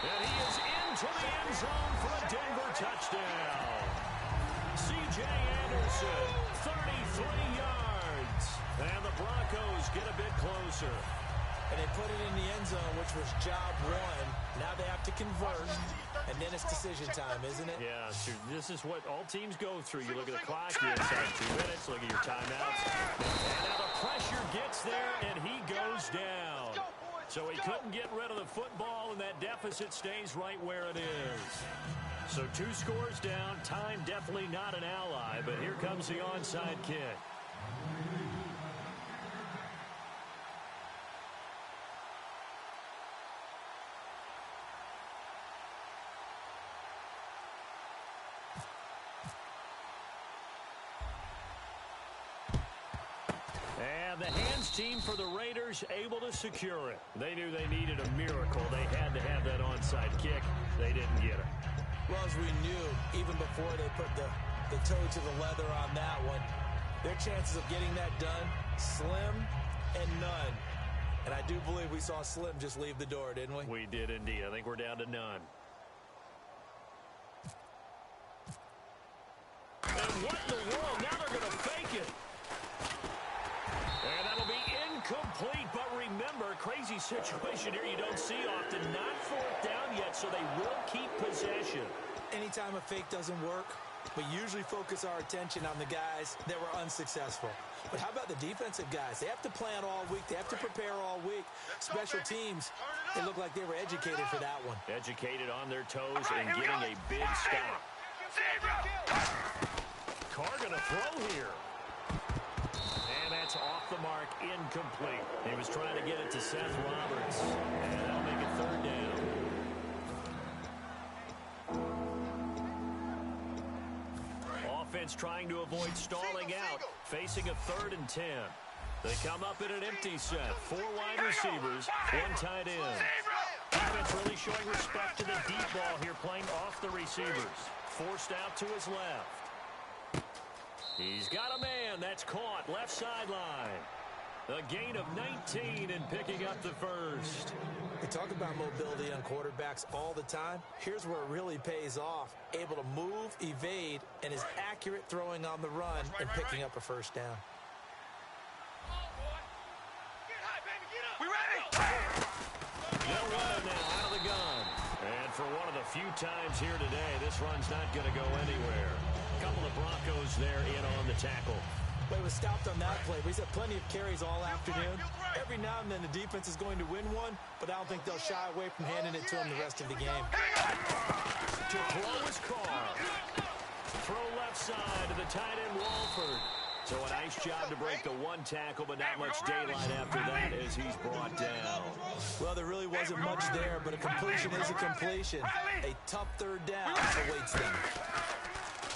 And he is in into the end zone for a Denver touchdown. C.J. Anderson, 33 yards. And the Broncos get a bit closer.
And they put it in the end zone, which was job one. Now they have to convert, and then it's decision time, isn't it?
Yeah, sure. This is what all teams go through. You look at the clock, you're inside 2 minutes, look at your timeouts. And now the pressure gets there, and he goes down. So he couldn't get rid of the football, and that deficit stays right where it is. So 2 scores down, time definitely not an ally, but here comes the onside kick. And the hands team for the Raiders able to secure it. They knew they needed a miracle. They had to have that onside kick. They didn't get it.
Well, as we knew, even before they put the toe to the leather on that one, their chances of getting that done, slim and none. And I do believe we saw Slim just leave the door, didn't we?
We did indeed. I think we're down to none. And what in the world? Now they're going to fake it. And that'll be incomplete. But remember, crazy situation here you don't see often. Not 4th down yet, so they will keep possession.
Anytime a fake doesn't work, we usually focus our attention on the guys that were unsuccessful. But how about the defensive guys? They have to plan all week. They have to prepare all week. Special teams, they look like they were educated for that one.
Educated on their toes and getting a big stop. Carr going to throw here. And that's off the mark, incomplete. He was trying to get it to Seth Roberts. And that'll make it 3rd down. Offense trying to avoid stalling out, facing a 3rd and 10. They come up in an empty set. 4 wide receivers, 1 tight end. Defense really showing respect to the deep ball here, playing off the receivers. Forced out to his left. He's got a man. That's caught. Left sideline. A gain of 19 and picking up the first.
We talk about mobility on quarterbacks all the time. Here's where it really pays off. Able to move, evade, and is accurate throwing on the run and picking up a first down.
We ready?
They'll run now out of the gun. And for one of the few times here today, this run's not going to go anywhere. A couple of Broncos there in on the tackle.
Well, he was stopped on that play. He's had plenty of carries all afternoon. Every now and then the defense is going to win one, but I don't think they'll shy away from handing it to him the rest of the game.
To throw is Carr. Throw left side to the tight end Walford. So a nice job to break the 1 tackle, but not much daylight after that as he's brought down.
Well, there really wasn't much there, but a completion is a completion. A tough 3rd down awaits them.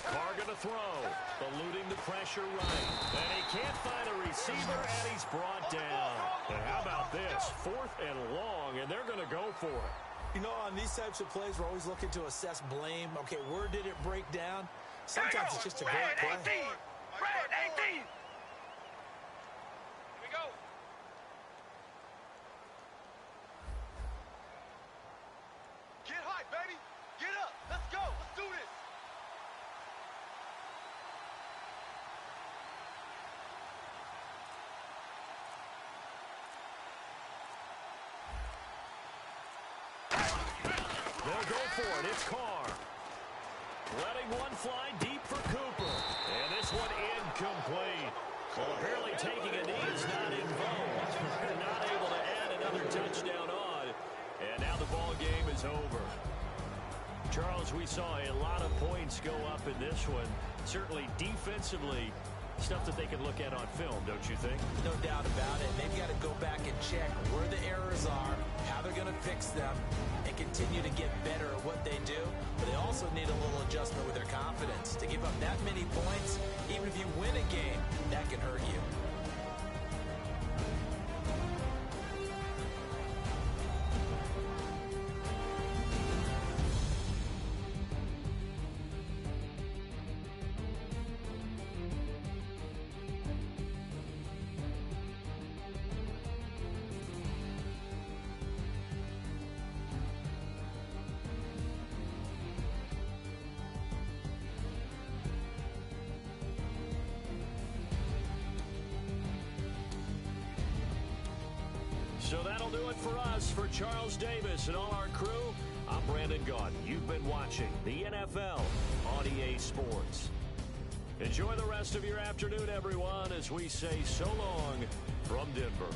Carr going to throw, eluding the pressure right. And he can't find a receiver, and he's brought down. And how about this? 4th and long, and they're going to go for it.
You know, on these types of plays, we're always looking to assess blame. Okay, where did it break down? Sometimes it's just a great play.
Red 18. Here we go.
Get hype, baby. Get up. Let's go. Let's do this.
They'll go for it. It's Carr. Letting one fly deep for Cooper. And this one incomplete. Well, apparently taking a knee is not in vogue. They're not able to add another touchdown on. And now the ball game is over. Charles, we saw a lot of points go up in this one. Certainly defensively, stuff that they can look at on film, don't you think?
No doubt about it. They've got to go back and check where the errors are, how they're going to fix them, and continue to get better at what they do. But they also need a little adjustment with their confidence. To give up that many points, even if you win a game, that can hurt you.
So that'll do it for us. For Charles Davis and all our crew, I'm Brandon Gaudin. You've been watching the NFL on EA Sports. Enjoy the rest of your afternoon, everyone, as we say so long from Denver.